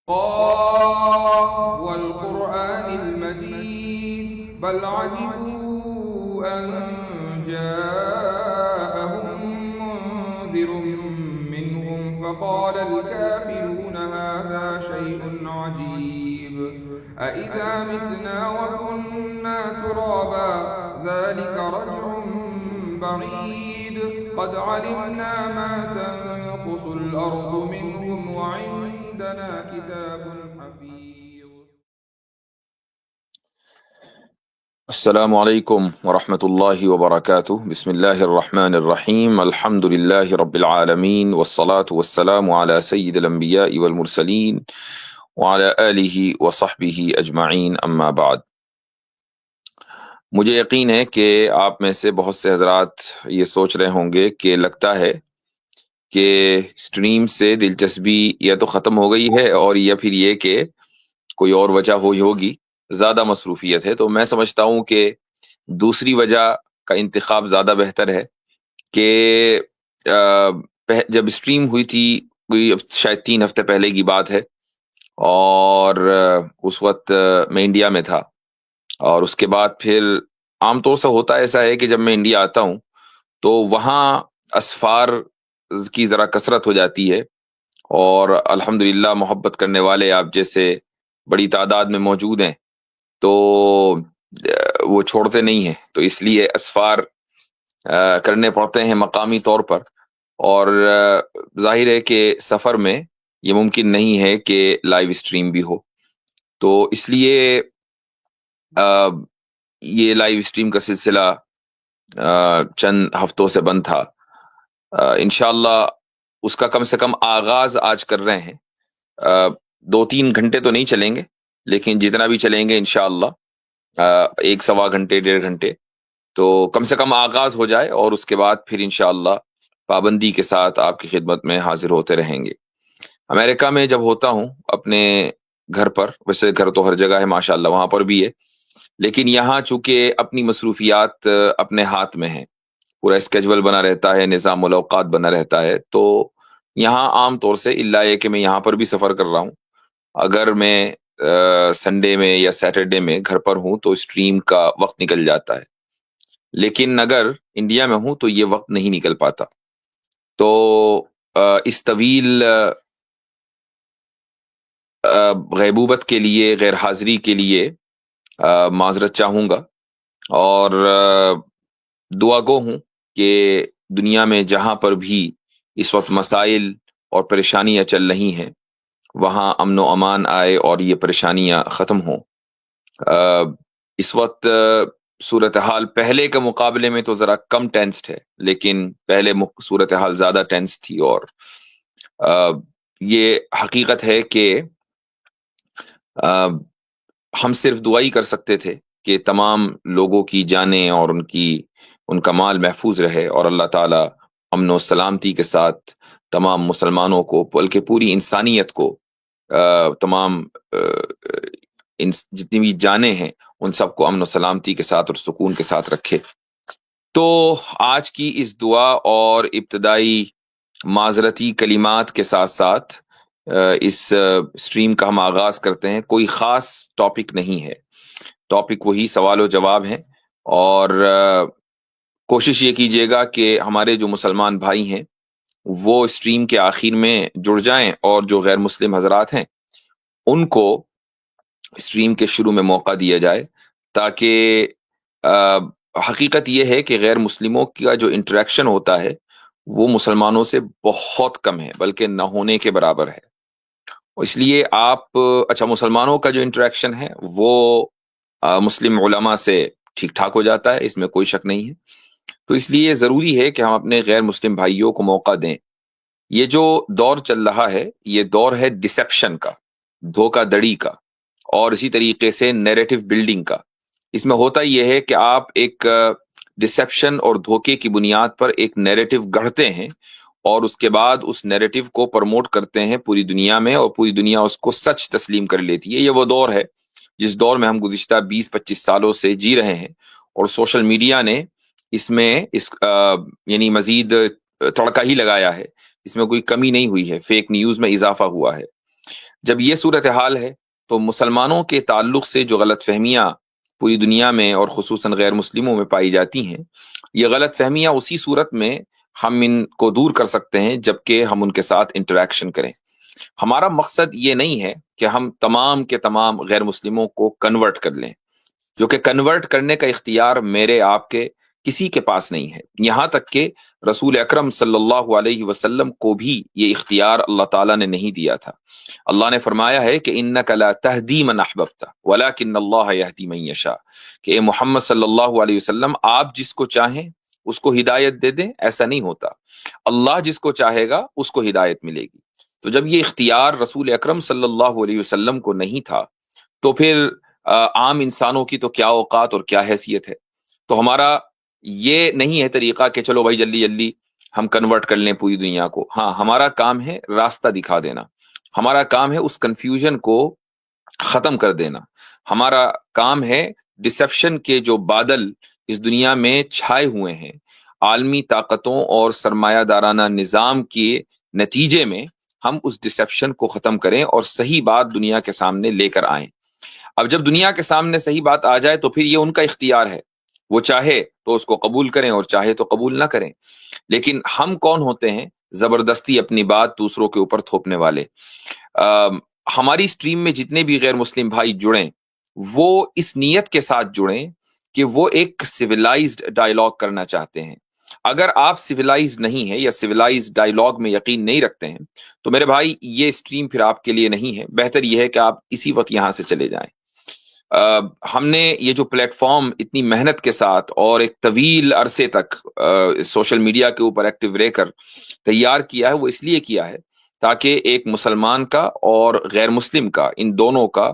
قاف والقرآن المجيد بل عجبوا أن جاءهم منذر منهم فقال الكافرون هذا شيء عجيب أإذا متنا وكنا ترابا ذلك رجع بعيد قد علمنا ما تنقص الأرض منهم وعندنا كتاب حفيظ. السلام علیکم ورحمۃ اللہ وبرکاتہ. بسم اللہ الرحمن الرحیم. الحمد للہ رب العالمین والصلاة والسلام علی سید الانبیاء والمرسلین وعلی آلہ وصحبہ اجمعین، اما بعد. مجھے یقین ہے کہ آپ میں سے بہت سے حضرات یہ سوچ رہے ہوں گے کہ لگتا ہے کہ سٹریم سے دلچسپی یا تو ختم ہو گئی ہے اور یا پھر یہ کہ کوئی اور وجہ ہوگی، زیادہ مصروفیت ہے. تو میں سمجھتا ہوں کہ دوسری وجہ کا انتخاب زیادہ بہتر ہے کہ جب اسٹریم ہوئی تھی کوئی شاید 3 ہفتے پہلے کی بات ہے، اور اس وقت میں انڈیا میں تھا، اور اس کے بعد پھر عام طور سے ہوتا ایسا ہے کہ جب میں انڈیا آتا ہوں تو وہاں اسفار کی ذرا کثرت ہو جاتی ہے، اور الحمدللہ محبت کرنے والے آپ جیسے بڑی تعداد میں موجود ہیں، تو وہ چھوڑتے نہیں ہیں. تو اس لیے اسفار کرنے پڑتے ہیں مقامی طور پر، اور ظاہر ہے کہ سفر میں یہ ممکن نہیں ہے کہ لائیو اسٹریم بھی ہو. تو اس لیے یہ لائیو اسٹریم کا سلسلہ چند ہفتوں سے بند تھا. انشاءاللہ اس کا کم سے کم آغاز آج کر رہے ہیں. 2-3 گھنٹے تو نہیں چلیں گے، لیکن جتنا بھی چلیں گے انشاءاللہ 1-1.25 گھنٹے 1.5 گھنٹے تو کم سے کم آغاز ہو جائے، اور اس کے بعد پھر انشاءاللہ پابندی کے ساتھ آپ کی خدمت میں حاضر ہوتے رہیں گے. امریکہ میں جب ہوتا ہوں اپنے گھر پر، ویسے گھر تو ہر جگہ ہے ماشاءاللہ، وہاں پر بھی ہے، لیکن یہاں چونکہ اپنی مصروفیات اپنے ہاتھ میں ہیں، پورا اسکیجول بنا رہتا ہے، نظام الاوقات بنا رہتا ہے، تو یہاں عام طور سے الا یہ کہ میں یہاں پر بھی سفر کر رہا ہوں، اگر میں سنڈے میں یا سیٹرڈے میں گھر پر ہوں تو اسٹریم کا وقت نکل جاتا ہے، لیکن اگر انڈیا میں ہوں تو یہ وقت نہیں نکل پاتا. تو اس طویل غیبوبت کے لیے، غیر حاضری کے لیے معذرت چاہوں گا، اور دعا گو ہوں کہ دنیا میں جہاں پر بھی اس وقت مسائل اور پریشانیاں چل رہی ہیں وہاں امن و امان آئے اور یہ پریشانیاں ختم ہوں. اس وقت صورتحال پہلے کے مقابلے میں تو ذرا کم ٹینسڈ ہے، لیکن پہلے صورتحال زیادہ ٹینس تھی، اور یہ حقیقت ہے کہ ہم صرف دعا ہی کر سکتے تھے کہ تمام لوگوں کی جانیں اور ان کا مال محفوظ رہے، اور اللہ تعالی امن و سلامتی کے ساتھ تمام مسلمانوں کو بلکہ پوری انسانیت کو، تمام جتنی بھی جانیں ہیں ان سب کو امن و سلامتی کے ساتھ اور سکون کے ساتھ رکھے. تو آج کی اس دعا اور ابتدائی معذرتی کلمات کے ساتھ ساتھ اس اسٹریم کا ہم آغاز کرتے ہیں. کوئی خاص ٹاپک نہیں ہے، ٹاپک وہی سوال و جواب ہیں، اور کوشش یہ کیجیے گا کہ ہمارے جو مسلمان بھائی ہیں وہ اسٹریم کے آخر میں جڑ جائیں، اور جو غیر مسلم حضرات ہیں ان کو اسٹریم کے شروع میں موقع دیا جائے، تاکہ حقیقت یہ ہے کہ غیر مسلموں کا جو انٹریکشن ہوتا ہے وہ مسلمانوں سے بہت کم ہے، بلکہ نہ ہونے کے برابر ہے. اس لیے آپ اچھا، مسلمانوں کا جو انٹریکشن ہے وہ مسلم علماء سے ٹھیک ٹھاک ہو جاتا ہے، اس میں کوئی شک نہیں ہے. تو اس لیے ضروری ہے کہ ہم اپنے غیر مسلم بھائیوں کو موقع دیں. یہ جو دور چل رہا ہے یہ دور ہے ڈسیپشن کا، دھوکہ دڑی کا، اور اسی طریقے سے نیریٹو بلڈنگ کا. اس میں ہوتا یہ ہے کہ آپ ایک ڈسیپشن اور دھوکے کی بنیاد پر ایک نیریٹو گڑھتے ہیں، اور اس کے بعد اس نیریٹو کو پروموٹ کرتے ہیں پوری دنیا میں، اور پوری دنیا اس کو سچ تسلیم کر لیتی ہے. یہ وہ دور ہے جس دور میں ہم گزشتہ 20-25 سالوں سے جی رہے ہیں، اور سوشل میڈیا نے اس میں یعنی مزید تڑکا ہی لگایا ہے، اس میں کوئی کمی نہیں ہوئی ہے، فیک نیوز میں اضافہ ہوا ہے. جب یہ صورتحال ہے تو مسلمانوں کے تعلق سے جو غلط فہمیاں پوری دنیا میں اور خصوصاً غیر مسلموں میں پائی جاتی ہیں، یہ غلط فہمیاں اسی صورت میں ہم ان کو دور کر سکتے ہیں جبکہ ہم ان کے ساتھ انٹریکشن کریں۔ ہمارا مقصد یہ نہیں ہے کہ ہم تمام کے تمام غیر مسلموں کو کنورٹ کر لیں، جو کہ کنورٹ کرنے کا اختیار میرے آپ کے کسی کے پاس نہیں ہے، یہاں تک کہ رسول اکرم صلی اللہ علیہ وسلم کو بھی یہ اختیار اللہ تعالیٰ نے نہیں دیا تھا۔ اللہ نے فرمایا ہے کہ انک لا تہدی من احببت ولکن اللہ یہدی من یشاء، کہ اے محمد صلی اللہ علیہ وسلم آپ جس کو چاہیں اس کو ہدایت دے دیں، ایسا نہیں ہوتا، اللہ جس کو چاہے گا اس کو ہدایت ملے گی۔ تو جب یہ اختیار رسول اکرم صلی اللہ علیہ وسلم کو نہیں تھا تو پھر عام انسانوں کی تو کیا اوقات اور کیا حیثیت ہے۔ تو ہمارا یہ نہیں ہے طریقہ کہ چلو بھائی جلدی جلدی ہم کنورٹ کر لیں پوری دنیا کو۔ ہاں، ہمارا کام ہے راستہ دکھا دینا، ہمارا کام ہے اس کنفیوژن کو ختم کر دینا، ہمارا کام ہے ڈسیپشن کے جو بادل اس دنیا میں چھائے ہوئے ہیں عالمی طاقتوں اور سرمایہ دارانہ نظام کے نتیجے میں، ہم اس ڈسیپشن کو ختم کریں اور صحیح بات دنیا کے سامنے لے کر آئیں۔ اب جب دنیا کے سامنے صحیح بات آ جائے تو پھر یہ ان کا اختیار ہے، وہ چاہے تو اس کو قبول کریں اور چاہے تو قبول نہ کریں، لیکن ہم کون ہوتے ہیں زبردستی اپنی بات دوسروں کے اوپر تھوپنے والے؟ ہماری سٹریم میں جتنے بھی غیر مسلم بھائی جڑیں وہ اس نیت کے ساتھ جڑیں کہ وہ ایک سویلائزڈ ڈائیلاگ کرنا چاہتے ہیں۔ اگر آپ سویلائزڈ نہیں ہیں یا سویلائزڈ ڈائیلاگ میں یقین نہیں رکھتے ہیں تو میرے بھائی یہ سٹریم پھر آپ کے لیے نہیں ہے، بہتر یہ ہے کہ آپ اسی وقت یہاں سے چلے جائیں۔ ہم نے یہ جو پلیٹ فارم اتنی محنت کے ساتھ اور ایک طویل عرصے تک سوشل میڈیا کے اوپر ایکٹیو رہ کر تیار کیا ہے، وہ اس لیے کیا ہے تاکہ ایک مسلمان کا اور غیر مسلم کا، ان دونوں کا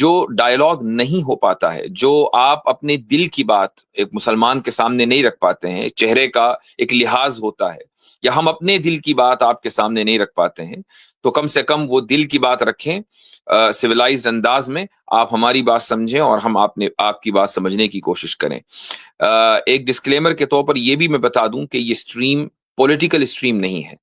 جو ڈائیلاگ نہیں ہو پاتا ہے، جو آپ اپنے دل کی بات ایک مسلمان کے سامنے نہیں رکھ پاتے ہیں، چہرے کا ایک لحاظ ہوتا ہے، یا ہم اپنے دل کی بات آپ کے سامنے نہیں رکھ پاتے ہیں، تو کم سے کم وہ دل کی بات رکھیں سویلائزڈ انداز میں، آپ ہماری بات سمجھیں اور ہم آپ کی بات سمجھنے کی کوشش کریں۔ ایک ڈسکلیمر کے طور پر یہ بھی میں بتا دوں کہ یہ سٹریم پولیٹیکل سٹریم نہیں ہے،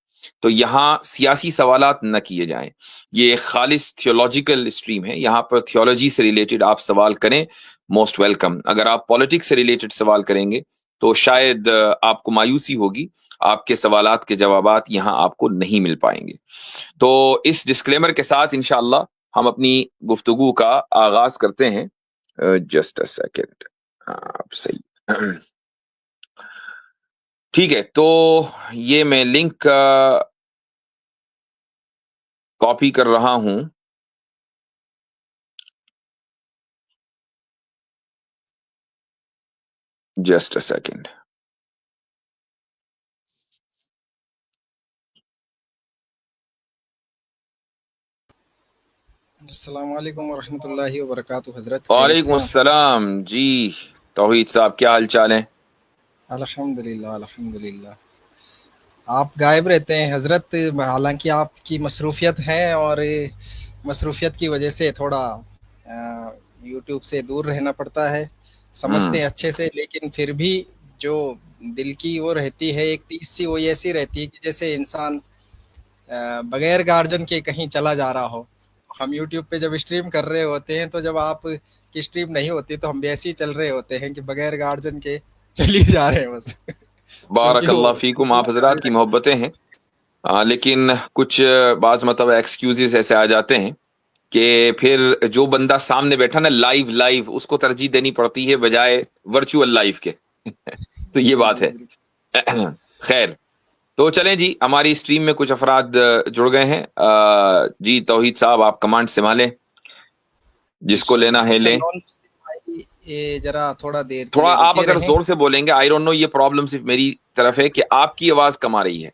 تو یہاں سیاسی سوالات نہ کیے جائیں، یہ خالص تھیولوجیکل سٹریم ہے، یہاں پر تھیولوجی سے ریلیٹڈ آپ سوال کریں، موسٹ ویلکم۔ اگر آپ پولیٹکس سے ریلیٹڈ سوال کریں گے تو شاید آپ کو مایوسی ہوگی، آپ کے سوالات کے جوابات یہاں آپ کو نہیں مل پائیں گے۔ تو اس ڈسکلیمر کے ساتھ انشاءاللہ ہم اپنی گفتگو کا آغاز کرتے ہیں۔ جسٹ اے سیکنڈ، آپ صحیح ٹھیک ہے، تو یہ میں لنک کاپی کر رہا ہوں۔ Just a second. السلام علیکم ورحمۃ اللہ وبرکاتہ حضرت، وعلیکم السلام جی توحید صاحب، کیا حال چال ہے؟ الحمدللہ الحمدللہ۔ آپ غائب رہتے ہیں حضرت، حالانکہ آپ کی مصروفیت ہے اور مصروفیت کی وجہ سے تھوڑا یوٹیوب سے دور رہنا پڑتا ہے، سمجھتے ہیں اچھے سے، لیکن پھر بھی جو دل کی وہ رہتی ہے ایک تیز سی، وہ ایسی رہتی ہے کہ جیسے انسان بغیر گارجن کے کہیں چلا جا رہا ہو۔ ہم یوٹیوب پہ جب اسٹریم کر رہے ہوتے ہیں تو جب آپ کی اسٹریم نہیں ہوتی تو ہم بھی ایسے ہی چل رہے ہوتے ہیں کہ بغیر گارجن کے چلی جا رہے ہیں بس۔ بارک اللہ فیکم، آپ حضرات کی محبتیں ہیں، لیکن کچھ بعض مطلب ایکسکیوزز ایسے آ جاتے ہیں کہ پھر جو بندہ سامنے بیٹھا نا لائیو اس کو ترجیح دینی پڑتی ہے بجائے ورچوئل لائیو کے تو یہ بات ہے۔ خیر، تو چلیں جی، ہماری اسٹریم میں کچھ افراد جڑ گئے ہیں۔ جی توحید صاحب، آپ کمانڈ سنبھالیں، جس کو لینا ہے لیں۔ ذرا تھوڑا دیر تھوڑا آپ اگر زور سے بولیں گے، آئی ڈونٹ نو یہ پرابلم صرف میری طرف ہے کہ آپ کی آواز کم آ رہی ہے،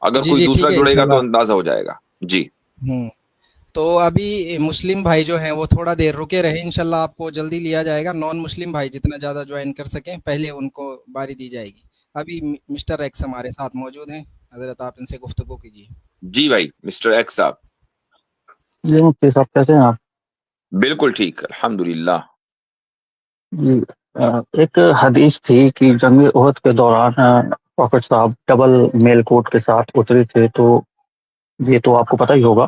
اگر کوئی دوسرا جڑے گا تو اندازہ ہو جائے گا۔ جی تو ابھی مسلم بھائی جو ہیں وہ تھوڑا دیر رکے رہے، انشاءاللہ آپ کو جلدی لیا جائے گا۔ نان مسلم بھائی جتنا زیادہ جوائن کر سکیں پہلے ان کو باری دی جائے گی۔ ابھی مسٹر ایکس ہمارے ساتھ موجود ہیں، حضرت آپ ان سے گفتگو کیجیے۔ جی بھائی، مسٹر ایکس صاحب۔ جی مفتی صاحب کیسے ہیں آپ؟ بالکل ٹھیک، الحمدللہ۔ جی ایک حدیث تھی کہ جنگ احد کے دوران پروفٹ صاحب ڈبل میل کوٹ کے ساتھ اترے تھے، تو یہ تو آپ کو پتہ ہی ہوگا۔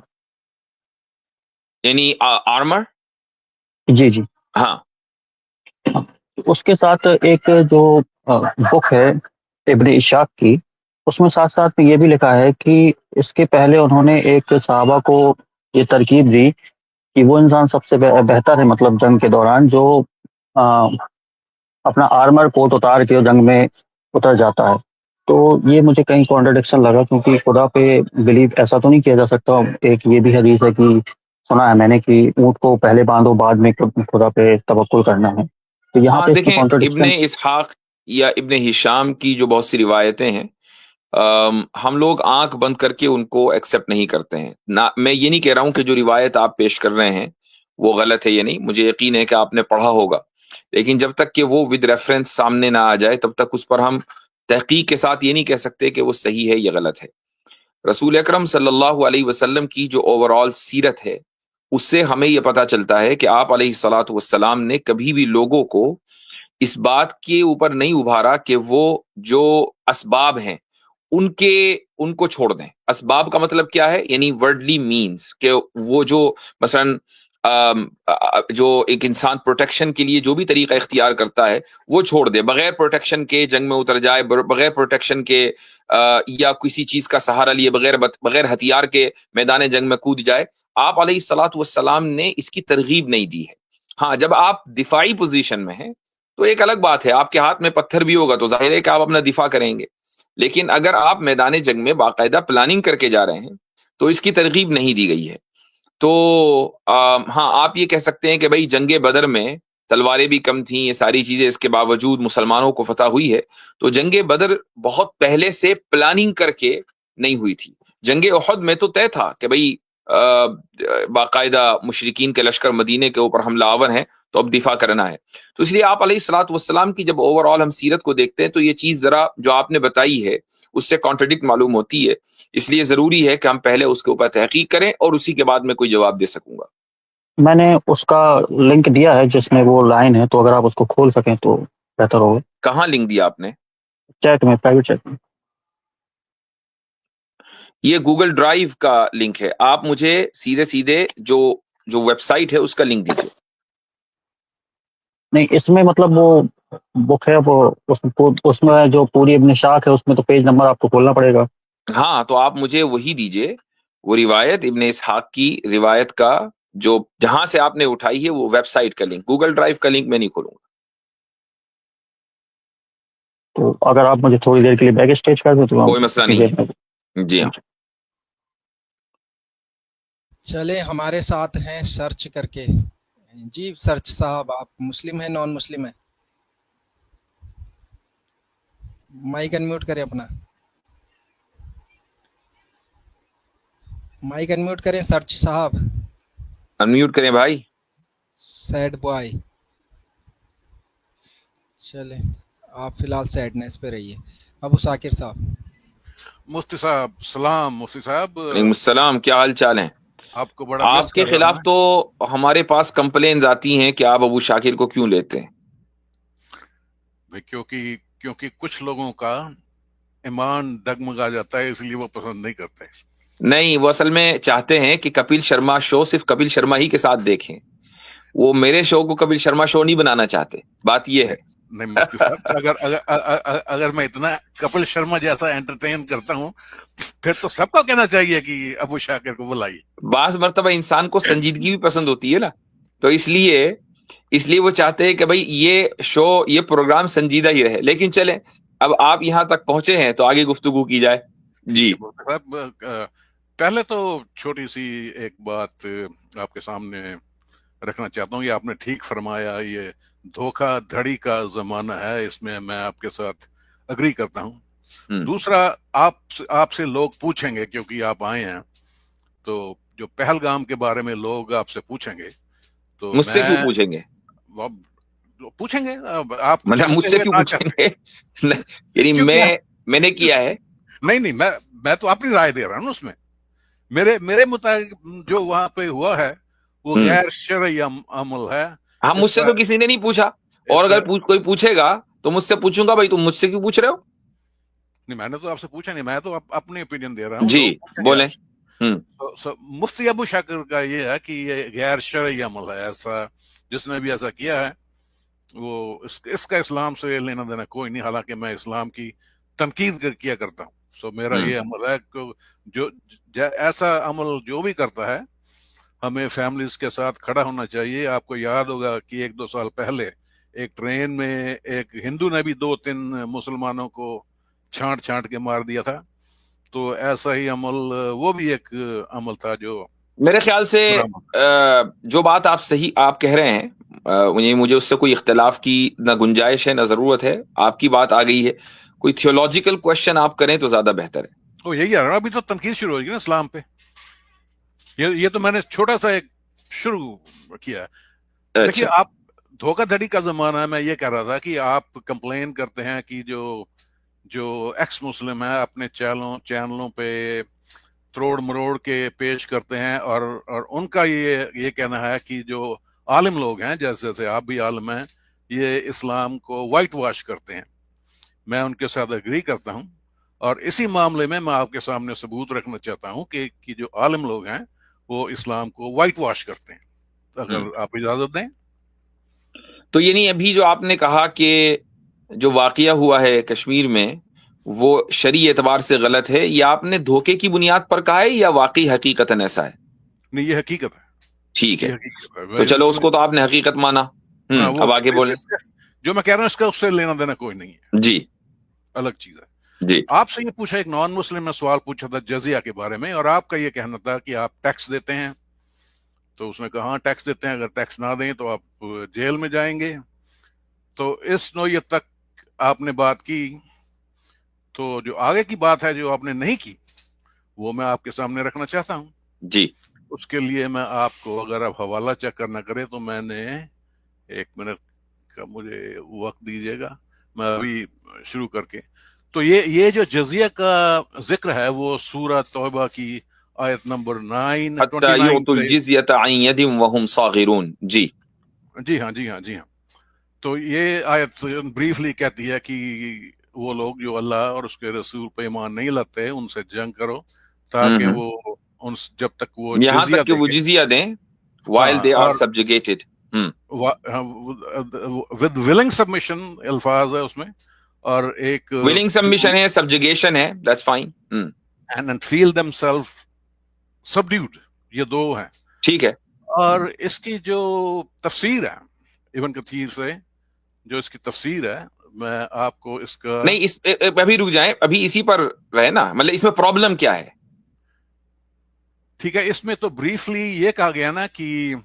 یعنی آرمر. جی جی ہاں اس کے ساتھ ایک جو بک ہے ابن اشاق کی، اس میں ساتھ ساتھ میں یہ بھی لکھا ہے کہ اس کے پہلے انہوں نے ایک صحابہ کو یہ ترکیب دی کہ وہ انسان سب سے بہتر ہے مطلب جنگ کے دوران جو اپنا آرمر کوٹ اتار کے جنگ میں اتر جاتا ہے. تو یہ مجھے کہیں کانٹرڈکشن لگا، کیونکہ خدا پہ بلیو ایسا تو نہیں کیا جا سکتا. ایک یہ بھی حدیث ہے کہ سنا ہے میں نے کہ اونٹ کو پہلے باندھو بعد میں خدا پہ توکل کرنا ہے. تو یہاں ہاں پہ اس میں دیکھیں، ابن کانٹرڈکشن. اسحاق یا ابن ہشام کی جو بہت سی روایتیں ہیں، ہم لوگ آنکھ بند کر کے ان کو ایکسیپٹ نہیں کرتے ہیں. نہ میں یہ نہیں کہہ رہا ہوں کہ جو روایت آپ پیش کر رہے ہیں وہ غلط ہے یا نہیں، مجھے یقین ہے کہ آپ نے پڑھا ہوگا، لیکن جب تک کہ وہ ود ریفرنس سامنے نہ آ جائے تب تک اس پر ہم تحقیق کے ساتھ یہ نہیں کہہ سکتے کہ وہ صحیح ہے یا غلط ہے. رسول اکرم صلی اللہ علیہ وسلم کی جو اوور آل سیرت ہے، اس سے ہمیں یہ پتا چلتا ہے کہ آپ علیہ الصلاۃ والسلام نے کبھی بھی لوگوں کو اس بات کے اوپر نہیں ابھارا کہ وہ جو اسباب ہیں ان کو چھوڑ دیں. اسباب کا مطلب کیا ہے؟ یعنی ورڈلی مینز، کہ وہ جو مثلا جو ایک انسان پروٹیکشن کے لیے جو بھی طریقہ اختیار کرتا ہے وہ چھوڑ دے، بغیر پروٹیکشن کے جنگ میں اتر جائے، بغیر پروٹیکشن کے یا کسی چیز کا سہارا لیے بغیر ہتھیار کے میدان جنگ میں کود جائے. آپ علیہ الصلاۃ والسلام نے اس کی ترغیب نہیں دی ہے. ہاں جب آپ دفاعی پوزیشن میں ہیں تو ایک الگ بات ہے، آپ کے ہاتھ میں پتھر بھی ہوگا تو ظاہر ہے کہ آپ اپنا دفاع کریں گے، لیکن اگر آپ میدان جنگ میں باقاعدہ پلاننگ کر کے جا رہے ہیں تو اس کی ترغیب نہیں دی گئی ہے. تو ہاں آپ یہ کہہ سکتے ہیں کہ بھائی جنگ بدر میں تلواریں بھی کم تھیں، یہ ساری چیزیں اس کے باوجود مسلمانوں کو فتح ہوئی ہے. تو جنگ بدر بہت پہلے سے پلاننگ کر کے نہیں ہوئی تھی. جنگ احد میں تو طے تھا کہ بھائی باقاعدہ مشرکین کے لشکر مدینے کے اوپر حملہ آور ہیں تو اب دفاع کرنا ہے. تو اس لیے آپ علیہ الصلوۃ والسلام کی جب اوور آل ہم سیرت کو دیکھتے ہیں تو یہ چیز ذرا جو آپ نے بتائی ہے اس سے کانٹرڈکٹ معلوم ہوتی ہے. اس لیے ضروری ہے کہ ہم پہلے اس کے اوپر تحقیق کریں اور اسی کے بعد میں کوئی جواب دے سکوں گا. میں نے اس کا لنک دیا ہے جس میں وہ لائن ہے، تو اگر آپ اس کو کھول سکیں تو بہتر ہوگا. کہاں لنک دیا آپ نے؟ چیٹ میں، پرائیویٹ چیٹ میں. یہ گوگل ڈرائیو کا لنک ہے. آپ مجھے سیدھے جو ویب سائٹ ہے اس کا لنک دیجیے. نہیں، اس میں مطلب وہ بک ہے، وہ اس میں جو پوری ابن شاخ ہے اس میں تو پیج نمبر آپ کو کھولنا پڑے گا. ہاں تو آپ مجھے وہی دیجیے، وہ روایت ابن اسحاق کی روایت کا جو جہاں سے آپ نے اٹھائی ہے وہ ویب سائٹ کا لنک. گوگل ڈرائیو کا لنک میں نہیں کھولوں گا. تو اگر آپ مجھے تھوڑی دیر کے لیے بیک اسٹیج کر دیں تو کوئی مسئلہ نہیں ہے. جی ہاں. چلے ہمارے ساتھ ہیں سرچ کر کے. جی سرچ صاحب، آپ مسلم ہیں نان مسلم ہیں؟ مائک انمیوٹ کریں اپنا، مائک انمیوٹ کریں سرچ صاحب. انمیوٹ کریں بھائی. Sad boy. چلے آپ فی الحال سیڈنس پہ رہیے. ابو ثاقر صاحب. مفتی صاحب سلام. مفتی صاحب وعلیکم السلام، کیا حال چال ہیں؟ آپ کو بڑا آپ کے خلاف تو ہمارے پاس کمپلینز آتی ہیں کہ آپ ابو شاکر کو کیوں لیتے ہیں؟ کیونکہ کچھ لوگوں کا ایمان ڈگمگا جاتا ہے، اس لیے وہ پسند نہیں کرتے. نہیں، وہ اصل میں چاہتے ہیں کہ کپل شرما شو صرف کپل شرما ہی کے ساتھ دیکھیں. وہ میرے شو کو کپل شرما شو نہیں بنانا چاہتے. بات یہ ہے. نہیں مفتی صاحب، اگر میں اتنا کپل شرما جیسا انٹرٹین کرتا ہوں پھر تو سب کو کہنا چاہیے کہ ابو شاکر کو بلائیے. بعض مرتبہ انسان کو سنجیدگی بھی پسند ہوتی ہے نا، تو اس لیے وہ چاہتے ہیں کہ بھائی یہ شو، یہ پروگرام سنجیدہ ہی رہے. لیکن چلیں، اب آپ یہاں تک پہنچے ہیں تو آگے گفتگو کی جائے. جی صاحب پہلے تو چھوٹی سی ایک بات آپ کے سامنے رکھنا چاہتا ہوں. یہ آپ نے ٹھیک فرمایا، یہ دھوکہ دھڑی کا زمانہ ہے، اس میں آپ کے ساتھ اگری کرتا ہوں. دوسرا، آپ سے لوگ پوچھیں گے، کیونکہ آپ آئے ہیں تو جو پہلگام کے بارے میں لوگ آپ سے پوچھیں گے تو مجھ سے کیوں پوچھیں گے؟ پوچھیں گے آپ مجھ سے کیوں پوچھیں گے؟ یعنی میں نے کیا ہے؟ نہیں، میں تو اپنی رائے دے رہا ہوں. اس میں میرے مطابق جو وہاں پہ ہوا ہے وہ غیر شرعی عمل ہے. ہاں، مجھ سے تو کسی نے نہیں پوچھا، اور اگر کوئی پوچھے گا تو مجھ سے پوچھوں گا بھائی تم مجھ سے کیوں پوچھ رہے ہو؟ نہیں، میں نے تو آپ سے پوچھا نہیں، میں تو اپنی اوپینین دے رہا ہوں. جی بولیں. مفتی ابو شاکر کا یہ ہے کہ یہ غیر شرعی عمل ہے، ایسا جس نے بھی ایسا کیا ہے وہ اس کا اسلام سے لینا دینا کوئی نہیں، حالانکہ میں اسلام کی تنقید کیا کرتا ہوں. میرا یہ عمل ہے کہ جو ایسا عمل جو بھی کرتا ہے ہمیں فیملیز کے ساتھ کھڑا ہونا چاہیے. آپ کو یاد ہوگا کہ 1-2 سال پہلے ایک ٹرین میں ایک ہندو نے بھی 2-3 مسلمانوں کو چھانٹ کے مار دیا تھا. تو ایسا ہی عمل وہ بھی ایک عمل تھا جو میرے خیال سے جو بات آپ کہہ رہے ہیں مجھے اس سے کوئی اختلاف کی نہ گنجائش ہے نہ ضرورت ہے. آپ کی بات آ گئی ہے، کوئی تھیولوجیکل کوشچن آپ کریں تو زیادہ بہتر ہے. یہی ہے، ابھی تو تنقید شروع ہوگی نا اسلام پہ. یہ تو میں نے چھوٹا سا ایک شروع کیا. دیکھیے آپ دھوکہ دھڑی کا زمانہ ہے. میں یہ کہہ رہا تھا کہ آپ کمپلین کرتے ہیں کہ جو ایکس مسلم ہے اپنے چینلوں پہ تروڑ مروڑ کے پیش کرتے ہیں، اور ان کا یہ کہنا ہے کہ جو عالم لوگ ہیں جیسے آپ بھی عالم ہیں یہ اسلام کو وائٹ واش کرتے ہیں. میں ان کے ساتھ اگری کرتا ہوں، اور اسی معاملے میں آپ کے سامنے ثبوت رکھنا چاہتا ہوں کہ جو عالم لوگ ہیں وہ اسلام کو وائٹ واش کرتے ہیں. اگر آپ اجازت دیں تو یعنی ابھی جو آپ نے کہا کہ جو واقعہ ہوا ہے کشمیر میں وہ شرعی اعتبار سے غلط ہے، یا آپ نے دھوکے کی بنیاد پر کہا ہے یا واقعی حقیقتاً ایسا ہے؟ نہیں، یہ حقیقت ہے. ٹھیک ہے، تو چلو اس کو تو آپ نے حقیقت مانا. اب آگے بولیں. جو میں کہہ رہا ہوں اس کا اس سے لینا دینا کوئی نہیں ہے، جی الگ چیز ہے. جی آپ سے یہ پوچھا، ایک نان مسلم نے سوال پوچھا تھا جزیہ کے بارے میں، اور آپ کا یہ کہنا تھا کہ آپ ٹیکس دیتے ہیں. تو اس نے کہا ہاں ٹیکس دیتے ہیں، اگر ٹیکس نہ دیں تو آپ جیل میں جائیں گے. تو اس نوعیت تک آپ نے بات کی. تو جو آگے کی بات ہے جو آپ نے نہیں کی وہ میں آپ کے سامنے رکھنا چاہتا ہوں. جی اس کے لیے میں آپ کو، اگر آپ حوالہ چیک کرنا کریں تو میں نے 1 منٹ کا مجھے وقت دیجیے گا، میں ابھی شروع کر کے. تو یہ جو جزیہ کا ذکر ہے وہ سورہ توبہ کی آیت نمبر 9 حتی یعطوا الجزیۃ عن ید وہم صاغرون. جی جی ہاں. تو یہ آیت بریفلی کہتی ہے کہ وہ لوگ جو اللہ اور اس کے رسول پہ ایمان نہیں لاتے ان سے جنگ کرو، تاکہ وہ جب تک وہ یہاں تک کہ وہ جزیہ دیں while they are subjugated. with willing submission الفاظ ہے اس میں، اور ایک willing submission ہے، subjugation ہے. that's fine. and feel themselves subdued، یہ 2 ہیں. ٹھیک ہے. اور اس کی جو تفسیر ہے ابن کثیر سے، جو اس کی تفسیر ہے، میں آپ کو اس کا نہیں ابھی رک جائیں، ابھی اسی پر رہے نا. مطلب اس میں پرابلم کیا ہے؟ ٹھیک ہے، اس میں تو بریفلی یہ کہا گیا نا کہ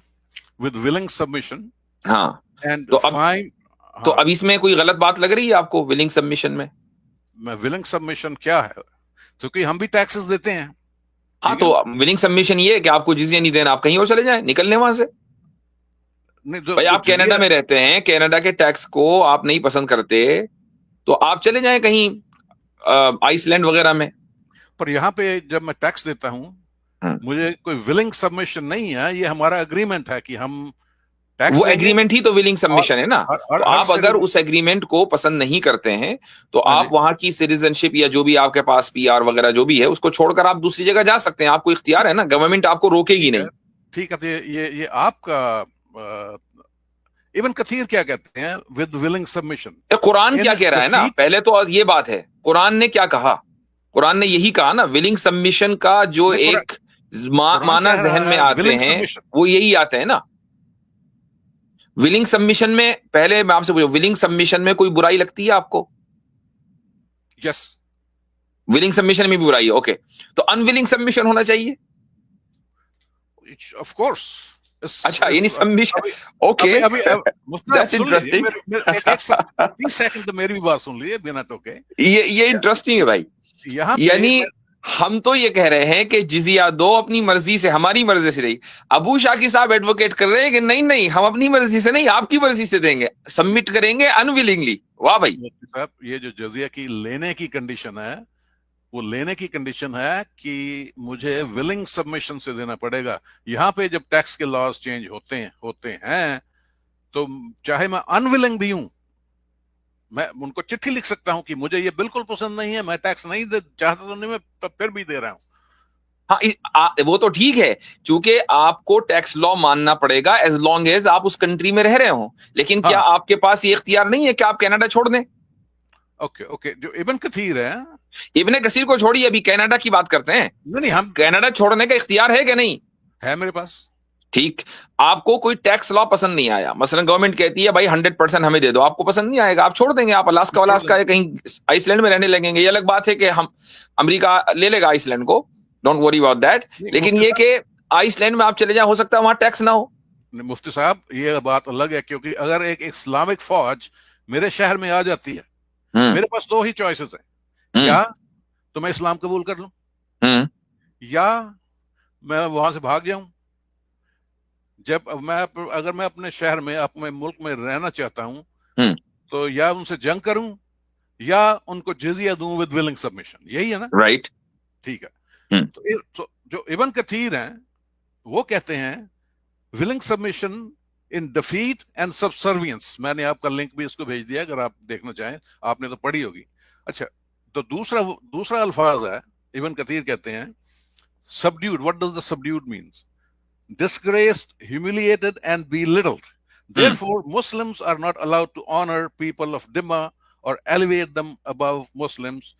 with willing submission. ہاں and تو fine. تو اب اس میں کوئی غلط بات لگ رہی ہے آپ کو willing submission میں؟ willing submission کیا ہے؟ کیونکہ ہم بھی ٹیکسز دیتے ہیں. ہاں تو willing submission یہ ہے کہ آپ کو جزیہ نہیں دینا، آپ کہیں اور چلے جائیں، نکلنے وہاں سے. بھائی آپ کینیڈا میں رہتے ہیں، کینیڈا کے ٹیکس کو آپ نہیں پسند کرتے تو آپ چلے جائیں کہیں آئس لینڈ وغیرہ میں. پر یہاں پہ جب میں ٹیکس دیتا ہوں مجھے کوئی ولنگ سبمیشن نہیں ہے، یہ ہمارا اگریمنٹ ہے کہ ہم ٹیکس. وہ اگریمنٹ ہی تو ولنگ سبمیشن ہے نا. آپ اگر اس اگریمنٹ کو پسند نہیں کرتے ہیں تو آپ وہاں کی سٹیزن شپ یا جو بھی آپ کے پاس پی آر وغیرہ جو بھی ہے اس کو چھوڑ کر آپ دوسری جگہ جا سکتے ہیں. آپ کو اختیار ہے نا، گورنمنٹ آپ کو روکے گی نہیں. ٹھیک ہے، یہ آپ کا ابن کثیر کیا کہتے ہیں ود ولنگ سبمیشن. قرآن کیا کہہ رہا ہے نا، پہلے تو یہ بات ہے قرآن نے کیا کہا. قرآن نے یہی کہا نا، ولنگ سبمیشن کا جو ایک معنی ذہن میں آتے ہیں وہ یہی آتے ہیں نا. ولنگ سبمیشن میں پہلے میں آپ سے پوچھوں، ولنگ سبمیشن میں کوئی برائی لگتی ہے آپ کو؟ یس. ولنگ سبمیشن میں بھی برائی ہے، اوکے. تو ان ولنگ سبمیشن ہونا چاہیے. Of course. اچھا یعنی submission, okay. That's interesting. 30 second میری بھی بات سن لیجیے بنا ٹوکے. یہ انٹرسٹنگ ہے بھائی. یعنی ہم تو یہ کہہ رہے ہیں کہ جزیہ دو اپنی مرضی سے، ہماری مرضی سے نہیں. ابو شاکی صاحب ایڈوکیٹ کر رہے ہیں کہ نہیں ہم اپنی مرضی سے نہیں، آپ کی مرضی سے دیں گے، سبمٹ کریں گے انویلنگلی. واہ بھائی. صاحب یہ جو جزیہ کی لینے کی کنڈیشن ہے وہ لینے کی کنڈیشن ہے کہ مجھے ولنگ سبمیشن سے دینا پڑے گا. یہاں پہ جب ٹیکس کے لاز چینج ہوتے ہیں تو چاہے میں انولنگ بھی ہوں، میں ان کو چٹھی لکھ سکتا ہوں کہ مجھے یہ بالکل پسند نہیں ہے، میں ٹیکس نہیں چاہتا تو نہیں، میں پھر بھی دے رہا ہوں. ہاں وہ تو ٹھیک ہے، چونکہ آپ کو ٹیکس لا ماننا پڑے گا ایز لانگ ایز آپ اس کنٹری میں رہ رہے ہوں، لیکن کیا آپ کے پاس یہ اختیار نہیں ہے کہ آپ کینیڈا چھوڑ دیں؟ اوکے جو ابن کثیر ہے، ابن کثیر کو چھوڑیے، ابھی کینیڈا کی بات کرتے ہیں. نہیں ہم کینیڈا چھوڑنے کا اختیار ہے کہ نہیں؟ ہے میرے پاس. ٹھیک، آپ کو کوئی ٹیکس لا پسند نہیں آیا، مثلا گورنمنٹ کہتی ہے بھائی 100% ہمیں دے دو، آپ کو پسند نہیں آئے گا، آپ چھوڑ دیں گے، آپ الاسکا یا کہیں آئس لینڈ میں رہنے لگیں گے. یہ الگ بات ہے کہ ہم امریکہ لے لے گا آئس لینڈ کو، ڈونٹ وری اباؤٹ دیٹ، لیکن یہ کہ آئس لینڈ میں آپ چلے جائیں، ہو سکتا ہے وہاں ٹیکس نہ ہو. مفتی صاحب یہ بات الگ ہے، کیونکہ اگر ایک اسلامک فوج میرے شہر میں آ جاتی ہے، میرے پاس دو ہی چوائسز ہیں، یا تو میں اسلام قبول کر لوں یا میں وہاں سے بھاگ جاؤں. اگر میں اپنے شہر میں اپنے ملک میں رہنا چاہتا ہوں تو یا ان سے جنگ کروں یا ان کو جزیہ دوں ود ولنگ سبمیشن. یہی ہے نا؟ رائٹ. ٹھیک ہے. تو جو ابن کثیر ہیں وہ کہتے ہیں willing submission in defeat and subservience. میں نے آپ کا لنک بھی اس کو بھیج دیا اگر آپ دیکھنا چاہیں، آپ نے تو پڑھی ہوگی. اچھا، تو دوسرا الفاظ ہے، ابن کثیر کہتے ہیں subdued. What does the subdued means? Disgraced, humiliated and belittled. Therefore, Muslims are not allowed to honor people of Dhimma or elevate them above Muslims,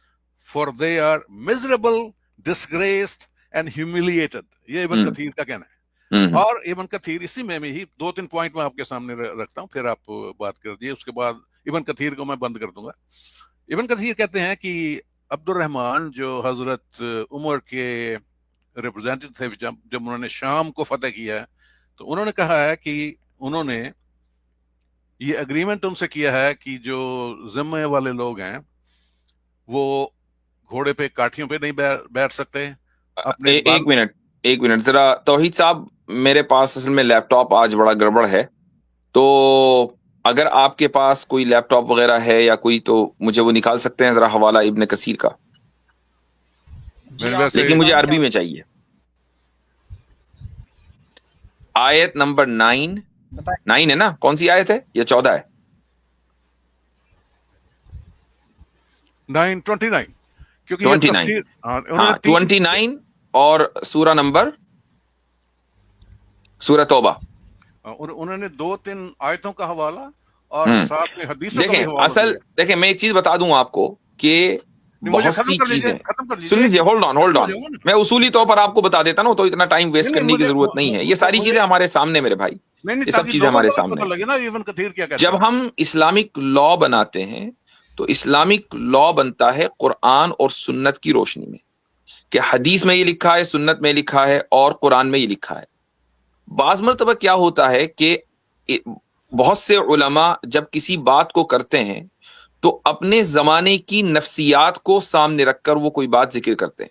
for they are miserable, disgraced and humiliated. یہ ابن کثیر کا کہنا ہے. اور ابن کثیر اسی میں ہی 2-3 پوائنٹ میں آپ کے سامنے رکھتا ہوں، پھر آپ بات کر دیجیے، اس کے بعد ابن کثیر کو میں بند کر دوں گا. ابن کثیر کہتے ہیں کہ عبد الرحمن جو حضرت عمر کے ریپرزینٹیو تھے، جب انہوں نے شام کو فتح کیا ہے، تو انہوں نے کہا ہے کہ انہوں نے یہ اگریمنٹ ان سے کیا ہے کہ جو ذمے والے لوگ ہیں وہ گھوڑے پہ کاٹھیوں پہ نہیں بیٹھ سکتے. ایک منٹ ذرا توحید صاحب، میرے پاس اصل میں لیپ ٹاپ آج بڑا گڑبڑ ہے، تو اگر آپ کے پاس کوئی لیپ ٹاپ وغیرہ ہے یا کوئی، تو مجھے وہ نکال سکتے ہیں ذرا حوالہ ابن کثیر کا، لیکن مجھے عربی میں چاہیے. آیت نمبر 9 ہے نا؟ کون سی آیت ہے؟ یہ 14 ہے. 29 کیونکہ 29 اور سورہ نمبر سورہ توبہ. انہوں نے 2-3 آیتوں کا حوالہ اور ساتھ میں حدیثوں کا حوالہ. دیکھیں میں ایک چیز بتا دوں آپ کو کہ بہت سی چیزیں، سن لیجیے، ہولڈ آن، میں اصولی طور پر آپ کو بتا دیتا نا، تو اتنا ٹائم ویسٹ کرنے کی ضرورت نہیں ہے. یہ ساری چیزیں ہمارے سامنے میرے بھائی، یہ سب چیزیں ہمارے سامنے. جب ہم اسلامک لا بناتے ہیں تو اسلامک لا بنتا ہے قرآن اور سنت کی روشنی میں، کہ حدیث میں یہ لکھا ہے، سنت میں لکھا ہے اور قرآن میں یہ لکھا ہے. بعض مرتبہ کیا ہوتا ہے کہ بہت سے علماء جب کسی بات کو کرتے ہیں تو اپنے زمانے کی نفسیات کو سامنے رکھ کر وہ کوئی بات ذکر کرتے ہیں.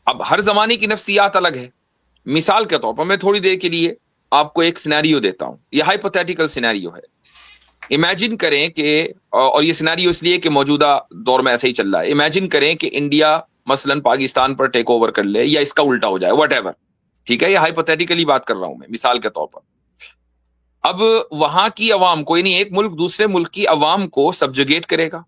اب ہر زمانے کی نفسیات الگ ہے. مثال کے طور پر میں تھوڑی دیر کے لیے آپ کو ایک سینیریو دیتا ہوں، یہ ہائپوتھیٹیکل سینیریو ہے. امیجن کریں کہ، اور یہ سینیریو اس لیے کہ موجودہ دور میں ایسا ہی چل رہا ہے، امیجن کریں کہ انڈیا مثلا پاکستان پر ٹیک اوور کر لے یا اس کا الٹا ہو جائے، واٹ ایور. ٹھیک ہے، یہ ہائپوتھیٹیکلی بات کر رہا ہوں میں، مثال کے طور پر. اب وہاں کی عوام کو، یعنی ایک ملک دوسرے ملک کی عوام کو سبجوگیٹ کرے گا،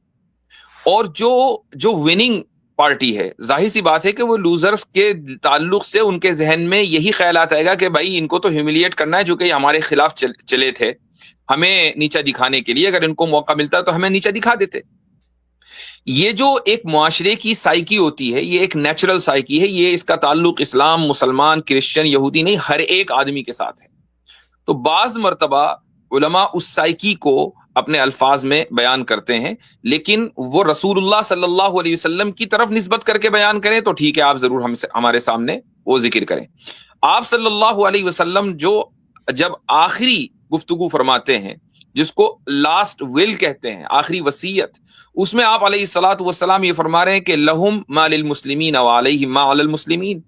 اور جو وننگ پارٹی ہے، ظاہر سی بات ہے کہ وہ لوزرز کے تعلق سے ان کے ذہن میں یہی خیالات آئے گا کہ بھائی ان کو تو ہیوملیٹ کرنا ہے، چونکہ یہ ہمارے خلاف چلے تھے، ہمیں نیچا دکھانے کے لیے اگر ان کو موقع ملتا تو ہمیں نیچا دکھا دیتے. یہ جو ایک معاشرے کی سائیکی ہوتی ہے، یہ ایک نیچرل سائیکی ہے. یہ اس کا تعلق اسلام، مسلمان، کرسچن، یہودی نہیں، ہر ایک آدمی کے ساتھ ہے. تو بعض مرتبہ علماء اس سائیکی کو اپنے الفاظ میں بیان کرتے ہیں، لیکن وہ رسول اللہ صلی اللہ علیہ وسلم کی طرف نسبت کر کے بیان کریں تو ٹھیک ہے، آپ ضرور ہمارے سامنے وہ ذکر کریں. آپ صلی اللہ علیہ وسلم جب آخری گفتگو فرماتے ہیں، جس کو لاسٹ ول کہتے ہیں، آخری وصیت، اس میں آپ علیہ الصلوۃ والسلام یہ فرما رہے ہیں کہ لہم ما للمسلمین وعلیہم ما علی المسلمین،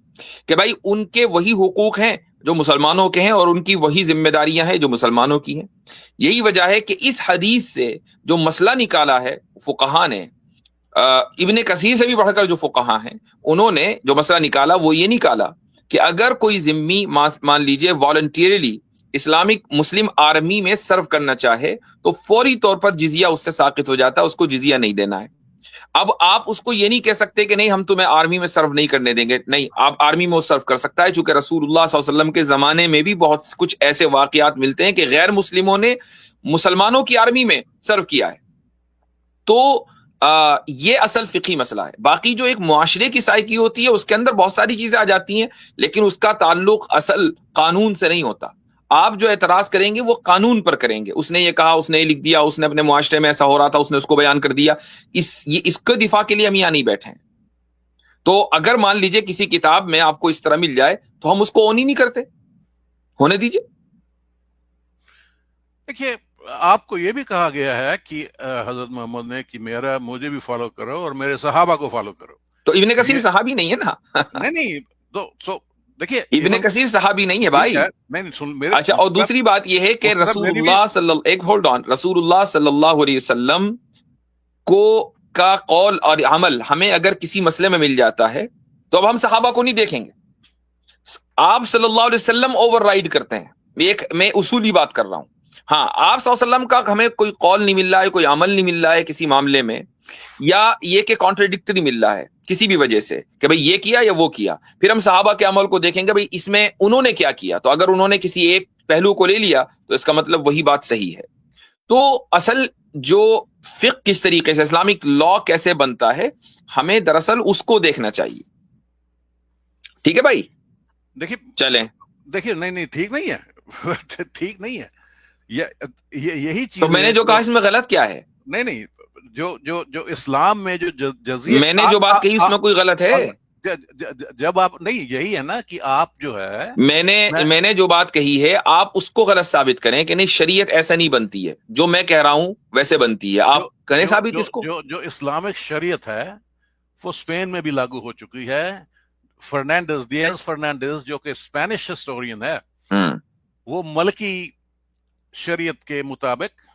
کہ بھائی ان کے وہی حقوق ہیں جو مسلمانوں کے ہیں اور ان کی وہی ذمہ داریاں ہیں جو مسلمانوں کی ہیں. یہی وجہ ہے کہ اس حدیث سے جو مسئلہ نکالا ہے فقہا نے، ابن کثیر سے بھی بڑھ کر جو فقہا ہیں، انہوں نے جو مسئلہ نکالا وہ یہ نکالا کہ اگر کوئی ذمی مان لیجئے والنٹیرلی اسلامک مسلم آرمی میں سرو کرنا چاہے تو فوری طور پر جزیہ اس سے ساقط ہو جاتا ہے، اس کو جزیہ نہیں دینا ہے. اب آپ اس کو یہ نہیں کہہ سکتے کہ نہیں ہم تمہیں آرمی میں سرو نہیں کرنے دیں گے، نہیں، آپ آرمی میں وہ سرو کر سکتا ہے، چونکہ رسول اللہ صلی اللہ علیہ وسلم کے زمانے میں بھی بہت کچھ ایسے واقعات ملتے ہیں کہ غیر مسلموں نے مسلمانوں کی آرمی میں سرو کیا ہے. تو یہ اصل فقہی مسئلہ ہے. باقی جو ایک معاشرے کی سائیکی ہوتی ہے اس کے اندر بہت ساری چیزیں آ جاتی ہیں، لیکن اس کا تعلق اصل قانون سے نہیں ہوتا. آپ جو اعتراض کریں گے وہ قانون پر کریں گے، اس نے یہ کہا، اس نے یہ لکھ دیا، اس نے اپنے معاشرے میں ایسا ہو رہا تھا، اس نے اس کو بیان کر دیا. اس کے دفاع کے لیے ہم یہاں نہیں بیٹھے ہیں. تو اگر مان لیجئے کسی کتاب میں آپ کو اس طرح مل جائے تو ہم اس کو اون ہی نہیں کرتے، ہونے دیجئے. دیکھیے آپ کو یہ بھی کہا گیا ہے کہ حضرت محمد نے کہ مجھے بھی فالو کرو اور میرے صحابہ کو فالو کرو. تو ابن کثیر صحابی نہیں ہے نا. نہیں تو دیکھیے ابن کثیر صحابی نہیں ہے بھائی. اچھا، اور دوسری بات یہ ہے کہ رسول اللہ صلی اللہ علیہ وسلم کا قول اور عمل ہمیں اگر کسی مسئلے میں مل جاتا ہے تو اب ہم صحابہ کو نہیں دیکھیں گے. آپ صلی اللہ علیہ وسلم اوور رائڈ کرتے ہیں. میں اصولی بات کر رہا ہوں. ہاں، آپ صلی اللہ علیہ وسلم کا ہمیں کوئی قول نہیں مل رہا ہے، کوئی عمل نہیں مل رہا ہے کسی معاملے میں، یا یہ کہ کانٹرڈکٹری مل رہا ہے کسی بھی وجہ سے کہ بھئی یہ کیا یا وہ کیا، پھر ہم صحابہ کے عمل کو دیکھیں گے بھئی اس میں انہوں نے کیا کیا. تو اگر انہوں نے کسی ایک پہلو کو لے لیا تو اس کا مطلب وہی بات صحیح ہے. تو اصل جو فقہ کس طریقے سے، اسلامک لا کیسے بنتا ہے، ہمیں دراصل اس کو دیکھنا چاہیے. ٹھیک ہے بھائی، دیکھیے چلیں. دیکھیے نہیں ٹھیک نہیں ہے، ٹھیک نہیں ہے یہی چیز. تو میں نے جو کہا اس میں غلط کیا ہے؟ نہیں جو اسلام میں جو جزیے میں نے جو بات کہی اس میں کوئی غلط ہے؟ جب آپ نہیں، یہی ہے نا کہ آپ جو ہے میں نے جو بات کہی ہے آپ اس کو غلط ثابت کریں کہ نہیں شریعت ایسا نہیں بنتی ہے، جو میں کہہ رہا ہوں ویسے بنتی ہے. آپ کریں ثابت اس کو. جو اسلامک شریعت ہے وہ اسپین میں بھی لاگو ہو چکی ہے. دیاز فرنانڈیز جو کہ اسپینش ہسٹورین ہے، وہ ملکی شریعت کے مطابق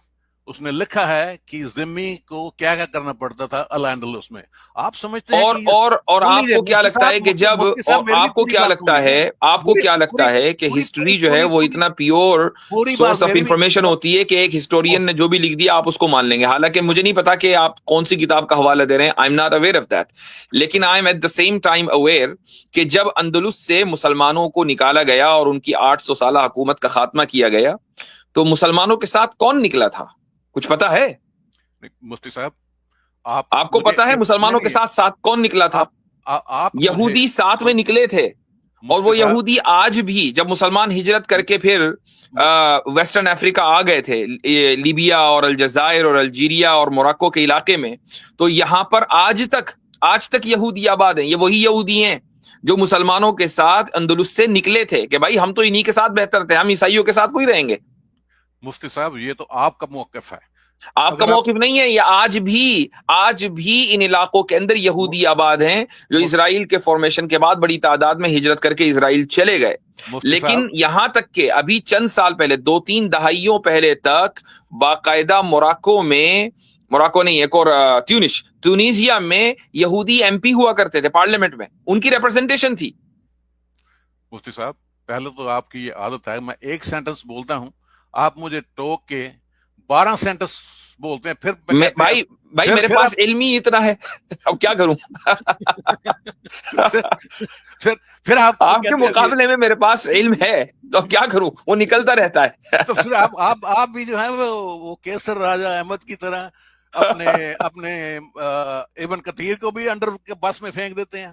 اس نے لکھا ہے کہ ذمی کو کیا کرنا پڑتا تھا الانڈلس میں. آپ سمجھتے ہیں اور آپ کو کیا لگتا ہے کہ جب آپ کو کیا لگتا ہے کہ ہسٹری جو ہے وہ اتنا پیور سورس آف انفارمیشن ہوتی ہے کہ ایک ہسٹورین نے جو بھی لکھ دیا آپ اس کو مان لیں گے؟ حالانکہ مجھے نہیں پتا کہ آپ کون سی کتاب کا حوالہ دے رہے ہیں. I am not aware of that, لیکن I am at the same time aware کہ جب اندلس سے مسلمانوں کو نکالا گیا اور ان کی 800 سالہ حکومت کا خاتمہ کیا گیا تو مسلمانوں کے ساتھ کون نکلا تھا؟ کچھ پتا ہے مفتی صاحب؟ آپ کو پتا ہے مسلمانوں کے ساتھ کون نکلا تھا؟ یہودی ساتھ میں نکلے تھے. اور وہ یہودی آج بھی جب مسلمان ہجرت کر کے پھر ویسٹرن افریقہ آ گئے تھے، لیبیا اور الجزائر اور الجیریا اور موراکو کے علاقے میں، تو یہاں پر آج تک یہودی آباد ہیں. یہ وہی یہودی ہیں جو مسلمانوں کے ساتھ اندلس سے نکلے تھے کہ بھائی ہم تو انہی کے ساتھ بہتر تھے، ہم عیسائیوں کے ساتھ کوئی رہیں گے. مفتی صاحب یہ تو آپ کا موقف ہے، آپ کا موقف نہیں ہے. یہ آج بھی ان علاقوں کے اندر یہودی آباد ہیں جو اسرائیل کے فارمیشن کے بعد بڑی تعداد میں ہجرت کر کے اسرائیل چلے گئے. لیکن یہاں تک کہ ابھی چند سال پہلے 2-3 دہائیوں پہلے تک باقاعدہ موراکو نہیں، ایک اور ٹیونیزیا میں یہودی ایم پی ہوا کرتے تھے پارلیمنٹ میں، ان کی ریپرزنٹیشن تھی. مفتی صاحب پہلے تو آپ کی یہ عادت ہے، میں ایک سینٹنس بولتا ہوں آپ مجھے ٹوک کے 12 سینٹنس بولتے ہیں، پھر بھائی میرے پاس علم ہی اتنا ہے، اب کیا کروں؟ پھر آپ کے مقابلے میں میرے پاس علم ہے تو کیا کروں، وہ نکلتا رہتا ہے. تو پھر آپ بھی جو ہے وہ کیسر راجہ احمد کی طرح اپنے ابن کثیر کو بھی انڈر کے بس میں پھینک دیتے ہیں.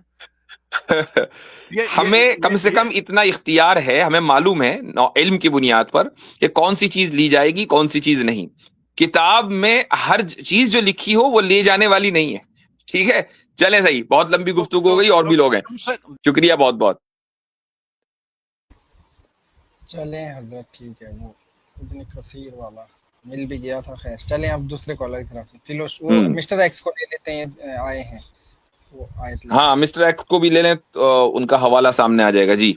ہمیں کم سے کم اتنا اختیار ہے، ہمیں معلوم ہے علم کی بنیاد پر کہ کون سی چیز لی جائے گی کون سی چیز نہیں. کتاب میں ہر چیز جو لکھی ہو وہ لے جانے والی نہیں ہے. ٹھیک ہے، چلیں صحیح، بہت لمبی گفتگو ہو گئی، اور بھی لوگ ہیں. شکریہ بہت بہت. چلیں حضرت ٹھیک ہے، وہ ابن کثیر والا مل بھی گیا تھا. خیر چلیں اب دوسرے کالر کی طرف سے مسٹر ایکس کو لے لیتے ہیں، آئے ہیں. ہاں مسٹر ایکس کو بھی لے لیں، ان کا حوالہ سامنے آ جائے گا. جی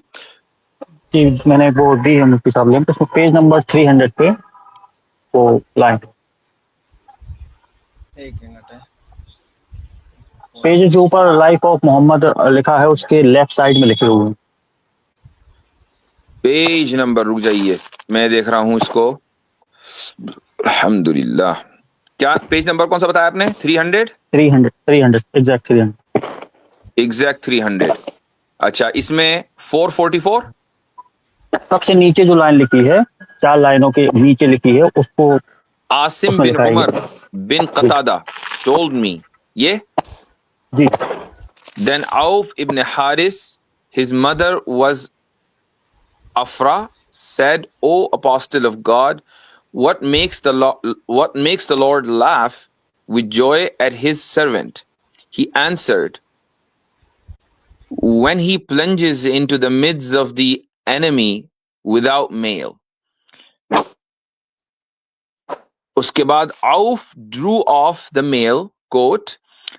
میں نے وہ دی ہے مفتی صاحب لنک، اس میں پیج نمبر 300 پہ وہ لائن ایک منٹ ہے، پیج کے اوپر لائف آف محمد لکھا ہے، اس کے لیفٹ سائڈ میں لکھے ہوئے ہیں. پیج نمبر رک جائیے، میں دیکھ رہا ہوں اس کو. الحمدللہ کیا پیج نمبر کون سا بتایا آپ نے؟ 300 300 ایگزیکٹ 300. ایگزیکٹ 300. اچھا اس میں 444 سب سے نیچے جو لائن لکھی ہے 4 لائنوں کے نیچے لکھی ہے اس کو عاصم اس میں بن لکھا ہے عمر بن جی قتادہ told me یہ. جی Then Auf ibn Haris, his mother was Afra, said, O apostle of God, what makes the Lord laugh with joy at his servant? He answered, when he plunges into the midst of the enemy without mail. Uske baad Auf drew off the mail coat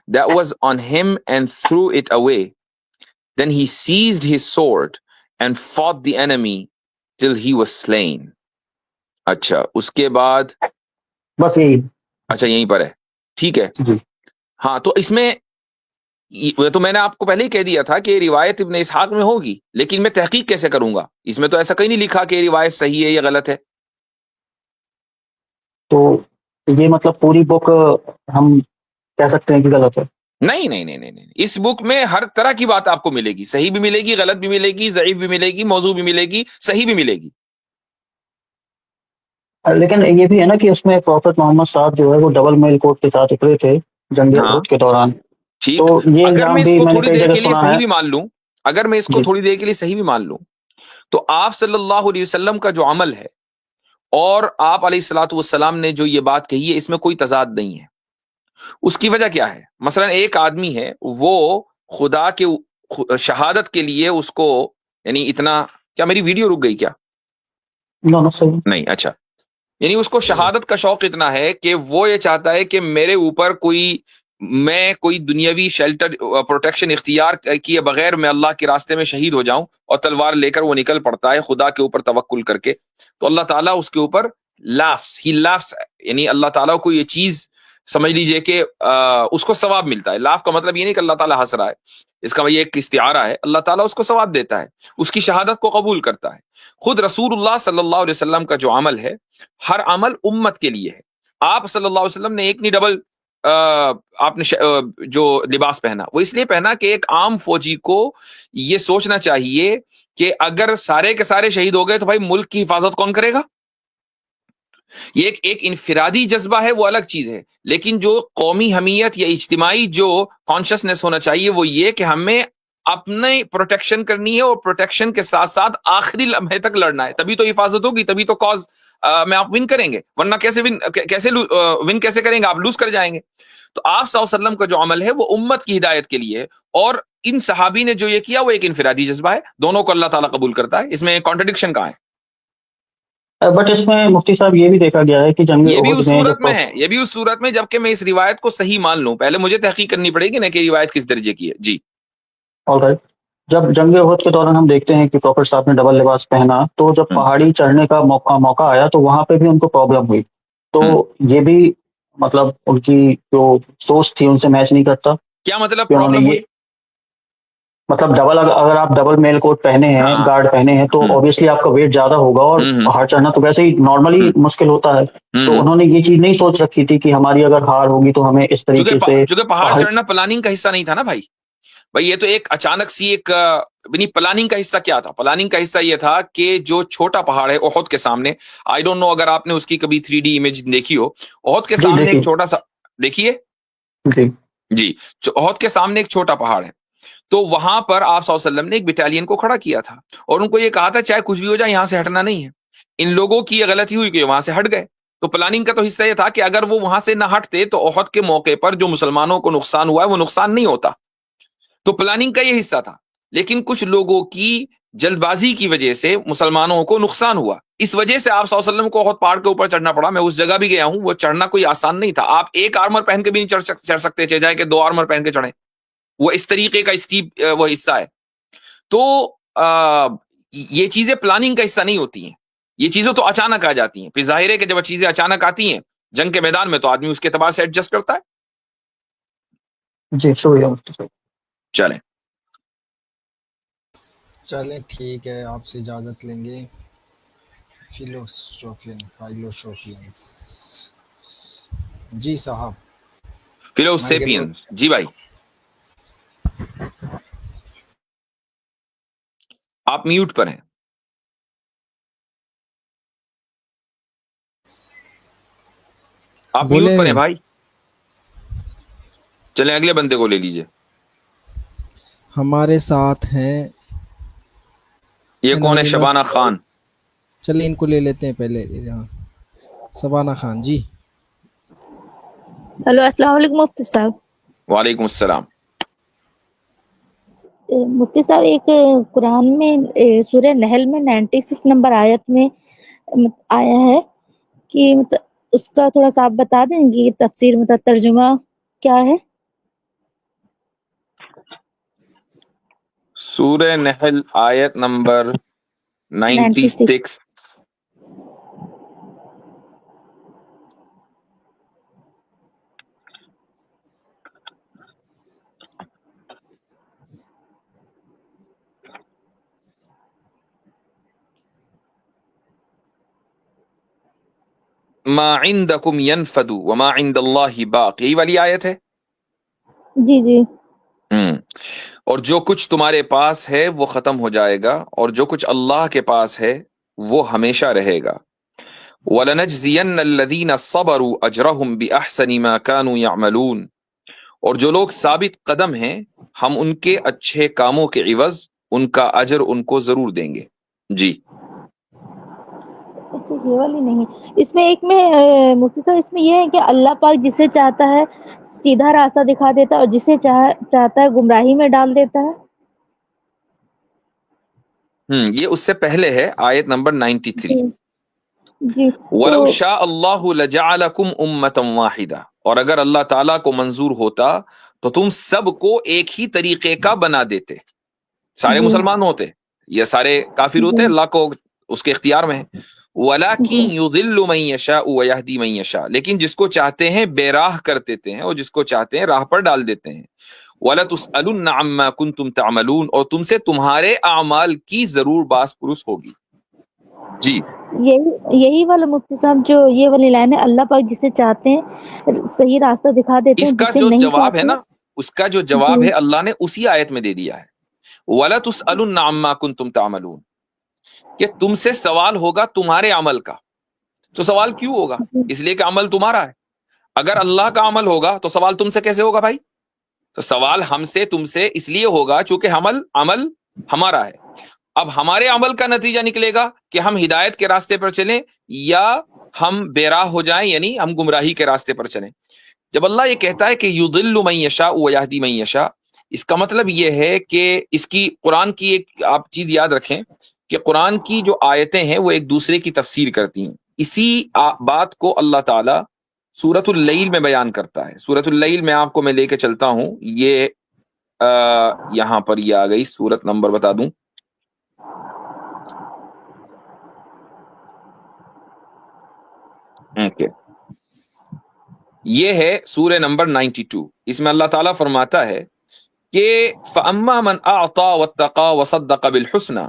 that was on him and threw it away. Then he seized his sword and fought the enemy till he was slain. اچھا اس کے بعد بس یہی. اچھا یہیں پر ہے ٹھیک ہے. جی ہاں تو اس میں تو میں نے آپ کو پہلے ہی کہہ دیا تھا کہ روایت ابن اسحاق میں ہوگی، لیکن میں تحقیق کیسے کروں گا؟ اس میں تو ایسا کہیں نہیں لکھا کہ روایت صحیح ہے یا غلط ہے. تو یہ مطلب پوری بک ہم کہہ سکتے ہیں کہ غلط ہے؟ نہیں نہیں نہیں نہیں نہیں، اس بک میں ہر طرح کی بات آپ کو ملے گی، صحیح بھی ملے گی، غلط بھی ملے گی، ضعیف بھی ملے گی، موضوع بھی ملے گی، صحیح بھی ملے گی. لیکن یہ بھی ہے نا کہ اس میں پروفٹ محمد صاحب جو ہے وہ ڈبل میل کوٹ کے ساتھ اترے تھے جنگ ہاں احد کے دوران. ٹھیک. تو یہ اگر الزام میں اس بھی کو میں نے تھوڑی کئی دیر جگہ کے لیے سنا صحیح ہے. بھی مان لوں، اگر میں اس کو جی تھوڑی دیر کے لیے صحیح بھی مان لوں، تو آپ صلی اللہ علیہ وسلم کا جو عمل ہے اور آپ علیہ الصلوۃ والسلام نے جو یہ بات کہی ہے اس میں کوئی تضاد نہیں ہے. اس کی وجہ کیا ہے؟ مثلا ایک آدمی ہے وہ خدا کے شہادت کے لیے اس کو یعنی اتنا، کیا میری ویڈیو رک گئی کیا؟ نو صحیح. نہیں. اچھا یعنی اس کو شہادت کا شوق اتنا ہے کہ وہ یہ چاہتا ہے کہ میرے اوپر میں کوئی دنیاوی شیلٹر پروٹیکشن اختیار کیے بغیر میں اللہ کے راستے میں شہید ہو جاؤں، اور تلوار لے کر وہ نکل پڑتا ہے خدا کے اوپر توکل کر کے. تو اللہ تعالیٰ اس کے اوپر ہی لافس، یعنی اللہ تعالیٰ کو یہ چیز سمجھ لیجئے کہ اس کو ثواب ملتا ہے. لاف کا مطلب یہ نہیں کہ اللہ تعالیٰ ہنس رہا ہے، اس کا یہ ایک استعارہ ہے. اللہ تعالیٰ اس کو ثواب دیتا ہے، اس کی شہادت کو قبول کرتا ہے. خود رسول اللہ صلی اللہ علیہ وسلم کا جو عمل ہے، ہر عمل امت کے لیے ہے. آپ صلی اللہ علیہ وسلم نے ایک نہیں ڈبل آپ نے جو لباس پہنا وہ اس لیے پہنا کہ ایک عام فوجی کو یہ سوچنا چاہیے کہ اگر سارے کے سارے شہید ہو گئے تو بھائی ملک کی حفاظت کون کرے گا. یہ ایک انفرادی جذبہ ہے، وہ الگ چیز ہے، لیکن جو قومی حمیت یا اجتماعی جو کانشسنس ہونا چاہیے وہ یہ کہ ہمیں اپنے پروٹیکشن کرنی ہے، اور پروٹیکشن کے ساتھ ساتھ آخری لمحے تک لڑنا ہے. تبھی تو حفاظت ہوگی، تبھی تو کاز میں آپ ون کریں گے، ورنہ کیسے ون کیسے کریں گے؟ آپ لوز کر جائیں گے. تو آپ صلی اللہ علیہ وسلم کا جو عمل ہے وہ امت کی ہدایت کے لیے ہے، اور ان صحابی نے جو یہ کیا وہ ایک انفرادی جذبہ ہے. دونوں کو اللہ تعالیٰ قبول کرتا ہے، اس میں کانٹرڈکشن کہاں ہے؟ بٹ اس میں مفتی صاحب یہ بھی دیکھا گیا ہے کہ جنگ یہ بھی احد اس میں صورت جب میں ہے، یہ بھی اس صورت میں جبکہ میں اس روایت کو صحیح مان لوں. پہلے مجھے تحقیق کرنی پڑے گی نا کہ روایت کس درجے کی ہے. جی alright، جب جنگ احد کے دوران ہم دیکھتے ہیں کہ پروفٹ صاحب نے ڈبل لباس پہنا، تو جب پہاڑی چڑھنے کا موقع آیا تو وہاں پہ بھی ان کو پرابلم ہوئی. تو یہ بھی مطلب ان کی جو سوچ تھی ان سے میچ نہیں کرتا کیا مطلب کہ انہوں نے پرابلم ہوئی؟ یہ مطلب ڈبل اگر آپ ڈبل میل کوٹ پہنے ہیں، ہاں. گارڈ پہنے ہیں، تو اوبیسلی آپ کا ویٹ زیادہ ہوگا اور پہاڑ چڑھنا تو ویسے ہی نارملی مشکل ہوتا ہے. تو انہوں نے یہ چیز نہیں سوچ رکھی تھی کہ ہماری اگر ہار ہوگی تو ہمیں اس طریقے سے چونکہ پہاڑ چڑھنا پلاننگ کا حصہ نہیں تھا نا بھائی. یہ تو ایک اچانک سی ایک پلاننگ کا حصہ کیا تھا؟ پلاننگ کا حصہ یہ تھا کہ جو چھوٹا پہاڑ ہے احد کے سامنے، آئی ڈونٹ نو اگر آپ نے اس کی کبھی 3D امیج دیکھی ہو، احد کے سامنے ایک چھوٹا سا دیکھیے جی، احد کے سامنے ایک چھوٹا پہاڑ ہے. تو وہاں پر آپ صلی اللہ علیہ وسلم نے ایک بٹالین کو کھڑا کیا تھا اور ان کو یہ کہا تھا چاہے کچھ بھی ہو جائے یہاں سے ہٹنا نہیں ہے. ان لوگوں کی یہ غلطی ہوئی کہ وہاں سے ہٹ گئے. تو پلاننگ کا تو حصہ یہ تھا کہ اگر وہ وہاں سے نہ ہٹتے تو احد کے موقع پر جو مسلمانوں کو نقصان ہوا ہے وہ نقصان نہیں ہوتا. تو پلاننگ کا یہ حصہ تھا، لیکن کچھ لوگوں کی جلد بازی کی وجہ سے مسلمانوں کو نقصان ہوا. اس وجہ سے آپ صلی اللہ علیہ وسلم کو احد پہاڑ کے اوپر چڑھنا پڑا. میں اس جگہ بھی گیا ہوں، وہ چڑھنا کوئی آسان نہیں تھا. آپ ایک آرمر پہن کے بھی نہیں چڑھ سکتے، چاہے کہ 2 آرمر پہن کے چڑھیں. وہ اس طریقے کا اسٹیپ وہ حصہ ہے. تو یہ چیزیں پلاننگ کا حصہ نہیں ہوتی ہیں، یہ چیزیں تو اچانک آ جاتی ہیں. پھر ظاہر ہے کہ جب چیزیں اچانک آتی ہیں جنگ کے میدان میں تو آدمی اس کے اعتبار سے ایڈجسٹ کرتا ہے. جی شکریہ. چلیں چلیں ٹھیک ہے، آپ سے اجازت لیں گے. فائلوسوفین جی صاحب. فلوسیپینس. جی بھائی آپ میوٹ پر ہیں. آپ میوٹ پر ہیں بھائی. چلیں اگلے بندے کو لے لیجئے. ہمارے ساتھ ہیں. یہ کون ہے؟ شبانہ خان. چلیے ان کو لے لیتے ہیں پہلے. شبانہ خان جی. ہلو السلام علیکم مفتی صاحب. وعلیکم السلام. مفتی صاحب ایک قرآن میں سورہ نحل میں 96 نمبر آیت میں آیا ہے کہ اس کا تھوڑا سا آپ بتا دیں گے تفسیر ترجمہ کیا ہے؟ سورہ نحل آیت نمبر 96. ما عندکم ینفد وما عند اللہ باق. یہی والی آیت ہے. جی جی. اور جو کچھ تمہارے پاس ہے وہ ختم ہو جائے گا اور جو کچھ اللہ کے پاس ہے وہ ہمیشہ رہے گا. وَلَنَجْزِيَنَّ الَّذِينَ صَبَرُوا أَجْرَهُمْ بِأَحْسَنِ مَا كَانُوا يَعْمَلُونَ. اور جو لوگ ثابت قدم ہیں ہم ان کے اچھے کاموں کے عوض ان کا اجر ان کو ضرور دیں گے. جی اچھا یہ والی نہیں. اس میں ایک میں مفتی صاحب اس میں یہ ہے کہ اللہ پاک جسے چاہتا ہے سیدھا راستہ دکھا دیتا ہے اور جسے چاہتا ہے گمراہی میں ڈال دیتا ہے. یہ اس سے پہلے ہے آیت نمبر 93. جی جی. وَلَوْ تو شَاءَ اللَّهُ لَجَعَلَكُمْ أُمَّةً وَاحِدَةً. اور اگر اللہ تعالیٰ کو منظور ہوتا تو تم سب کو ایک ہی طریقے کا بنا دیتے. سارے جی مسلمان ہوتے یا سارے کافر ہوتے، جی اللہ کو اس کے اختیار میں ہے. جی وَلَكِنْ يُضِلُّ مَن يَشَاءُ وَيَهْدِي مَن يَشَاءُ. لیکن جس کو چاہتے ہیں بے راہ کر دیتے ہیں اور جس کو چاہتے ہیں راہ پر ڈال دیتے ہیں. وَلَتُسْأَلُنَّ عَمَّا كُنتُمْ تَعْمَلُونَ. اور تم سے تمہارے اعمال کی ضرور باس پرس ہوگی. جی یہی والا مفتی صاحب جو یہ والی لائن ہے اللہ پاک جسے چاہتے ہیں صحیح راستہ دکھا دیتے ہیں اس کا جسے جو نہیں جواب ہے چاہتے. نا، اس کا جو جواب ہے اللہ نے اسی آیت میں دے دیا ہے. وَلَتُسْأَلُنَّ عَمَّا كُنتُمْ تَعْمَلُونَ. کہ تم سے سوال ہوگا تمہارے عمل کا. تو سوال کیوں ہوگا؟ اس لیے کہ عمل تمہارا ہے. اگر اللہ کا عمل ہوگا تو سوال تم سے کیسے ہوگا بھائی؟ تو سوال ہم سے تم سے اس لیے ہوگا چونکہ عمل ہمارا ہے. اب ہمارے عمل کا نتیجہ نکلے گا کہ ہم ہدایت کے راستے پر چلیں یا ہم بے راہ ہو جائیں، یعنی ہم گمراہی کے راستے پر چلیں. جب اللہ یہ کہتا ہے کہ یضل من یشاء ویہدی من یشاء، اس کا مطلب یہ ہے کہ اس کی قرآن کی ایک آپ چیز یاد رکھیں کہ قرآن کی جو آیتیں ہیں وہ ایک دوسرے کی تفسیر کرتی ہیں. اسی بات کو اللہ تعالی سورۃ اللیل میں بیان کرتا ہے. سورۃ اللیل میں آپ کو میں لے کے چلتا ہوں. یہ یہاں پر یہ آ گئی سورت نمبر بتا دوں. یہ ہے سورہ نمبر 92. اس میں اللہ تعالیٰ فرماتا ہے کہ فَأَمَّا مَنْ أَعْطَى وَاتَّقَى وَصَدَّقَ بِالْحُسْنَى.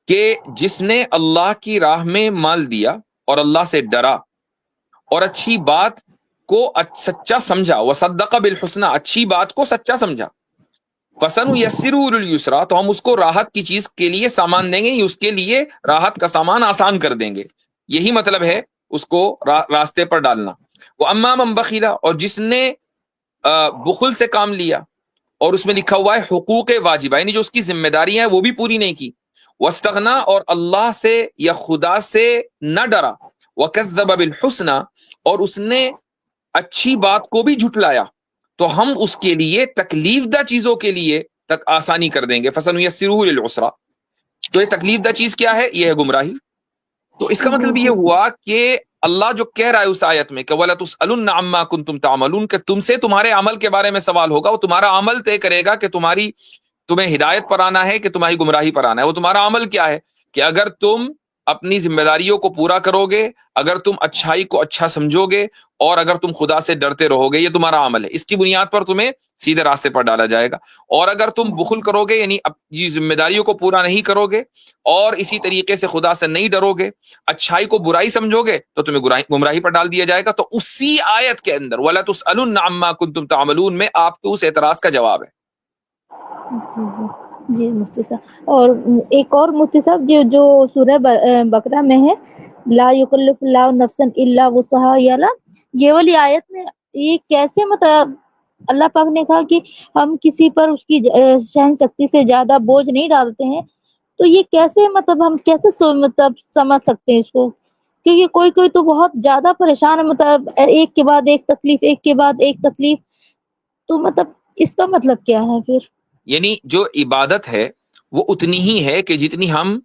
کہ جس نے اللہ کی راہ میں مال دیا اور اللہ سے ڈرا اور اچھی بات کو سچا سمجھا. وَصَدَّقَ بِالْحُسْنَى، اچھی بات کو سچا سمجھا. فَسَنُيَسِّرُهُ لِلْيُسْرَى، تو ہم اس کو راحت کی چیز کے لیے سامان دیں گے، اس کے لیے راحت کا سامان آسان کر دیں گے. یہی مطلب ہے اس کو راستے پر ڈالنا. وَأَمَّا مَنْ بَخِلَ، اور جس نے بخل سے کام لیا اور اس میں لکھا ہوا ہے حقوق واجبہ، یعنی جو اس کی ذمہ داریاں ہیں وہ بھی پوری نہیں کی. وَاسْتَغْنَى، اور اللہ سے یا خدا سے نہ ڈرا. وَكَذَّبَ بِالْحُسْنَى، اور اس نے اچھی بات کو بھی جھٹلایا تو ہم اس کے لیے تکلیف دہ چیزوں کے لیے تک آسانی کر دیں گے. فَسَنُيَسِّرُهُ لِلْعُسْرَى. تو یہ تکلیف دہ چیز کیا ہے؟ یہ ہے گمراہی. تو اس کا مطلب یہ ہوا کہ اللہ جو کہہ رہا ہے اس آیت میں کہ وَلَتُسْأَلُنَّ عَمَّا كُنتُمْ تَعْمَلُونَ، کہ تم سے تمہارے عمل کے بارے میں سوال ہوگا. وہ تمہارا عمل طے کرے گا کہ تمہیں ہدایت پر آنا ہے کہ تمہاری گمراہی پر آنا ہے. وہ تمہارا عمل کیا ہے کہ اگر تم اپنی ذمہ داریوں کو پورا کرو گے، اگر تم اچھائی کو اچھا سمجھو گے، اور اگر تم خدا سے ڈرتے رہو گے، یہ تمہارا عمل ہے، اس کی بنیاد پر تمہیں سیدھے راستے پر ڈالا جائے گا۔ اور اگر تم بخل کرو گے، یعنی اپنی ذمہ داریوں کو پورا نہیں کرو گے، اور اسی طریقے سے خدا سے نہیں ڈرو گے، اچھائی کو برائی سمجھو گے، تو تمہیں گمراہی پر ڈال دیا جائے گا۔ تو اسی آیت کے اندر وَلَا تُسْأَلُنَّ عَمَّا كُنتُمْ تَعْمَلُونَ میں آپ کے اس اعتراض کا جواب ہے۔ جی جی مفتی صاحب، اور ایک اور مفتی صاحب جو سورہ بقرہ میں ہے، لا یکلف اللہ نفسا الا وسعها، یہ والی آیت میں یہ کیسے مطلب اللہ پاک نے کہا کہ ہم کسی پر اس کی شہن شکتی سے زیادہ بوجھ نہیں ڈالتے ہیں، تو یہ کیسے مطلب ہم کیسے مطلب سمجھ سکتے ہیں اس کو؟ کیونکہ کوئی تو بہت زیادہ پریشان ہے، مطلب ایک کے بعد ایک تکلیف، ایک کے بعد ایک تکلیف، تو مطلب اس کا مطلب کیا ہے پھر؟ یعنی جو عبادت ہے وہ اتنی ہی ہے کہ جتنی ہم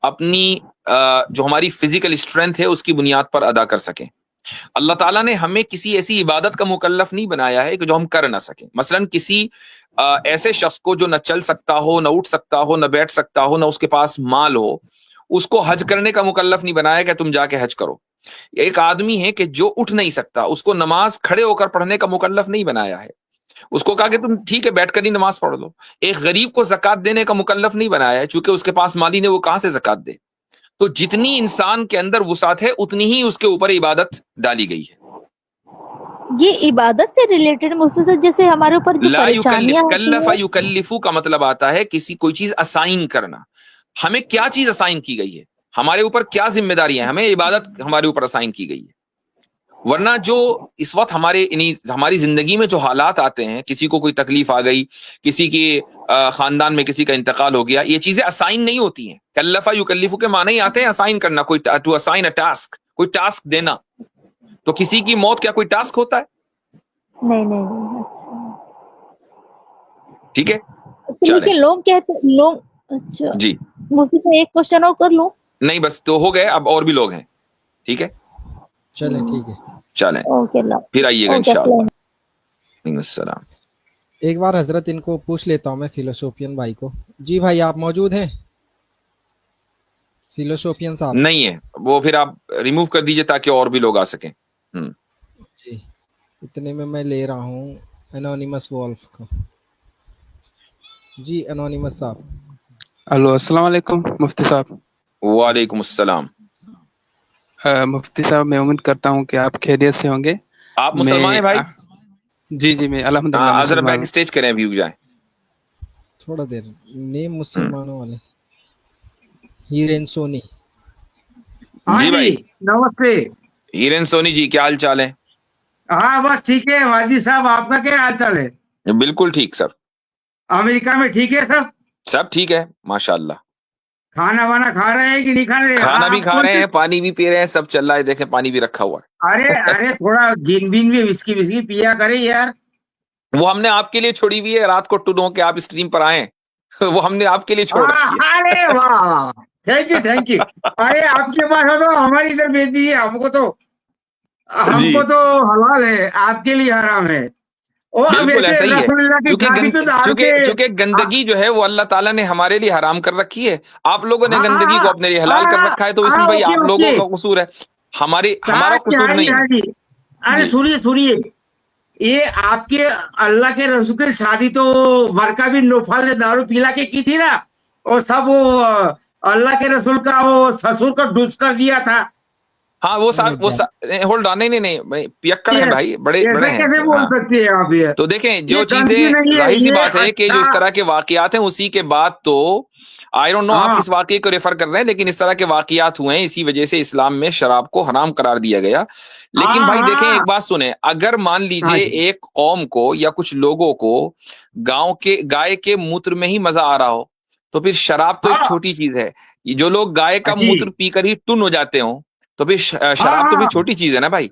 اپنی جو ہماری فزیکل اسٹرینتھ ہے اس کی بنیاد پر ادا کر سکیں۔ اللہ تعالیٰ نے ہمیں کسی ایسی عبادت کا مکلف نہیں بنایا ہے کہ جو ہم کر نہ سکیں۔ مثلا کسی ایسے شخص کو جو نہ چل سکتا ہو، نہ اٹھ سکتا ہو، نہ بیٹھ سکتا ہو، نہ اس کے پاس مال ہو، اس کو حج کرنے کا مکلف نہیں بنایا کہ تم جا کے حج کرو۔ ایک آدمی ہے کہ جو اٹھ نہیں سکتا، اس کو نماز کھڑے ہو کر پڑھنے کا مکلف نہیں بنایا ہے، اس کو کہا کہ تم ٹھیک ہے بیٹھ کر ہی نماز پڑھ لو۔ ایک غریب کو زکوٰۃ دینے کا مکلف نہیں بنایا ہے، چونکہ اس کے پاس مالی نے، وہ کہاں سے زکوٰۃ دے۔ تو جتنی انسان کے اندر وسعت ہے اتنی ہی اس کے اوپر عبادت ڈالی گئی ہے۔ یہ عبادت سے ریلیٹڈ مختصر جیسے ہمارے اوپر جو لا پریشانیاں یکلف، ہوتی کلف ہیں، یکلفو کا مطلب آتا ہے کسی کوئی چیز اسائن کرنا۔ ہمیں کیا چیز اسائن کی گئی ہے، ہمارے اوپر کیا ذمہ داریاں ہیں، ہمیں عبادت ہمارے اوپر اسائن کی گئی ہے۔ ورنہ جو اس وقت ہماری زندگی میں جو حالات آتے ہیں، کسی کو کوئی تکلیف آ گئی، کسی کی خاندان میں کسی کا انتقال ہو گیا، یہ چیزیں اسائن نہیں ہوتی ہیں۔ کلفا یکلفو کے معنی ہی آتے ہیں اسائن کرنا، کوئی ٹو اسائن اے ٹاسک، کوئی ٹاسک دینا۔ تو کسی کی موت کیا کوئی ٹاسک ہوتا ہے؟ نہیں ٹھیک ہے، اچھا، چلیں لیکن لوگ کہتے لوگ، اچھا جی، مفتی سے ایک کوشچن اور کر لوں؟ نہیں بس تو ہو گئے، اب اور بھی لوگ ہیں، ٹھیک ہے چلیں ٹھیک ہے۔ چلیں اوکے اللہ، پھر آئیے گا اوکے انشاءاللہ۔ السلام۔ وعلیکم السلام۔ ایک بار حضرت ان کو پوچھ لیتا ہوں میں، فلوسوفین بھائی کو۔ جی بھائی آپ موجود ہیں؟ فلوسوفین صاحب نہیں ہے وہ، پھر آپ ریموو کر دیجئے تاکہ اور بھی لوگ آ سکیں۔ جی، اتنے میں لے رہا ہوں انونیمس وولف کو۔ جی انونیمس صاحب۔ ہلو السلام علیکم مفتی صاحب۔ وعلیکم السلام۔ مفتی صاحب میں امید کرتا ہوں کہ آپ خیریت سے ہوں گے۔ آپ مسلمان ہیں بھائی؟ جی میں الحمدللہ ہاں، ذرا مسلمان بیک اسٹیج کریں، ویو جائیں۔ تھوڑا دیر نیم مسلمانوں والے ہیرین سونی۔ جی بھائی نمستے۔ ہیرن سونی جی، کیا حال چال ہے؟ ہاں بس ٹھیک ہے۔ واجد صاحب آپ کا کیا حال چال ہے؟ بالکل ٹھیک سر، امریکہ میں ٹھیک ہے سب؟ سب ٹھیک ہے ماشاء اللہ۔ کھانا وانا کھا رہے ہیں کہ نہیں کھا رہے؟ کھانا بھی کھا رہے ہیں، پانی بھی پی رہے ہیں، سب چل رہا ہے، دیکھیں پانی بھی رکھا ہوا ہے۔ ارے تھوڑا گین بین بھی وسکی پیا کرے یار۔ وہ ہم نے آپ کے لیے چھوڑی ہوئی ہے، رات کو ٹنو کے آپ اسٹریم پر آئیں، وہ ہم نے آپ کے لیے چھوڑ رکھی ہے۔ ارے واہ، تھینک یو۔ ارے آپ کے پاس ہو تو ہماری ادھر بھیج دیجیے، ہم کو تو حلال ہے، آپ کے لیے حرام ہے۔ بالکل ایسا ہی ہے، چونکہ گندگی جو ہے وہ اللہ تعالیٰ نے ہمارے لیے حرام کر رکی ہے، آپ لوگوں نے گندگی کو اپنے لیے حلال کر رکھا ہے، تو اس میں بھائی آپ لوگوں کا قصور ہے، ہمارا قصور نہیں ہے۔ ارے سنیے، یہ آپ کے اللہ کے رسول کی شادی تو برکہ بن نوفل نے دارو پلا کے کی تھی نا، اور سب وہ اللہ کے رسول کا وہ سسر کو ڈوس کر دیا تھا۔ ہاں وہ ہولڈ آن، نہیں پیکڑ ہیں بھائی، بڑے ہیں۔ کیسے بول سکتے ہیں آپ یہ؟ تو دیکھیں جو چیزیں ظاہر سی بات ہے کہ جو اس طرح کے واقعات ہیں، اسی کے بعد تو آئی ڈونٹ نو آپ کس واقعے کو ریفر کر رہے ہیں، لیکن اس طرح کے واقعات ہوئے ہیں، اسی وجہ سے اسلام میں شراب کو حرام قرار دیا گیا۔ لیکن بھائی دیکھیں ایک بات سنیں، اگر مان لیجئے ایک قوم کو یا کچھ لوگوں کو گائے کے موتر میں ہی مزہ آ رہا ہو، تو پھر شراب تو ایک چھوٹی چیز ہے۔ جو لوگ گائے کا موتر پی کر ہی ٹن ہو جاتے ہوں، تو پھر شراب تو بھی چھوٹی چیز ہے نا بھائی،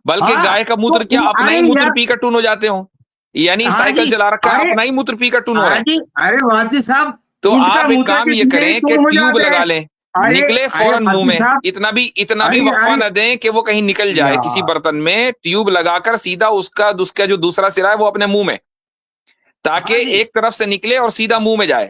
بلکہ گائے کا موتر کیا اپنا ہی موتر پی کر ٹون ہو جاتے ہوں، یعنی سائیکل چلا رکھا ہے، اپنا ہی موتر پی کر ٹون ہو رہا ہے۔ ارے واجد صاحب، تو آپ ایک کام یہ کریں کہ ٹیوب لگا لیں، نکلے فوراً منہ میں، اتنا بھی وقفہ نہ دیں کہ وہ کہیں نکل جائے، کسی برتن میں ٹیوب لگا کر سیدھا اس کا جو دوسرا سرا ہے وہ اپنے منہ میں، تاکہ ایک طرف سے نکلے اور سیدھا منہ میں جائے۔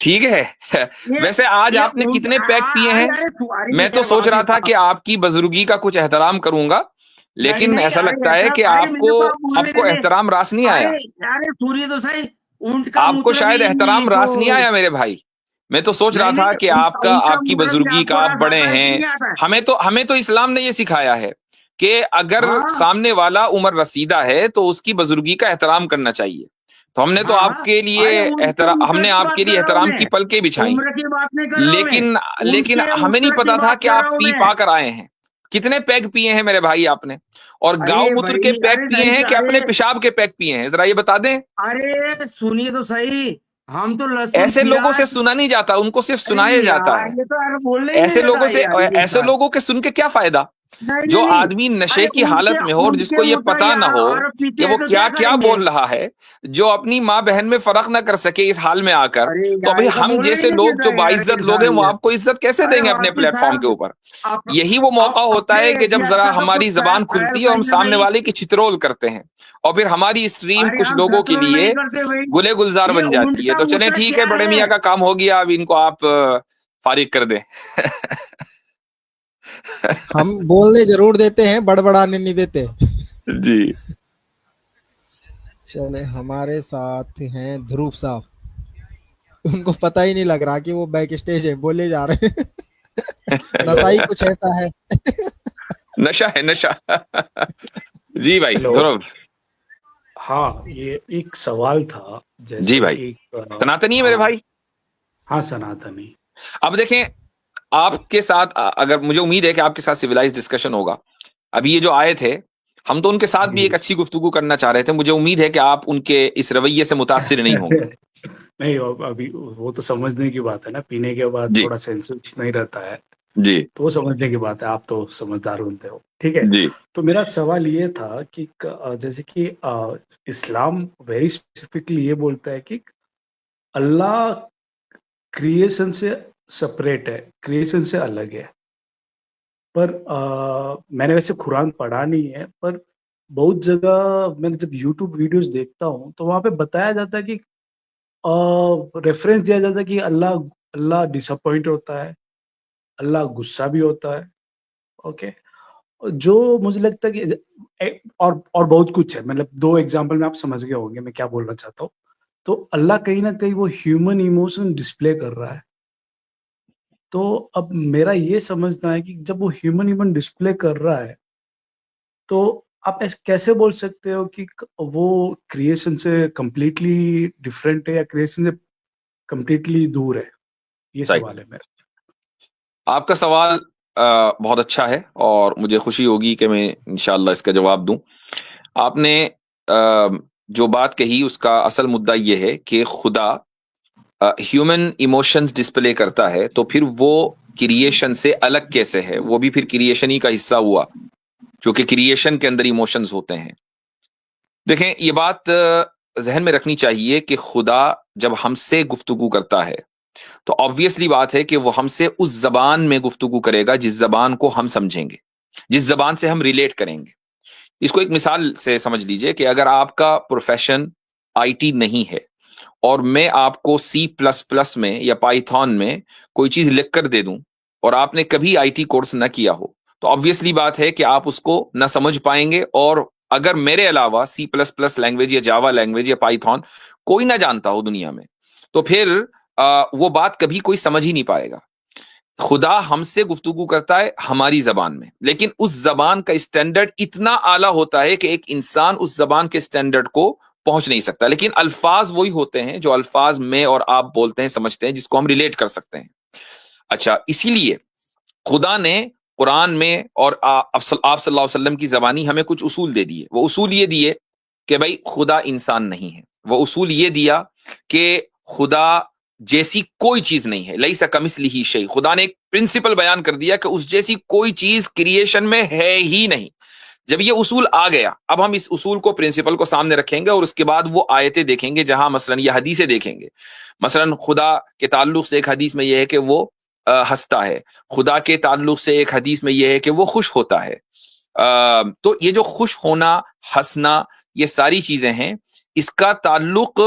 ٹھیک ہے ویسے آج آپ نے کتنے پیک پیے ہیں؟ میں تو سوچ رہا تھا کہ آپ کی بزرگی کا کچھ احترام کروں گا، لیکن ایسا لگتا ہے کہ آپ کو احترام راس نہیں آیا، سوریہ تو صحیح اونٹ کا آپ کو شاید احترام راس نہیں آیا میرے بھائی۔ میں تو سوچ رہا تھا کہ آپ کی بزرگی کا، آپ بڑے ہیں، ہمیں تو اسلام نے یہ سکھایا ہے کہ اگر سامنے والا عمر رسیدہ ہے تو اس کی بزرگی کا احترام کرنا چاہیے، تو ہم نے تو آپ کے لیے احترام کی پلکیں بچھائیں، لیکن ہمیں نہیں پتا تھا کہ آپ پی پا کر آئے ہیں۔ کتنے پیگ پیے ہیں میرے بھائی آپ نے؟ اور گاؤں موتر کے پیگ پیے ہیں کہ اپنے پیشاب کے پیگ پیے ہیں؟ ذرا یہ بتا دیں۔ ارے سنیے تو صحیح، ہم تو ایسے لوگوں سے سنا نہیں جاتا، ان کو صرف سنایا جاتا ہے۔ ایسے لوگوں کے سن کے کیا فائدہ؟ جو آدمی نشے کی حالت میں ہو اور جس کو یہ پتا نہ ہو کہ وہ کیا کیا بول رہا ہے، جو اپنی ماں بہن میں فرق نہ کر سکے اس حال میں آ کر، تو ابھی ہم جیسے لوگ جو باعزت لوگ ہیں وہ آپ کو عزت کیسے دیں گے اپنے پلیٹ فارم کے اوپر؟ یہی وہ موقع ہوتا ہے کہ جب ذرا ہماری زبان کھلتی ہے اور ہم سامنے والے کی چترول کرتے ہیں، اور پھر ہماری اسٹریم کچھ لوگوں کے لیے گلے گلزار بن جاتی ہے۔ تو چلیں ٹھیک ہے، بڑے میاں کا کام ہو گیا، اب ان کو آپ فارغ کر دیں۔ ہم بولنے ضرور دیتے ہیں، بڑبڑانے نہیں دیتے جی چلے ہمارے ساتھ ہیں دھروپ صاحب، ان کو پتہ ہی نہیں لگ رہا کہ وہ بیک اسٹیج ہے، بولے جا رہے ہیں نسائی کچھ ایسا ہے نشہ ہے نشہ۔ جی بھائی ہیلو، دھروپ۔ ہاں یہ ایک سوال تھا، جی جیسے بھائی، کہ سناتنی ہے میرے بھائی۔ ہاں سناتنی۔ اب دیکھیں، آپ کے ساتھ اگر مجھے امید ہے کہ آپ کے ساتھ سویلائز ڈسکشن ہوگا، ابھی یہ جو آئے تھے ہم تو ان کے ساتھ بھی ایک اچھی گفتگو کرنا چاہ رہے تھے، مجھے امید ہے کہ آپ ان کے اس رویے سے متاثر نہیں ہوں گے۔ نہیں ابھی وہ تو سمجھنے کی بات ہے نا، پینے کے بعد جی تھوڑا سینسیٹیو نہیں رہتا ہے، جی تو وہ سمجھنے کی بات ہے، آپ تو سمجھدار بنتے ہو، ٹھیک ہے۔ جی تو میرا سوال یہ تھا کہ جیسے کہ اسلام ویری اسپیسیفکلی یہ بولتا ہے کہ اللہ کریشن سے سپریٹ ہے، کریشن سے الگ ہے، پر میں نے ویسے قرآن پڑھا نہیں ہے، پر بہت جگہ میں نے جب یوٹیوب ویڈیوز دیکھتا ہوں تو وہاں پہ بتایا جاتا ہے کہ ریفرنس دیا جاتا ہے کہ اللہ ڈس اپوائنٹ ہوتا ہے، اللہ غصہ بھی ہوتا ہے، اوکے۔ جو مجھے لگتا ہے کہ اور بہت کچھ ہے، مطلب 2 ایگزامپل میں آپ سمجھ گئے ہوں گے میں کیا بولنا چاہتا ہوں۔ تو اللہ کہیں نہ کہیں وہ ہیومن ایموشن ڈسپلے کر رہا ہے، تو اب میرا یہ سمجھنا ہے کہ جب وہ ہیومن ایموشن ڈسپلے کر رہا ہے تو آپ کیسے بول سکتے ہو کہ وہ کریشن سے کمپلیٹلی ڈفرینٹ ہے یا کریشن سے کمپلیٹلی دور ہے؟ یہ صحیح۔ سوال ہے میرا۔ آپ کا سوال بہت اچھا ہے اور مجھے خوشی ہوگی کہ میں انشاءاللہ اس کا جواب دوں۔ آپ نے جو بات کہی اس کا اصل مدعا یہ ہے کہ خدا ہیومن ایموشنز ڈسپلے کرتا ہے، تو پھر وہ کریشن سے الگ کیسے ہے؟ وہ بھی پھر کریشن ہی کا حصہ ہوا، چونکہ کریشن کے اندر ایموشنز ہوتے ہیں۔ دیکھیں، یہ بات ذہن میں رکھنی چاہیے کہ خدا جب ہم سے گفتگو کرتا ہے تو آبویسلی بات ہے کہ وہ ہم سے اس زبان میں گفتگو کرے گا جس زبان کو ہم سمجھیں گے، جس زبان سے ہم ریلیٹ کریں گے۔ اس کو ایک مثال سے سمجھ لیجئے کہ اگر آپ کا پروفیشن آئی ٹی نہیں ہے اور میں آپ کو C++ میں یا پائتھون میں کوئی چیز لکھ کر دے دوں اور آپ نے کبھی آئی ٹی کورس نہ کیا ہو، تو آبویسلی بات ہے کہ آپ اس کو نہ سمجھ پائیں گے، اور اگر میرے علاوہ C++ لینگویج یا جاوا لینگویج یا پائتھون کوئی نہ جانتا ہو دنیا میں، تو پھر وہ بات کبھی کوئی سمجھ ہی نہیں پائے گا۔ خدا ہم سے گفتگو کرتا ہے ہماری زبان میں، لیکن اس زبان کا اسٹینڈرڈ اتنا اعلیٰ ہوتا ہے کہ ایک انسان اس زبان کے اسٹینڈرڈ کو پہنچ نہیں سکتا، لیکن الفاظ وہی ہوتے ہیں جو الفاظ میں اور آپ بولتے ہیں، سمجھتے ہیں، جس کو ہم ریلیٹ کر سکتے ہیں۔ اچھا، اسی لیے خدا نے قرآن میں اور آپ صلی اللہ علیہ وسلم کی زبانی ہمیں کچھ اصول دے دیے۔ وہ اصول یہ دیے کہ بھائی خدا انسان نہیں ہے، وہ اصول یہ دیا کہ خدا جیسی کوئی چیز نہیں ہے، لیس کمثلہ شیء۔ خدا نے ایک پرنسپل بیان کر دیا کہ اس جیسی کوئی چیز کریشن میں ہے ہی نہیں۔ جب یہ اصول آ گیا، اب ہم اس اصول کو، پرنسپل کو سامنے رکھیں گے اور اس کے بعد وہ آیتیں دیکھیں گے جہاں مثلا یہ حدیثیں دیکھیں گے۔ مثلا خدا کے تعلق سے ایک حدیث میں یہ ہے کہ وہ ہنستا ہے، خدا کے تعلق سے ایک حدیث میں یہ ہے کہ وہ خوش ہوتا ہے۔ تو یہ جو خوش ہونا، ہنسنا، یہ ساری چیزیں ہیں، اس کا تعلق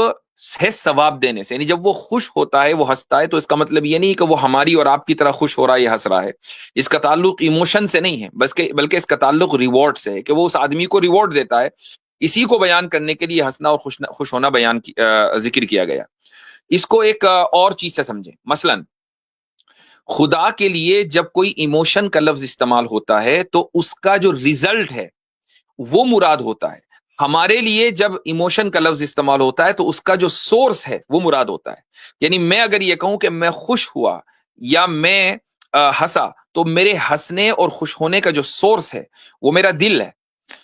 ہے ثواب دینے سے. یعنی جب وہ خوش ہوتا ہے، وہ ہنستا ہے، تو اس کا مطلب یہ نہیں کہ وہ ہماری اور آپ کی طرح خوش ہو رہا ہے یا ہنس رہا ہے. اس کا تعلق ایموشن سے نہیں ہے، بلکہ اس کا تعلق ریوارڈ سے ہے کہ وہ اس آدمی کو ریوارڈ دیتا ہے. اسی کو بیان کرنے کے لیے ہنسنا اور خوش ہونا ذکر کیا گیا. اس کو ایک اور چیز سے سمجھیں. مثلا خدا کے لیے جب کوئی ایموشن کا لفظ استعمال ہوتا ہے تو اس کا جو ریزلٹ ہے وہ مراد ہوتا ہے. ہمارے لیے جب ایموشن کا لفظ استعمال ہوتا ہے تو اس کا جو سورس ہے وہ مراد ہوتا ہے. یعنی میں اگر یہ کہوں کہ میں خوش ہوا یا میں ہنسا، تو میرے ہنسنے اور خوش ہونے کا جو سورس ہے وہ میرا دل ہے.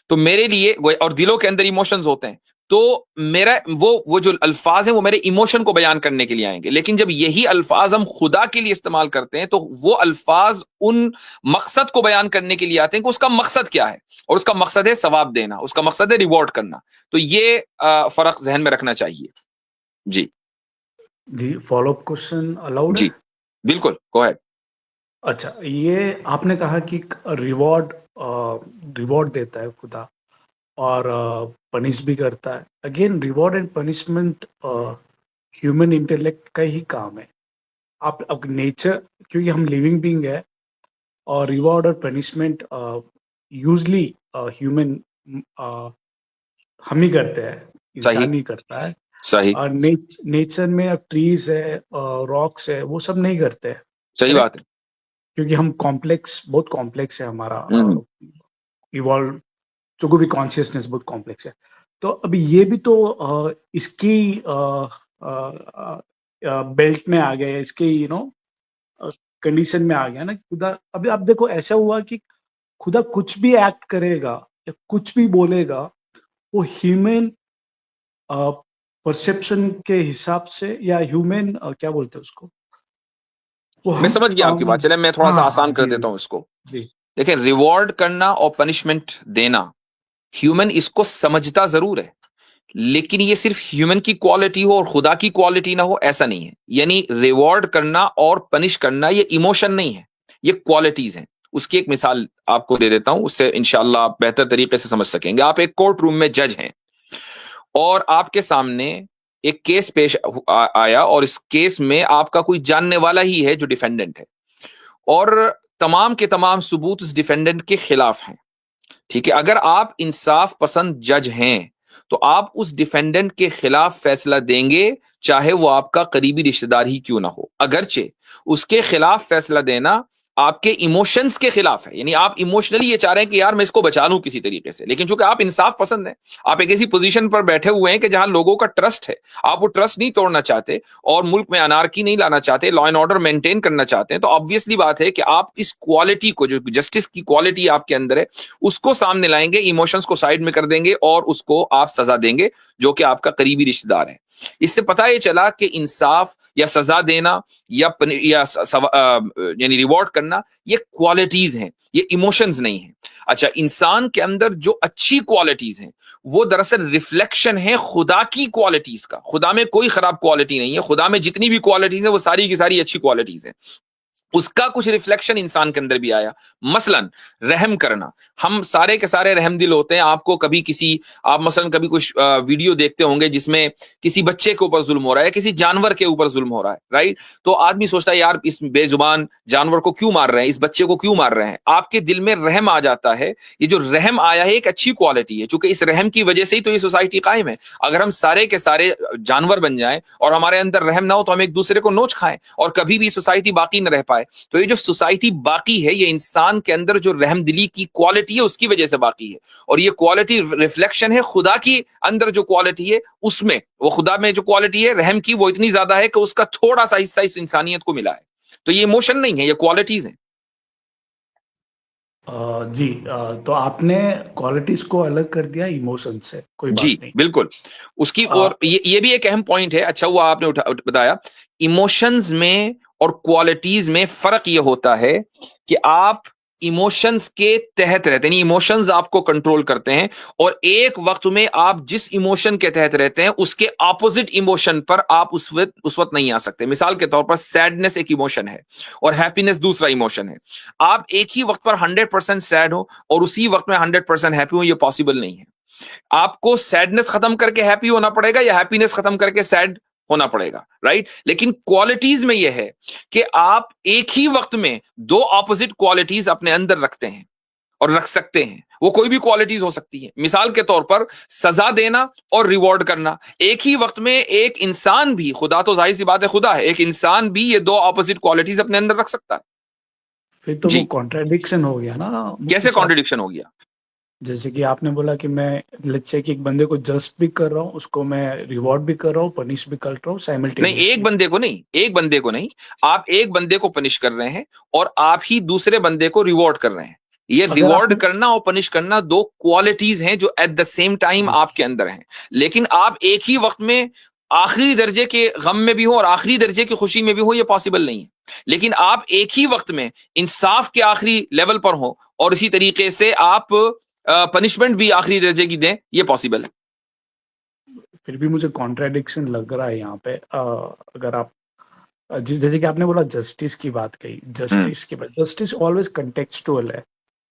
تو میرے لیے، اور دلوں کے اندر ایموشنز ہوتے ہیں، تو میرا وہ جو الفاظ ہیں وہ میرے ایموشن کو بیان کرنے کے لیے آئیں گے. لیکن جب یہی الفاظ ہم خدا کے لیے استعمال کرتے ہیں تو وہ الفاظ ان مقصد کو بیان کرنے کے لیے آتے ہیں کہ اس کا مقصد کیا ہے، اور اس کا مقصد ہے ثواب دینا، اس کا مقصد ہے ریوارڈ کرنا. تو یہ فرق ذہن میں رکھنا چاہیے. جی جی، فالو اپ کوشچن الاؤڈ ہے؟ جی بالکل، گو ہیڈ. اچھا، یہ آپ نے کہا کہ ریوارڈ دیتا ہے خدا اور پنش بھی کرتا ہے. Again reward and punishment human intellect کا ہی کام ہے. آپ اب نیچر، کیونکہ ہم لیونگ بینگ ہے، اور ریوارڈ اور پنشمنٹ یوزلی ہیومن ہم ہی کرتے ہیں، انسان ہی کرتا ہے. صحیح اور نیچر میں اب ٹریز ہے، راکس ہے، وہ سب نہیں کرتے ہیں. صحیح بات ہے. کیونکہ ہم بہت کمپلیکس ہے ہمارا ایوالو، جو بھی کانشیسنیس بہت کمپلیکس ہے. تو ابھی یہ بھی تو اس کی بیلٹ میں آ گیا، اس کی کنڈیشن میں آ گیا نا. خدا ابھی آپ دیکھو، ایسا ہوا کہ خدا کچھ بھی ایکٹ کرے گا یا کچھ بھی بولے گا، وہ ہیومن پرسپشن کے حساب سے، یا ہیومن کیا بولتے ہیں اس کو، میں سمجھ گیا آپ کی بات. چلے میں تھوڑا سا آسان کر دیتا ہوں اس کو. دیکھیں، ریوارڈ کرنا اور پنشمنٹ دینا، ہیومن اس کو سمجھتا ضرور ہے، لیکن یہ صرف ہیومن کی کوالٹی ہو اور خدا کی کوالٹی نہ ہو، ایسا نہیں ہے. یعنی ریوارڈ کرنا اور پنش کرنا یہ ایموشن نہیں ہے، یہ کوالٹیز ہیں. اس کی ایک مثال آپ کو دے دیتا ہوں، اس سے انشاءاللہ آپ بہتر طریقے سے سمجھ سکیں گے. آپ ایک کورٹ روم میں جج ہیں اور آپ کے سامنے ایک کیس پیش آیا، اور اس کیس میں آپ کا کوئی جاننے والا ہی ہے جو ڈیفینڈنٹ ہے، اور تمام کے تمام ثبوت اس ڈیفینڈنٹ کے خلاف ہیں. ٹھیک ہے، اگر آپ انصاف پسند جج ہیں تو آپ اس ڈیفینڈنٹ کے خلاف فیصلہ دیں گے، چاہے وہ آپ کا قریبی رشتہ دار ہی کیوں نہ ہو، اگرچہ اس کے خلاف فیصلہ دینا آپ کے ایموشنز کے خلاف ہے. یعنی آپ ایموشنلی یہ چاہ رہے ہیں کہ یار میں اس کو بچا لوں کسی طریقے سے، لیکن چونکہ آپ انصاف پسند ہیں، آپ ایک ایسی پوزیشن پر بیٹھے ہوئے ہیں کہ جہاں لوگوں کا ٹرسٹ ہے، آپ وہ ٹرسٹ نہیں توڑنا چاہتے اور ملک میں انارکی نہیں لانا چاہتے، لا اینڈ آرڈر مینٹین کرنا چاہتے ہیں. تو آبویسلی بات ہے کہ آپ اس کوالٹی کو، جو جسٹس کی کوالٹی آپ کے اندر ہے، اس کو سامنے لائیں گے، ایموشنز کو سائڈ میں کر دیں گے اور اس کو آپ سزا دیں گے جو کہ آپ کا قریبی رشتہ دار ہے. اس سے پتہ یہ چلا کہ انصاف یا سزا دینا یا یعنی ریوارڈ کرنا یہ کوالٹیز ہیں، یہ ایموشنز نہیں ہیں. اچھا، انسان کے اندر جو اچھی کوالٹیز ہیں وہ دراصل ریفلیکشن ہے خدا کی کوالٹیز کا. خدا میں کوئی خراب کوالٹی نہیں ہے، خدا میں جتنی بھی کوالٹیز ہیں وہ ساری کی ساری اچھی کوالٹیز ہیں. اس کا کچھ ریفلیکشن انسان کے اندر بھی آیا. مثلا رحم کرنا، ہم سارے کے سارے رحم دل ہوتے ہیں. آپ کو کبھی آپ مثلا کبھی کچھ ویڈیو دیکھتے ہوں گے جس میں کسی بچے کے اوپر ظلم ہو رہا ہے، کسی جانور کے اوپر ظلم ہو رہا ہے، رائٹ؟ تو آدمی سوچتا ہے یار اس بے زبان جانور کو کیوں مار رہے ہیں، اس بچے کو کیوں مار رہے ہیں. آپ کے دل میں رحم آ جاتا ہے. یہ جو رحم آیا ہے ایک اچھی کوالٹی ہے، چونکہ اس رحم کی وجہ سے ہی تو یہ سوسائٹی قائم ہے. اگر ہم سارے کے سارے جانور بن جائیں اور ہمارے اندر رحم نہ ہو تو ہم ایک دوسرے کو نوچ کھائیں اور کبھی بھی سوسائٹی باقی نہ رہ پائے. تو یہ جو سوسائٹی باقی ہے یہ انسان کے اندر جو رحم دلی کی کوالٹی ہے اس کی وجہ سے باقی ہے، اور یہ کوالٹی ریفلیکشن ہے خدا کی اندر جو کوالٹی ہے اس میں. وہ خدا میں جو کوالٹی ہے رحم کی وہ اتنی زیادہ ہے کہ اس کا تھوڑا سا حصہ اس انسانیت کو ملا ہے. تو یہ ایموشن نہیں ہے، یہ کوالٹیز ہیں. جی، تو آپ نے کوالٹیز کو الگ کر دیا ایموشن سے، کوئی بات جی نہیں. بالکل اس کی. اور یہ بھی ایک اہم پوائنٹ ہے. اچھا ہوا آپ نے بتایا. ایموشنز میں اور کوالٹیز میں فرق یہ ہوتا ہے کہ آپ ایموشنز کے تحت رہتے ہیں، یعنی ایموشنز آپ کو کنٹرول کرتے ہیں، اور ایک وقت میں آپ جس ایموشن کے تحت رہتے ہیں اس کے اپوزٹ ایموشن پر آپ اس وقت نہیں آ سکتے. مثال کے طور پر سیڈنس ایک ایموشن ہے اور ہیپینس دوسرا ایموشن ہے. آپ ایک ہی وقت پر 100% سیڈ ہو اور اسی وقت میں 100% ہیپی ہو، یہ پاسبل نہیں ہے. آپ کو سیڈنس ختم کر کے ہیپی ہونا پڑے گا یا ہیپینس ختم کر کے سیڈ ہونا پڑے گا، رائٹ؟ لیکن کوالٹیز میں یہ ہے کہ آپ ایک ہی وقت میں دو اپوزٹ کوالٹیز اپنے اندر رکھتے ہیں اور رکھ سکتے ہیں. وہ کوئی بھی کوالٹیز ہو سکتی ہے. مثال کے طور پر سزا دینا اور ریوارڈ کرنا، ایک ہی وقت میں ایک انسان بھی، خدا تو ظاہر سی بات ہے خدا ہے، ایک انسان بھی یہ دو اپوزٹ کوالٹیز اپنے اندر رکھ سکتا ہے. پھر تو جی وہ کانٹراڈکشن ہو گیا نا مفتی کیسے صاحب. کانٹرڈکشن ہو گیا؟ جیسے کہ آپ نے بولا کہ میں لیٹس سے کہ ایک بندے کو جسٹ بھی کر رہا ہوں، اس کو میں ریوارڈ بھی کر رہا ہوں، پنش بھی کر رہا ہوں نہیں، سائملٹینیسلی. ایک بندے کو نہیں، ایک بندے کو نہیں، آپ ایک بندے کو پنش کر رہے ہیں اور آپ ہی دوسرے بندے کو ریوارڈ کر رہے ہیں. یہ اگر آپ ریوارڈ نے کرنا اور پنش کرنا دو کوالٹیز ہیں جو ایٹ دا سیم ٹائم آپ کے اندر ہیں. لیکن آپ ایک ہی وقت میں آخری درجے کے غم میں بھی ہو اور آخری درجے کی خوشی میں بھی ہو، یہ پاسبل نہیں ہے. لیکن آپ ایک ہی وقت میں انصاف کے آخری لیول پر ہو اور اسی طریقے سے آپ پنشمنٹ بھی آخری درجے کی دیں، یہ پاسبل ہے. پھر بھی مجھے کانٹراڈکشن لگ رہا ہے یہاں پہ. اگر آپ جیسے کہ آپ نے بولا جسٹس کی بات کہی، ہم، جسٹس کی بات، جسٹس آلویز کنٹیکسٹول ہے.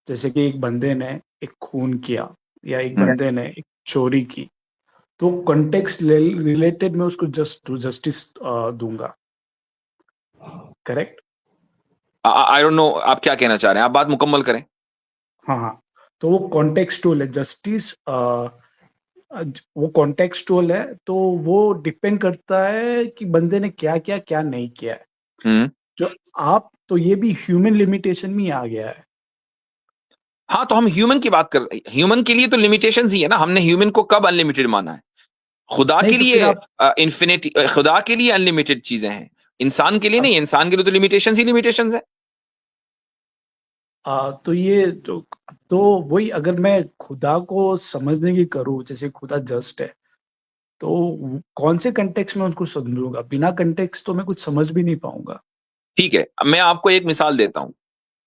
جیسے کہ ایک بندے نے ایک خون کیا یا ایک ہم. بندے نے ایک چوری کی، تو کنٹیکسٹ ریلیٹڈ میں اس کو جسٹس دوں گا. کریکٹ؟ I don't know آپ کیا کہنا چاہ رہے ہیں، آپ بات مکمل کریں. ہاں ہاں. تو وہ کانٹیکسٹول ہے جسٹس، وہ کانٹیکسٹول ہے، تو وہ ڈپینڈ کرتا ہے کہ بندے نے کیا کیا کیا نہیں کیا ہے. ہم. جو آپ تو یہ بھی ہیومن لمیٹیشن میں آ گیا ہے. ہاں تو ہم ہیومن کی بات کر رہے ہیں، ہیومن کے لیے تو لمیٹیشنز ہی ہے نا. ہم نے ہیومن کو کب انلمیٹڈ مانا ہے؟ خدا نہیں کے تو پھر لیے آپ انفینٹ، خدا کے لیے انلمیٹڈ چیزیں ہیں، انسان کے لیے نہیں. انسان کے لیے تو لمیٹیشنز ہی لمیٹیشنز ہیں. تو یہ تو وہی، اگر میں خدا کو سمجھنے کی کروں، جیسے خدا جسٹ ہے، تو کون سے کنٹیکس میں اس کو سمجھوں گا؟ بنا کنٹیکس تو میں کچھ سمجھ بھی نہیں پاؤں گا. ٹھیک ہے، میں آپ کو ایک مثال دیتا ہوں.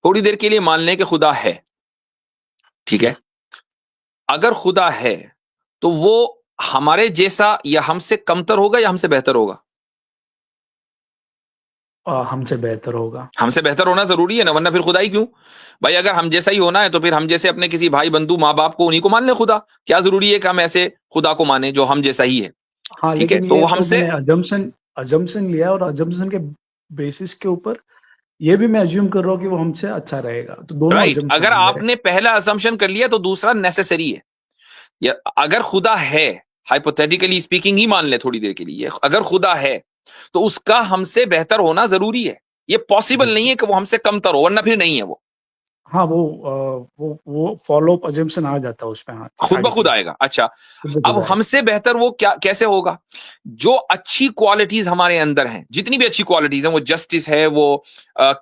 تھوڑی دیر کے لیے مان لیں کہ خدا ہے، ٹھیک ہے. اگر خدا ہے تو وہ ہمارے جیسا یا ہم سے کمتر ہوگا یا ہم سے بہتر ہوگا؟ ہم سے بہتر ہوگا. ہم سے بہتر ہونا ضروری ہے نا، ورنہ پھر خدا ہی کیوں بھائی؟ اگر ہم جیسا ہی ہونا ہے تو پھر ہم جیسے اپنے کسی بھائی بندو ماں باپ کو انہیں کو مان لیں خدا. کیا ضروری ہے کہ ہم ایسے خدا کو مانیں جو ہم جیسا ہی ہے؟ ہاں ٹھیک ہے، لیکن تو یہ وہ ہم تو میں سے، نے ازمپشن لیا، اور ازمپشن کے بیسس کے اوپر یہ بھی میں ازیوم کر رہا ہوں کہ وہ ہم سے اچھا رہے گا. تو دونوں رائٹ. ازمپشن اگر ہیں آپ میرے. نے پہلا اسمپشن کر لیا تو دوسرا نیسیسری ہے. یا اگر خدا ہے، ہائپوتھیٹیکلی اسپیکنگ ہی مان لیں تھوڑی دیر کے لیے، اگر خدا ہے تو اس کا ہم سے بہتر ہونا ضروری ہے. یہ پاسبل نہیں بالکل. ہے کہ وہ ہم سے کمتر ہو، ورنہ پھر نہیں ہے وہ. ہاں وہ فالو اپ ازمپشن آ جاتا ہے اس پہ. ہاں خود آگے بخود چلیے. آئے گا. اچھا، خود بخود اب آئے ہم گا. سے بہتر وہ کیسے ہوگا؟ جو اچھی کوالٹیز ہمارے اندر ہیں، جتنی بھی اچھی کوالٹیز ہیں، وہ جسٹس ہے، وہ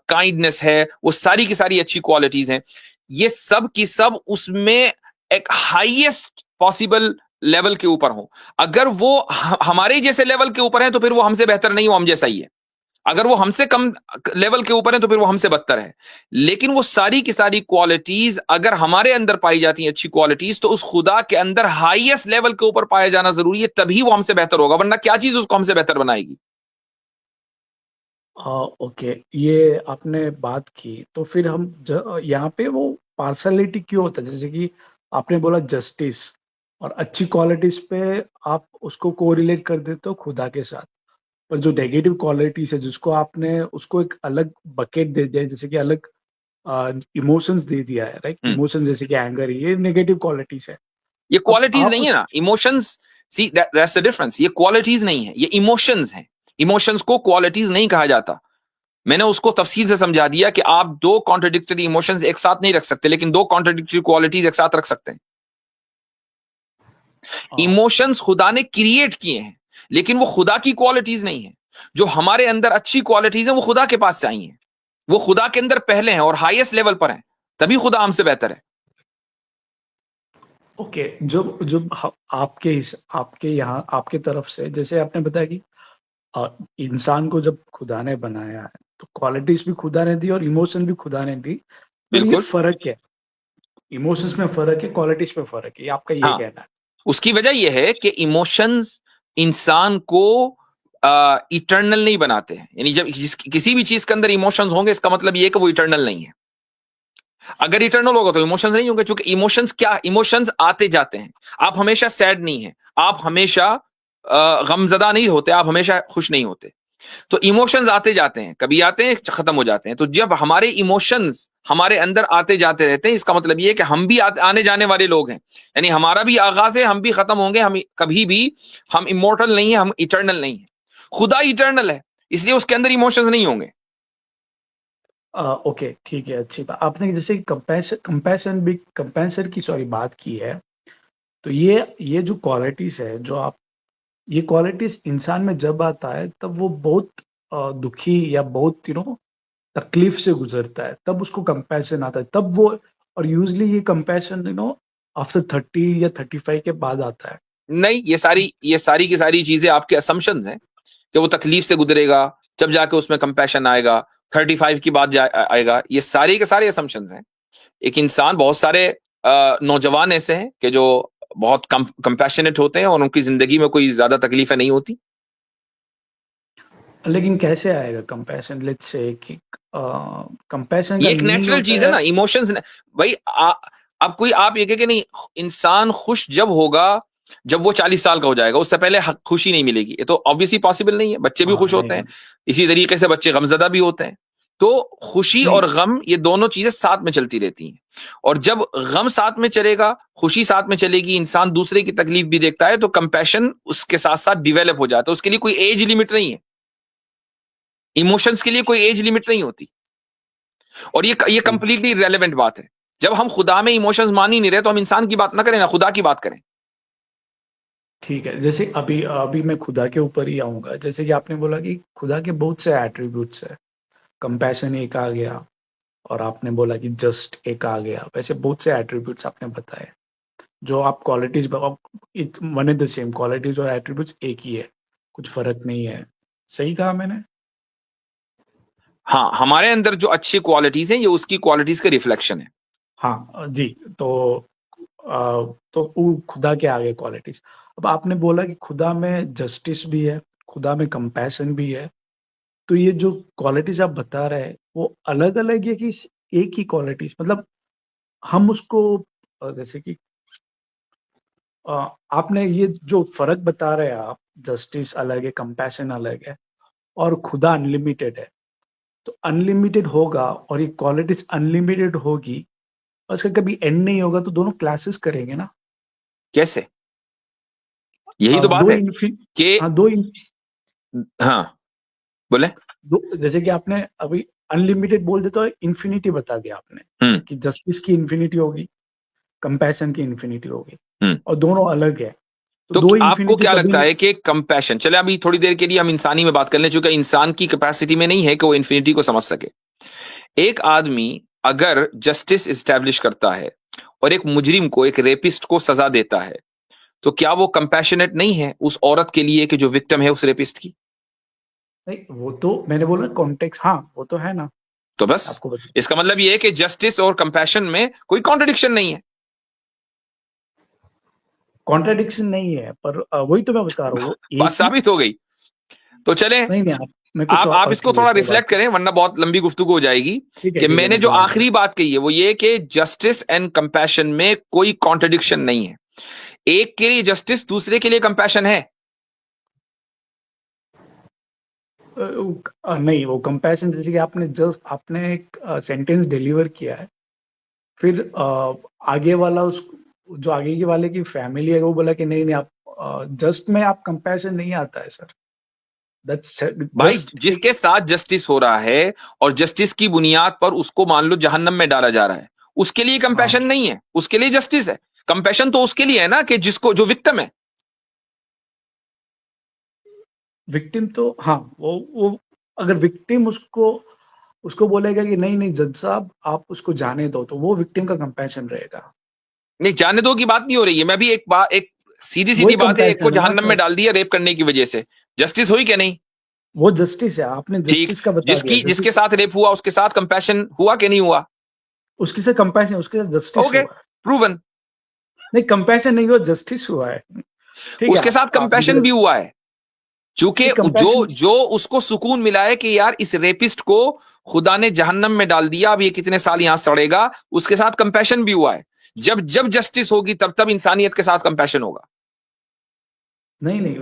کائنڈنس ہے، وہ ساری کی ساری اچھی کوالٹیز ہیں، یہ سب کی سب اس میں ایک ہائیسٹ پاسبل لیول کے اوپر ہوں. اگر وہ ہمارے جیسے لیول کے اوپر ہیں تو پھر وہ ہم سے بہتر نہیں، وہ ہم جیسا ہی ہے. اگر وہ ہم سے کم لیول کے اوپر ہیں تو پھر وہ ہم سے بدتر ہے. لیکن وہ ساری کی ساری کوالٹیز اگر ہمارے اندر پائی جاتی ہیں اچھی کوالٹیز، تو اس خدا کے اندر ہائیسٹ لیول کے اوپر پایا جانا ضروری ہے، تبھی وہ ہم سے بہتر ہوگا. ورنہ کیا چیز اس کو ہم سے بہتر بنائے گی؟ اوکے، یہ آپ نے بات کی تو پھر ہم یہاں پہ وہ پارسلٹی کیوں ہوتا ہے؟ جیسے کہ آپ نے بولا جسٹس اور اچھی کوالٹیز پہ آپ اس کو کوریلیٹ کر دیتے ہو خدا کے ساتھ، پر جو نیگیٹو کوالٹیز ہے جس کو آپ نے اس کو ایک الگ بکیٹ دے دیا، جیسے کہ الگ ایموشنز دے دیا ہے، رائٹ؟ ایموشن جیسے کہ اینگر، یہ نیگیٹو کوالٹیز ہے. یہ اب کوالٹیز آپ نہیں ہے نا، emotions. C that's the difference. یہ کوالٹیز نہیں ہے، یہ ایموشنز ہیں. ایموشنز کو کوالٹیز نہیں کہا جاتا. میں نے اس کو تفصیل سے سمجھا دیا کہ آپ دو کانٹرڈکٹری ایموشنز ایک ساتھ نہیں رکھ سکتے، لیکن دو کانٹرڈکٹری کوالٹیز ایک ساتھ رکھ سکتے ہیں. ایموشنز خدا نے کریٹ کیے ہیں، لیکن وہ خدا کی کوالٹیز نہیں ہیں. جو ہمارے اندر اچھی کوالٹیز ہیں وہ خدا کے پاس سے آئی ہیں، وہ خدا کے اندر پہلے ہیں اور ہائیسٹ لیول پر ہیں، تبھی خدا ہم سے بہتر ہے. اوکے، جب آپ کے یہاں آپ کے طرف سے، جیسے آپ نے بتایا کہ انسان کو جب خدا نے بنایا ہے تو کوالٹیز بھی خدا نے دی اور ایموشن بھی خدا نے دی، پر یہ بالکل. فرق ہے، ایموشنز میں فرق ہے، کوالٹیز میں فرق ہے، یہ آپ کا یہ ہاں، کہنا ہے. اس کی وجہ یہ ہے کہ ایموشنز انسان کو ایٹرنل نہیں بناتے ہیں. یعنی جب کسی بھی چیز کے اندر ایموشنز ہوں گے، اس کا مطلب یہ ہے کہ وہ ایٹرنل نہیں ہے. اگر ایٹرنل ہوگا تو ایموشنز نہیں ہوں گے، چونکہ ایموشنز کیا، ایموشنز آتے جاتے ہیں. آپ ہمیشہ سیڈ نہیں ہیں، آپ ہمیشہ غمزدہ نہیں ہوتے، آپ ہمیشہ خوش نہیں ہوتے. تو ایموشنز آتے جاتے ہیں، کبھی آتے ہیں ختم ہو جاتے ہیں. تو جب ہمارے ایموشنز ہمارے اندر آتے جاتے رہتے ہیں، اس کا مطلب یہ ہے کہ ہم بھی آنے جانے والے لوگ ہیں. یعنی ہمارا بھی آغاز ہے، ہم بھی ختم ہوں گے. ہم کبھی بھی ہم امورٹل نہیں ہیں، ہم ایٹرنل نہیں ہیں. خدا ایٹرنل ہے، اس لیے اس کے اندر ایموشنز نہیں ہوں گے. اوکے ٹھیک ہے، اچھی بات. آپ نے جیسے کمپیشن کی بات کی ہے، تو یہ جو کوالٹیز ہے، جو آپ یہ کوالٹیز انسان میں جب آتا ہے تب وہ بہت دکھی یا بہت تکلیف سے گزرتا ہے، تب اس کو کمپیشن آتا ہے. تب وہ، اور یوزلی یہ کمپیشن آفٹر 30 یا 35 کے بعد آتا ہے. نہیں، یہ ساری کی ساری چیزیں آپ کے اسمپشنز ہیں کہ وہ تکلیف سے گزرے گا، جب جا کے اس میں کمپیشن آئے گا، 35 کی بعد آئے گا. یہ سارے کے سارے اسمپشنز ہیں. ایک انسان، بہت سارے نوجوان ایسے ہیں کہ جو بہت کمپیشنیٹ ہوتے ہیں اور ان کی زندگی میں کوئی زیادہ تکلیفیں نہیں ہوتی. لیکن کیسے آئے گا کمپیشن؟ لیٹس سے کہ کمپیشن کا یہ ایک میننگ نیچرل چیز ہے نا، ایموشنز. بھائی اب کوئی آپ یہ کہ نہیں، انسان خوش جب ہوگا جب وہ 40 سال کا ہو جائے گا، اس سے پہلے خوشی نہیں ملے گی. یہ تو obviously پاسبل نہیں ہے. بچے بھی خوش ہوتے ہیں، اسی طریقے سے بچے غمزدہ بھی ہوتے ہیں. تو خوشی اور غم، یہ دونوں چیزیں ساتھ میں چلتی رہتی ہیں. اور جب غم ساتھ میں چلے گا، خوشی ساتھ میں چلے گی، انسان دوسرے کی تکلیف بھی دیکھتا ہے، تو کمپیشن اس کے ساتھ ساتھ ڈیویلپ ہو جاتا ہے. اس کے لیے کوئی ایج لمٹ نہیں ہے، ایموشنز کے لیے کوئی ایج لمٹ نہیں ہوتی. اور یہ کمپلیٹلی ریلیونٹ بات ہے. جب ہم خدا میں ایموشنز مان ہی نہیں رہے تو ہم انسان کی بات نہ کریں، نہ خدا کی بات کریں. ٹھیک ہے. جیسے ابھی میں خدا کے اوپر ہی آؤں گا. جیسے کہ آپ نے بولا کہ خدا کے بہت سے ایٹریبیوٹس ہیں، کمپیشن ایک آ گیا، اور آپ نے بولا کہ جسٹ ایک آ گیا. ویسے بہت سے ایٹریبیوٹس آپ نے بتائے، جو آپ qualities one and the same qualities اور ایٹریبیوٹس ایک ہی ہے، کچھ فرق نہیں ہے. صحیح کہا میں نے؟ ہاں، ہمارے اندر جو اچھی کوالٹیز ہیں، یہ اس کی کوالٹیز کا ریفلیکشن ہے. ہاں جی. تو وہ خدا کے آگے کوالٹیز. اب آپ نے بولا کہ خدا میں جسٹس بھی ہے، خدا میں کمپیشن بھی ہے. تو یہ جو کوالٹیز آپ بتا رہے ہیں، وہ الگ الگ ہے کہ ایک ہی کوالٹیز؟ مطلب ہم اس کو جیسے کہ آپ نے یہ جو فرق بتا رہے ہیں، آپ جسٹس الگ ہے، کمپیشن الگ ہے، اور خدا انلمیٹیڈ ہے. تو انلمیٹیڈ ہوگا اور یہ کوالٹیز انلمیٹیڈ ہوگی، اس کا کبھی اینڈ نہیں ہوگا، تو دونوں کلاسز کریں گے نا؟ کیسے؟ یہی تو بات ہے کہ ہاں بولے. جیسے کہ آپ نے ابھی انلمیٹیڈ بول دیتا، انفینٹی بتا دیا آپ نے کہ جسٹس کی انفینٹی ہوگی، کمپیشن کی انفینٹی ہوگی، اور دونوں الگ ہے. تو آپ کو کیا لگتا ہے کہ کمپیشن، چلے ابھی تھوڑی دیر کے لیے ہم انسانی میں بات کر لیں، چونکہ انسان کی کیپیسٹی میں نہیں ہے کہ وہ انفینٹی کو سمجھ سکے. ایک آدمی اگر جسٹس اسٹیبلش کرتا ہے اور ایک مجرم کو، ایک ریپسٹ کو سزا دیتا ہے، تو کیا وہ کمپیشنیٹ نہیں ہے اس عورت کے لیے کہ جو وکٹم ہے اس ریپسٹ کی؟ وہ تو میں نے بولا کانٹیکس، ہاں وہ تو ہے نا. تو بس اس کا مطلب یہ ہے کہ جسٹس اور کمپیشن میں کوئی کانٹرڈکشن نہیں ہے. کانٹرڈکشن نہیں ہے، پر وہی تو میں بتا رہا ہوں، بات ثابت ہو گئی. تو چلیں آپ اس کو تھوڑا ریفلیکٹ کریں، ورنہ بہت لمبی گفتگو ہو جائے گی. کہ میں نے جو آخری بات کہی ہے وہ یہ کہ جسٹس اینڈ کمپیشن میں کوئی کانٹرڈکشن نہیں ہے. ایک کے لیے جسٹس، دوسرے کے لیے کمپیشن ہے. نہیں، وہ کمپیشن جیسے کہ آپ نے ایک سینٹینس ڈیلیور کیا ہے، پھر آگے والا جو آگے کے والے کی فیملی ہے وہ بولا کہ نہیں آپ جسٹ میں آپ کمپیشن نہیں آتا ہے سر. بھائی جس کے ساتھ جسٹس ہو رہا ہے اور جسٹس کی بنیاد پر اس کو مان لو جہنم میں ڈالا جا رہا ہے، اس کے لیے کمپیشن نہیں ہے، اس کے لیے جسٹس ہے. کمپیشن تو اس کے لیے ہے نا کہ جس کو، جو وکٹم ہے. وکٹم تو ہاں، وہ اگر وکٹم اس کو بولے گا کہ نہیں جج صاحب آپ اس کو جانے دو، تو وہ وکٹم کا کمپیشن رہے گا. نہیں، جانے دو کی بات نہیں ہو رہی ہے. میں بھی ایک سیدھی بات ہے، ایک کو جہنم میں ڈال دیا ریپ کرنے کی وجہ سے، جسٹس ہوئی کہ نہیں؟ وہ جسٹس ہے. آپ نے جسٹس کا بتا دیا. جس کے ساتھ ریپ ہوا اس کے ساتھ کمپیشن ہوا کہ نہیں ہوا؟ اس کے ساتھ کمپیشن، اس کے ساتھ جسٹس ہوا ہے. پروون. نہیں، کمپیشن نہیں ہوا، جسٹس ہوا ہے. اس کے ساتھ کمپیشن بھی ہوا ہے. چونکہ جو اس کو سکون ملا ہے کہ یار اس ریپسٹ کو خدا نے جہنم میں ڈال دیا، اب یہ کتنے سال یہاں سڑے گا، اس کے ساتھ کمپیشن بھی ہوا ہے. جب جسٹس ہوگی تب انسانیت کے ساتھ کمپیشن ہوگا. نہیں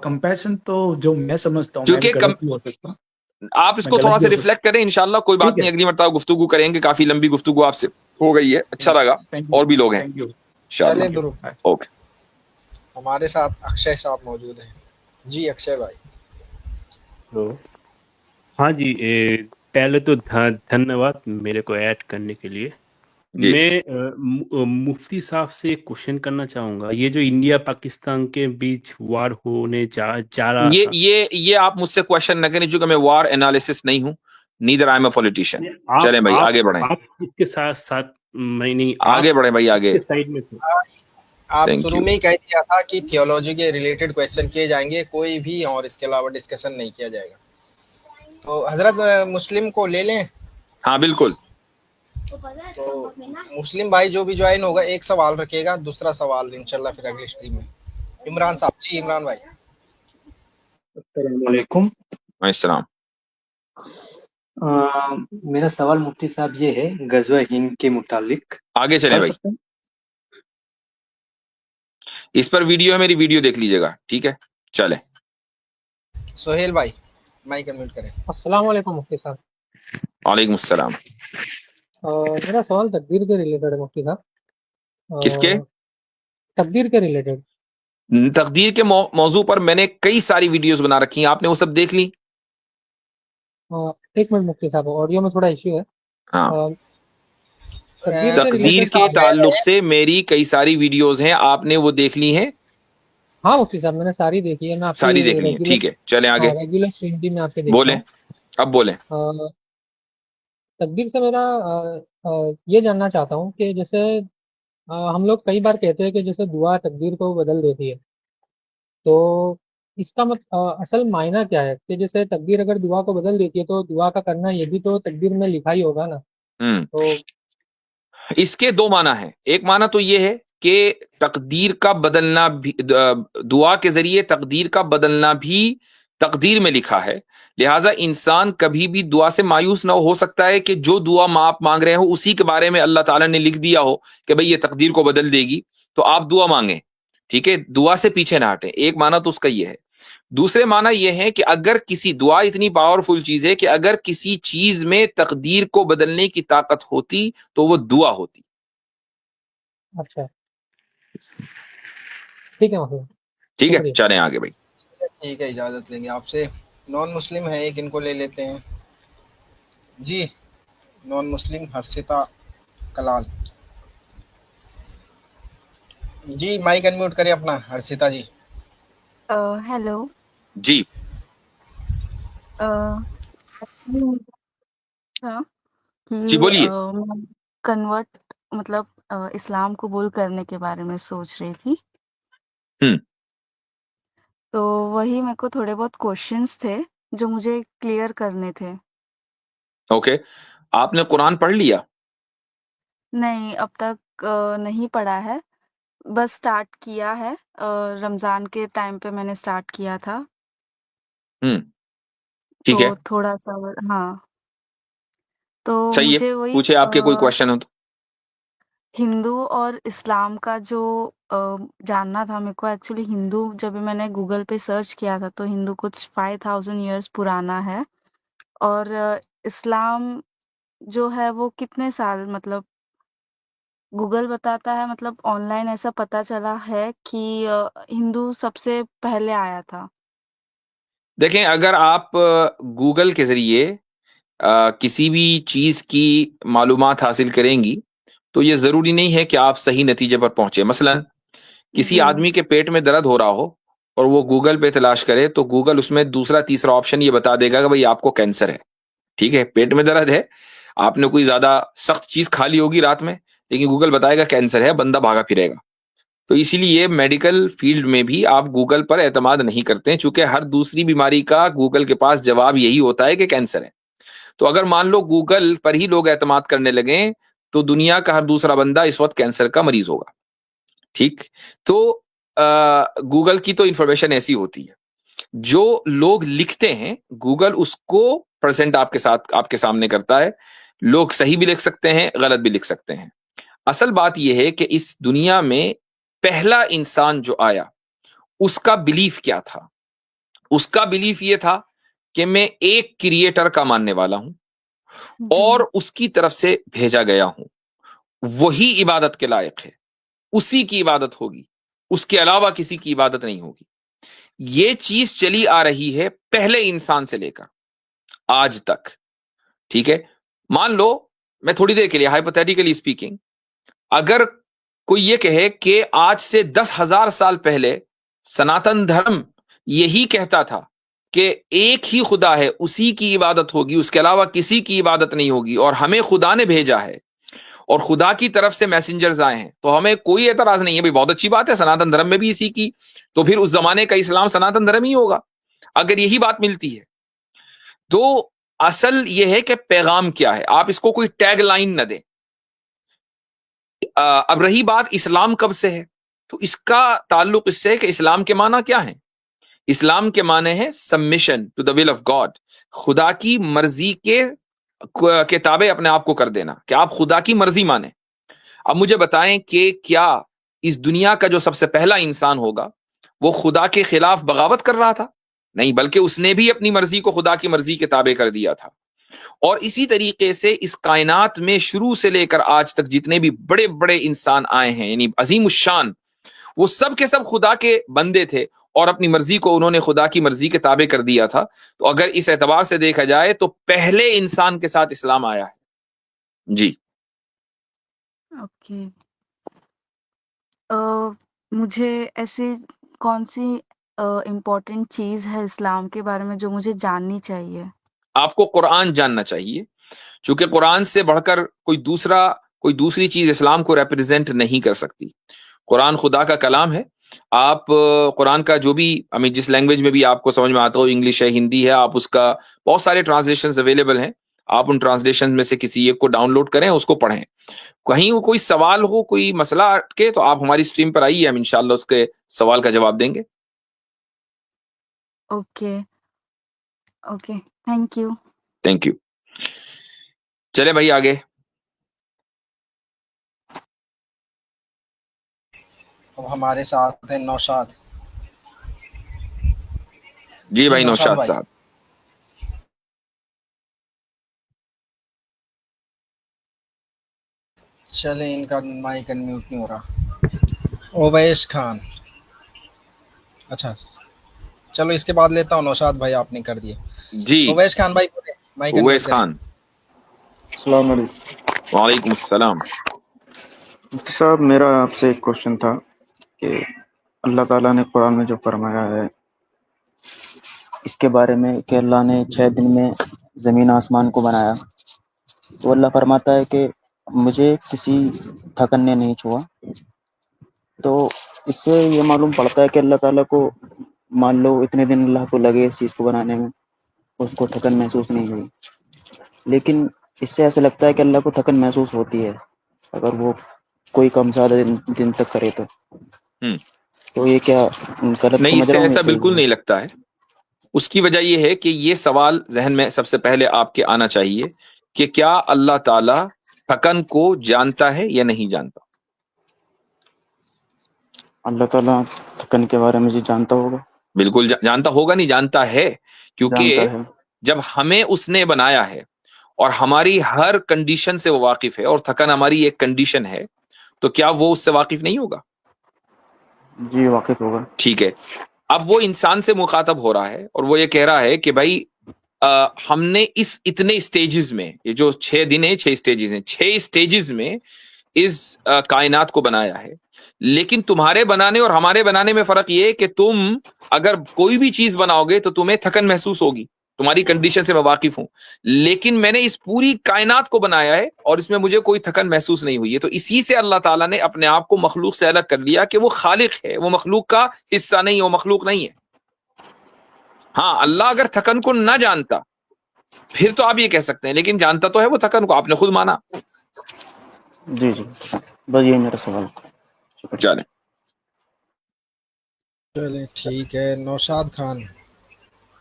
کمپیشن تو جو میں سمجھتا ہوں، کیونکہ آپ اس کو تھوڑا سا ریفلیکٹ کریں انشاءاللہ. کوئی بات نہیں، اگلی مرتبہ گفتگو کریں گے. کافی لمبی گفتگو آپ سے ہو گئی ہے، اچھا لگا. اور بھی لوگ ہیں انشاءاللہ. اوکے، ہمارے ساتھ اکشے صاحب موجود ہیں. جی اکشے بھائی. ہاں جی، پہلے تو دھنیہ میرے کو ایڈ کرنے کے لیے. میں مفتی صاحب سے ایک کوشچن کرنا چاہوں گا. یہ جو انڈیا پاکستان کے بیچ وار ہونے جا رہا تھا، یہ آپ مجھ سے کوشچن نہ کریں چونکہ میں وار انالیسس نہیں ہوں، neither I am a politician. چلیں بھائی آگے بڑھیں. آپ اس کے ساتھ میں نہیں آگے بڑھیں بھائی آگے. سائڈ میں تھے. آپ شروع میں ہی کہہ دیا تھا کہ تھیولوجی کے ریلیٹڈ کویسچن کیے جائیں گے، کوئی بھی اور اس کے علاوہ ڈسکشن نہیں کیا جائے گا. تو حضرت مسلم کو لے لیں. ہاں بالکل. تو مسلم بھائی جو بھی جوائن ہوگا ایک سوال رکھے گا، دوسرا سوال انشاءاللہ پھر اگلی اسٹریم میں. عمران صاحب. جی عمران بھائی. السلام علیکم. السلام. میرا سوال مفتی صاحب یہ ہے غزوہ ہند کے متعلق. آگے چلیں بھائی. اس پر ویڈیو ہے میری، ویڈیو دیکھ لیجیے گا. ٹھیک ہے چلیں. سہیل بھائی مائک انمیوٹ کریں. السلام علیکم مفتی صاحب. وعلیکم السلام. میرا سوال تقدیر کے ریلیٹڈ ہے مفتی صاحب. کس کے؟ تقدیر کے ریلیٹڈ. تقدیر کے موضوع پر میں نے کئی ساری ویڈیوز بنا رکھی ہیں، آپ نے وہ سب دیکھ لی؟ ایک منٹ مفتی صاحب، آڈیو میں تھوڑا ایشو ہے. ہاں، تقدیر کے تعلق سے میری کئی ساری ویڈیوز ہیں، آپ نے وہ دیکھ لی ہیں؟ ہاں مفتی صاحب میں نے ساری دیکھی ہے. میں ساری دیکھ لی ہیں. ٹھیک ہے چلیں آگے. ریگولر اسٹریم بھی میں آپ کے دیکھتا بولیں، اب بولیں. تقدیر سے میرا یہ جاننا چاہتا ہوں کہ جیسے ہم لوگ کئی بار کہتے ہیں کہ جیسے دعا تقدیر کو بدل دیتی ہے، تو اس کا اصل معنی کیا ہے؟ کہ جیسے تقدیر اگر دعا کو بدل دیتی ہے تو دعا کا کرنا یہ بھی تو تقدیر میں لکھا ہی ہوگا نا. تو اس کے دو معنی ہیں. ایک معنی تو یہ ہے کہ تقدیر کا بدلنا بھی، دعا کے ذریعے تقدیر کا بدلنا بھی تقدیر میں لکھا ہے. لہٰذا انسان کبھی بھی دعا سے مایوس نہ ہو سکتا ہے کہ جو دعا آپ مانگ رہے ہو اسی کے بارے میں اللہ تعالیٰ نے لکھ دیا ہو کہ بھئی یہ تقدیر کو بدل دے گی، تو آپ دعا مانگیں. ٹھیک ہے، دعا سے پیچھے نہ ہٹیں. ایک معنی تو اس کا یہ ہے. دوسرے معنی یہ ہے کہ اگر کسی دعا اتنی پاورفل چیز ہے کہ اگر کسی چیز میں تقدیر کو بدلنے کی طاقت ہوتی تو وہ دعا ہوتی. اچھا ٹھیک ہے مفتی. ٹھیک ہے چلیں آگے بھائی. ٹھیک ہے اجازت لیں گے آپ سے. نان مسلم ہے ایک، ان کو لے لیتے ہیں. جی نان مسلم ہرشتا کلال. جی مائک انمیوٹ کریں اپنا ہرشتا جی. ہیلو جی. جی بولیے. کنورٹ مطلب اسلام قبول کرنے کے بارے میں سوچ رہی تھی. تو وہی میرے کو تھوڑے بہت کوشچنس تھے جو مجھے کلیئر کرنے تھے. اوکے، آپ نے قرآن پڑھ لیا؟ نہیں اب تک نہیں پڑھا ہے، بس سٹارٹ کیا ہے. رمضان کے ٹائم پہ میں نے سٹارٹ کیا تھا. ٹھیک ہے تو تھوڑا سا ہاں، تو صحیح مجھے ہے. وہی پوچھے آپ کے کوئی کوشچن ہو تو. ہندو اور اسلام کا جو جاننا تھا میرے کو. ایکچولی ہندو جب میں نے گوگل پہ سرچ کیا تھا تو ہندو کچھ 5000 ایئرس پرانا ہے، اور اسلام جو ہے وہ کتنے سال، مطلب گوگل بتاتا ہے، مطلب آن لائن ایسا پتا چلا ہے کہ ہندو سب سے پہلے آیا تھا. دیکھیں اگر آپ گوگل کے ذریعے کسی بھی چیز کی معلومات حاصل کریں گی تو یہ ضروری نہیں ہے کہ آپ صحیح نتیجے پر پہنچے. مثلا کسی آدمی کے پیٹ میں درد ہو رہا ہو اور وہ گوگل پہ تلاش کرے تو گوگل اس میں دوسرا تیسرا آپشن یہ بتا دے گا کہ بھئی آپ کو کینسر ہے. ٹھیک ہے، پیٹ میں درد ہے، آپ نے کوئی زیادہ سخت چیز کھا لی ہوگی رات میں، لیکن گوگل بتائے گا کینسر ہے، بندہ بھاگا پھرے گا. تو اسی لیے میڈیکل فیلڈ میں بھی آپ گوگل پر اعتماد نہیں کرتے ہیں، چونکہ ہر دوسری بیماری کا گوگل کے پاس جواب یہی ہوتا ہے کہ کینسر ہے. تو اگر مان لو گوگل پر ہی لوگ اعتماد کرنے لگیں تو دنیا کا ہر دوسرا بندہ اس وقت کینسر کا مریض ہوگا. ٹھیک، تو گوگل کی تو انفارمیشن ایسی ہوتی ہے. جو لوگ لکھتے ہیں گوگل اس کو پریزنٹ آپ کے سامنے کرتا ہے. لوگ صحیح بھی لکھ سکتے ہیں, غلط بھی لکھ سکتے ہیں. اصل بات یہ ہے کہ اس دنیا میں پہلا انسان جو آیا اس کا بلیف کیا تھا. اس کا بلیف یہ تھا کہ میں ایک کریٹر کا ماننے والا ہوں اور اس کی طرف سے بھیجا گیا ہوں, وہی عبادت کے لائق ہے, اسی کی عبادت ہوگی, اس کے علاوہ کسی کی عبادت نہیں ہوگی. یہ چیز چلی آ رہی ہے پہلے انسان سے لے کر آج تک. ٹھیک ہے, مان لو میں تھوڑی دیر کے لیے ہائپوتھیٹیکلی اسپیکنگ, اگر کوئی یہ کہے کہ آج سے 10,000 سال پہلے سناتن دھرم یہی کہتا تھا کہ ایک ہی خدا ہے, اسی کی عبادت ہوگی, اس کے علاوہ کسی کی عبادت نہیں ہوگی, اور ہمیں خدا نے بھیجا ہے اور خدا کی طرف سے میسنجرز آئے ہیں, تو ہمیں کوئی اعتراض نہیں ہے. بھائی بہت اچھی بات ہے, سناتن دھرم میں بھی اسی کی, تو پھر اس زمانے کا اسلام سناتن دھرم ہی ہوگا اگر یہی بات ملتی ہے. تو اصل یہ ہے کہ پیغام کیا ہے, آپ اس کو کوئی ٹیگ لائن نہ دیں. اب رہی بات اسلام کب سے ہے, تو اس کا تعلق اس سے ہے کہ اسلام کے معنی کیا ہیں. اسلام کے معنی ہے submission to the will of God, خدا کی مرضی کے تابع اپنے آپ کو کر دینا, کہ آپ خدا کی مرضی مانیں. اب مجھے بتائیں کہ کیا اس دنیا کا جو سب سے پہلا انسان ہوگا وہ خدا کے خلاف بغاوت کر رہا تھا؟ نہیں, بلکہ اس نے بھی اپنی مرضی کو خدا کی مرضی کے تابع کر دیا تھا. اور اسی طریقے سے اس کائنات میں شروع سے لے کر آج تک جتنے بھی بڑے بڑے انسان آئے ہیں, یعنی عظیم الشان, وہ سب کے سب خدا کے بندے تھے اور اپنی مرضی کو انہوں نے خدا کی مرضی کے تابع کر دیا تھا. تو اگر اس اعتبار سے دیکھا جائے تو پہلے انسان کے ساتھ اسلام آیا ہے. جی اوکے. مجھے ایسی کون سی امپورٹنٹ چیز ہے اسلام کے بارے میں جو مجھے جاننی چاہیے؟ آپ کو قرآن جاننا چاہیے, چونکہ قرآن سے بڑھ کر کوئی دوسری چیز اسلام کو ریپرزینٹ نہیں کر سکتی. قرآن خدا کا کلام ہے. آپ قرآن کا جو بھی جس لینگویج میں بھی آپ کو سمجھ میں آتا ہو, انگلش ہے, ہندی ہے, آپ اس کا بہت سارے ٹرانسلیشنز اویلیبل ہیں, آپ ان ٹرانسلیشن میں سے کسی ایک کو ڈاؤن لوڈ کریں, اس کو پڑھیں. کہیں کوئی سوال ہو, کوئی مسئلہ کے, تو آپ ہماری اسٹریم پر آئیے, ہم انشاءاللہ اس کے سوال کا جواب دیں گے. Okay okay, thank you. Thank you. چلے بھائی آگے. اب ہمارے ساتھ ہیں نوشاد. جی بھائی نوشاد صاحب. چلے, ان کا مائک انمیوٹ نہیں ہو رہا. اویس خان. اچھا چلو اس کے بعد لیتا ہوں. نوشاد بھائی آپ نے کر دیا. جی اویس خان بھائی بولے, مائک اویس انمیوٹ خان. السلام علیکم. وعلیکم السلام. مفتی صاحب, میرا آپ سے ایک کوشچن تھا کہ اللہ تعالیٰ نے قرآن میں جو فرمایا ہے اس کے بارے میں کہ اللہ نے 6 دن میں زمین آسمان کو بنایا, تو اللہ فرماتا ہے کہ مجھے کسی تھکن نے نہیں چھوا. تو اس سے یہ معلوم پڑتا ہے کہ اللہ تعالیٰ کو مان لو اتنے دن اللہ کو لگے اس چیز کو بنانے میں, اس کو تھکن محسوس نہیں ہوئی, لیکن اس سے ایسا لگتا ہے کہ اللہ کو تھکن محسوس ہوتی ہے اگر وہ کوئی کم زیادہ دن تک کرے تو یہ کیا غلط نہیں, اس سمجھ سے رہا ہوں؟ ایسا بالکل نہیں لگتا ہے. اس کی وجہ یہ ہے کہ یہ سوال ذہن میں سب سے پہلے آپ کے آنا چاہیے کہ کیا اللہ تعالیٰ تھکن کو جانتا ہے یا نہیں جانتا. اللہ تعالیٰ تھکن کے بارے میں جی جانتا ہوگا. بالکل جانتا ہوگا, نہیں جانتا ہے, کیونکہ جانتا ہے. جب ہمیں اس نے بنایا ہے اور ہماری ہر کنڈیشن سے وہ واقف ہے, اور تھکن ہماری ایک کنڈیشن ہے, تو کیا وہ اس سے واقف نہیں ہوگا؟ جی واقف ہوگا. ٹھیک ہے. اب وہ انسان سے مخاطب ہو رہا ہے اور وہ یہ کہہ رہا ہے کہ بھائی ہم نے اس اتنے اسٹیجز میں, یہ جو 6 دن ہیں, 6 اسٹیجز ہیں, 6 اسٹیجز میں اس کائنات کو بنایا ہے. لیکن تمہارے بنانے اور ہمارے بنانے میں فرق یہ ہے کہ تم اگر کوئی بھی چیز بناؤ گے تو تمہیں تھکن محسوس ہوگی, تمہاری کنڈیشن سے میں واقف ہوں, لیکن میں نے اس پوری کائنات کو بنایا ہے اور اس میں مجھے کوئی تھکن محسوس نہیں ہوئی ہے. تو اسی سے اللہ تعالیٰ نے اپنے آپ کو مخلوق سے الگ کر لیا کہ وہ خالق ہے, وہ مخلوق کا حصہ نہیں ہے, وہ مخلوق نہیں ہے. ہاں, اللہ اگر تھکن کو نہ جانتا پھر تو آپ یہ کہہ سکتے ہیں, لیکن جانتا تو ہے وہ تھکن کو, آپ نے خود مانا. جی جی, بس یہی میرا سوال تھا. چلیں چلے ٹھیک ہے. Naushad Khan.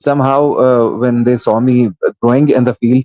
somehow when they saw me growing in the field,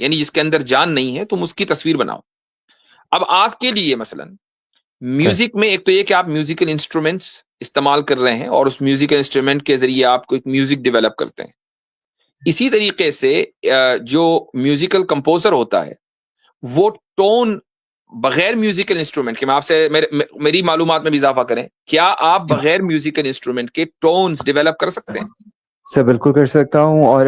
یعنی جس کے اندر جان نہیں ہے تم اس کی تصویر بناؤ. اب آپ کے لیے مثلا میوزک میں ایک تو یہ کہ آپ میوزیکل انسٹرومنٹس استعمال کر رہے ہیں اور اس میوزیکل انسٹرومنٹ کے ذریعے آپ کو ایک میوزک ڈیولپ کرتے ہیں. اسی طریقے سے جو میوزیکل کمپوزر ہوتا ہے وہ ٹون بغیر میوزیکل انسٹرومنٹ کے، میں آپ سے میری معلومات میں بھی اضافہ کریں، کیا آپ بغیر میوزیکل انسٹرومنٹ کے ٹونز ڈیولپ کر سکتے ہیں؟ سر بالکل کر سکتا ہوں. اور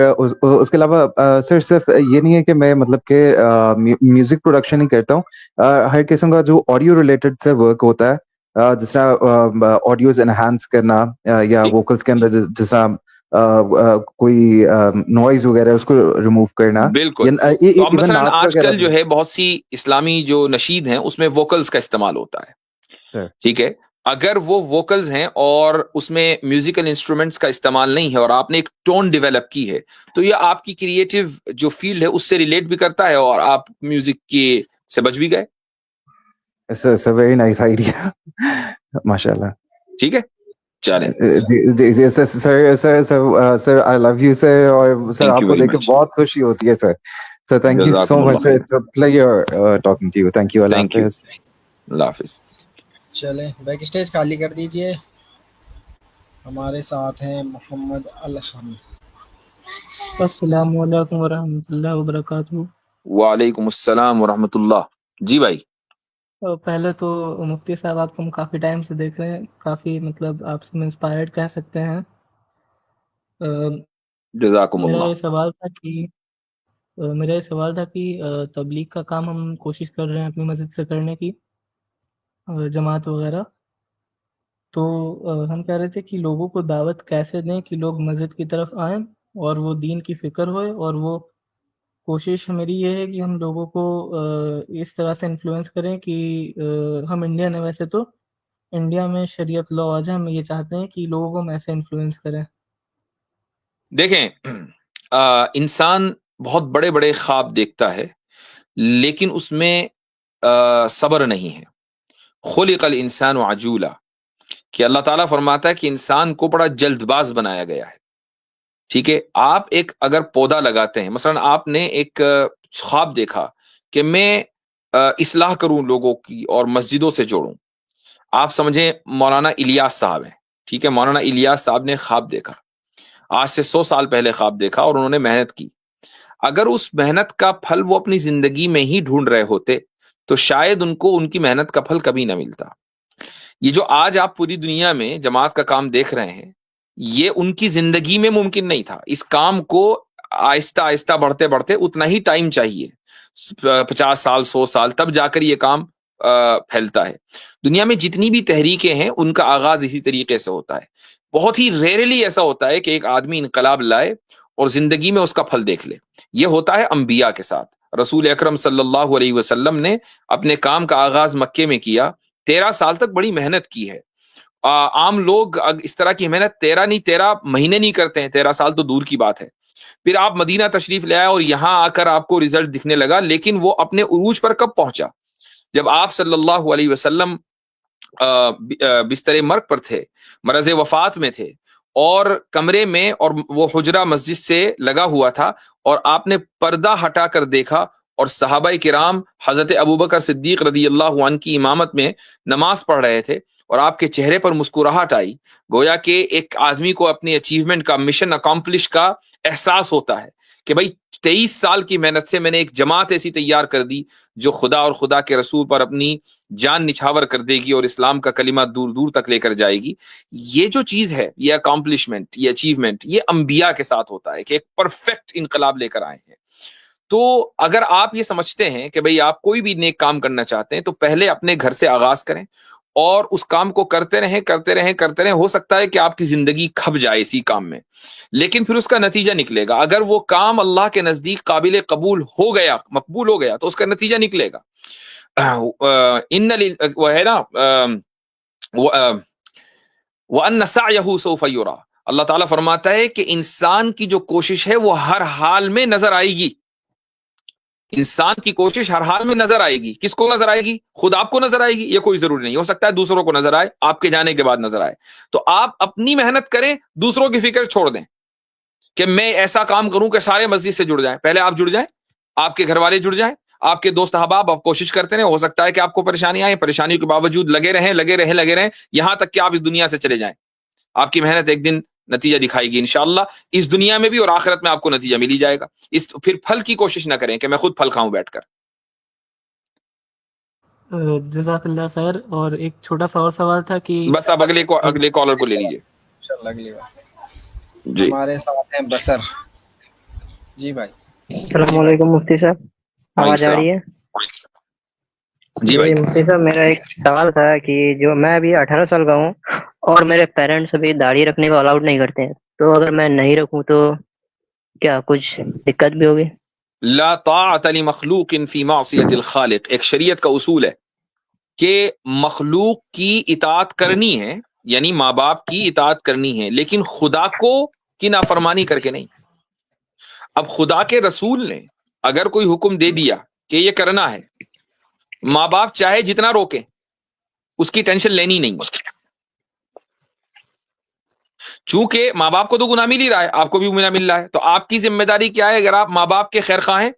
اس کے علاوہ سر صرف یہ نہیں ہے کہ میں مطلب کہ میوزک پروڈکشن ہی کرتا ہوں. ہر قسم کا جو آڈیو ریلیٹڈ سے ورک ہوتا ہے، جس طرح آڈیوز انہانس کرنا یا ووکلز کے اندر جس طرح کوئی نوائز وغیرہ اس کو ریموو کرنا. بالکل. تو اب مثلا آج کل جو ہے بہت سی اسلامی جو نشید ہیں اس میں ووکلز کا استعمال ہوتا ہے، ٹھیک ہے. اگر وہ ووکلز ہیں اور اس میں میوزیکل انسٹرومنٹس کا استعمال نہیں ہے اور آپ نے ایک ٹون ڈیولپ کی ہے تو یہ آپ کی کریٹو جو فیلڈ ہے اس سے ریلیٹ بھی کرتا ہے اور آپ میوزک کی سے بچ بھی گئے. ویری نائس آئیڈیا، ماشاء اللہ. ٹھیک ہے، چلیں. جی سر آئی لو یو سر. اور سر آپ کو دیکھ کے بہت خوشی ہوتی ہے sir. Sir thank you so much. It's a player talking to you. Thank you. اللہ حافظ. اللہ حافظ. چلیں بیک اسٹیج خالی کر دیجئے. ہمارے ساتھ ہیں محمد الحمد. السلام علیکم ورحمۃ اللہ وبرکاتہ. وعلیکم السلام ورحمۃ اللہ. جی بھائی. پہلے تو مفتی صاحب آپ کو ہم کافی ٹائم سے دیکھ رہے ہیں، کافی مطلب آپ سے انسپائرڈ کہہ سکتے ہیں. جزاکم اللہ. میرا یہ سوال تھا کہ تبلیغ کا کام ہم کوشش کر رہے ہیں اپنی مسجد سے کرنے کی، جماعت وغیرہ. تو ہم کہہ رہے تھے کہ لوگوں کو دعوت کیسے دیں کہ لوگ مسجد کی طرف آئیں اور وہ دین کی فکر ہوئے. اور وہ کوشش میری یہ ہے کہ ہم لوگوں کو اس طرح سے انفلوئنس کریں کہ ہم انڈین ہیں ویسے تو انڈیا میں شریعت لا آ جائے. ہم یہ چاہتے ہیں کہ لوگوں کو ہم ایسے انفلوئنس کریں. دیکھیں انسان بہت بڑے بڑے خواب دیکھتا ہے لیکن اس میں صبر نہیں ہے. خلق الانسان عجولا، کہ اللہ تعالیٰ فرماتا ہے کہ انسان کو بڑا جلد باز بنایا گیا ہے. ٹھیک ہے، آپ ایک اگر پودا لگاتے ہیں، مثلا آپ نے ایک خواب دیکھا کہ میں اصلاح کروں لوگوں کی اور مسجدوں سے جوڑوں. آپ سمجھیں مولانا الیاس صاحب ہیں، ٹھیک ہے، مولانا الیاس صاحب نے خواب دیکھا، آج سے 100 سال پہلے خواب دیکھا اور انہوں نے محنت کی. اگر اس محنت کا پھل وہ اپنی زندگی میں ہی ڈھونڈ رہے ہوتے تو شاید ان کو ان کی محنت کا پھل کبھی نہ ملتا. یہ جو آج آپ پوری دنیا میں جماعت کا کام دیکھ رہے ہیں یہ ان کی زندگی میں ممکن نہیں تھا. اس کام کو آہستہ آہستہ بڑھتے بڑھتے اتنا ہی ٹائم چاہیے، 50 سال 100 سال، تب جا کر یہ کام پھیلتا ہے. دنیا میں جتنی بھی تحریکیں ہیں ان کا آغاز اسی طریقے سے ہوتا ہے. بہت ہی ریئرلی ایسا ہوتا ہے کہ ایک آدمی انقلاب لائے اور زندگی میں اس کا پھل دیکھ لے. یہ ہوتا ہے انبیاء کے ساتھ. رسول اکرم صلی اللہ علیہ وسلم نے اپنے کام کا آغاز مکے میں کیا، 13 سال تک بڑی محنت کی ہے. عام لوگ اس طرح کی محنت 13 مہینے نہیں کرتے ہیں، 13 سال تو دور کی بات ہے. پھر آپ مدینہ تشریف لے آئے اور یہاں آ کر آپ کو رزلٹ دکھنے لگا، لیکن وہ اپنے عروج پر کب پہنچا؟ جب آپ صلی اللہ علیہ وسلم بستر مرگ پر تھے، مرض وفات میں تھے اور کمرے میں، اور وہ حجرہ مسجد سے لگا ہوا تھا اور آپ نے پردہ ہٹا کر دیکھا اور صحابہ کرام حضرت ابوبکر صدیق رضی اللہ عنہ کی امامت میں نماز پڑھ رہے تھے اور آپ کے چہرے پر مسکراہٹ آئی. گویا کہ ایک آدمی کو اپنی اچیومنٹ کا، مشن اکمپلش کا احساس ہوتا ہے کہ بھائی 23 سال کی محنت سے میں نے ایک جماعت ایسی تیار کر دی جو خدا اور خدا کے رسول پر اپنی جان نچھاور کر دے گی اور اسلام کا کلمہ دور دور تک لے کر جائے گی. یہ جو چیز ہے، یہ اکمپلشمنٹ، یہ اچیومنٹ، یہ انبیاء کے ساتھ ہوتا ہے کہ ایک پرفیکٹ انقلاب لے کر آئے ہیں. تو اگر آپ یہ سمجھتے ہیں کہ بھئی آپ کوئی بھی نیک کام کرنا چاہتے ہیں تو پہلے اپنے گھر سے آغاز کریں اور اس کام کو کرتے رہیں. ہو سکتا ہے کہ آپ کی زندگی کھپ جائے اسی کام میں، لیکن پھر اس کا نتیجہ نکلے گا. اگر وہ کام اللہ کے نزدیک قابل قبول ہو گیا، مقبول ہو گیا، تو اس کا نتیجہ نکلے گا. وہ ہے نا وَأَنَّ سَعْيَهُ سَوْفَ يُرَى. اللہ تعالیٰ فرماتا ہے کہ انسان کی جو کوشش ہے وہ ہر حال میں نظر آئے گی. انسان کی کوشش ہر حال میں نظر آئے گی. کس کو نظر آئے گی؟ خود آپ کو نظر آئے گی؟ یہ کوئی ضروری نہیں، ہو سکتا ہے دوسروں کو نظر آئے، آپ کے جانے کے بعد نظر آئے. تو آپ اپنی محنت کریں، دوسروں کی فکر چھوڑ دیں کہ میں ایسا کام کروں کہ سارے مسجد سے جڑ جائیں. پہلے آپ جڑ جائیں، آپ کے گھر والے جڑ جائیں, آپ کے دوست احباب, آپ کوشش کرتے رہیں. ہو سکتا ہے کہ آپ کو پریشانی آئے, پریشانیوں کے باوجود لگے رہیں یہاں تک کہ آپ اس دنیا سے چلے جائیں. آپ کی محنت ایک دن نتیجہ دکھائے گی انشاءاللہ, اس دنیا میں بھی اور آخرت میں آپ کو نتیجہ مل ہی جائے گا. پھر پھل کی کوشش نہ کریں کہ میں خود پھل کھاؤں بیٹھ کر. جزاک اللہ خیر. اور ایک چھوٹا سا اور سوال تھا کہ بس آپ اگلے کالر کو لے لیجیے انشاءاللہ اگلی بار. جی. ہمارے ساتھ ہیں بسر جی بھائی. السلام علیکم مفتی صاحب, آواز آ رہی ہے؟ جی بھائی. مفتی صاحب میرا ایک سوال تھا کہ جو میں ابھی 18 سال کا ہوں اور میرے پیرنٹس ابھی داڑھی رکھنے کو الاؤڈ نہیں کرتے ہیں, تو اگر میں نہیں رکھوں تو کیا کچھ دقت بھی ہوگی؟ لا طاعت لمخلوق فی معصیت الخالق, ایک شریعت کا اصول ہے کہ مخلوق کی اطاعت کرنی ہے, یعنی ماں باپ کی اطاعت کرنی ہے, لیکن خدا کو کی نافرمانی کر کے نہیں. اب خدا کے رسول نے اگر کوئی حکم دے دیا کہ یہ کرنا ہے, ماں باپ چاہے جتنا روکیں اس کی ٹینشن لینی نہیں. چونکہ ماں باپ کو تو گناہ مل ہی رہا ہے, آپ کو بھی گناہ مل رہا ہے, تو آپ کی ذمہ داری کیا ہے اگر آپ ماں باپ کے خیر خواہ ہیں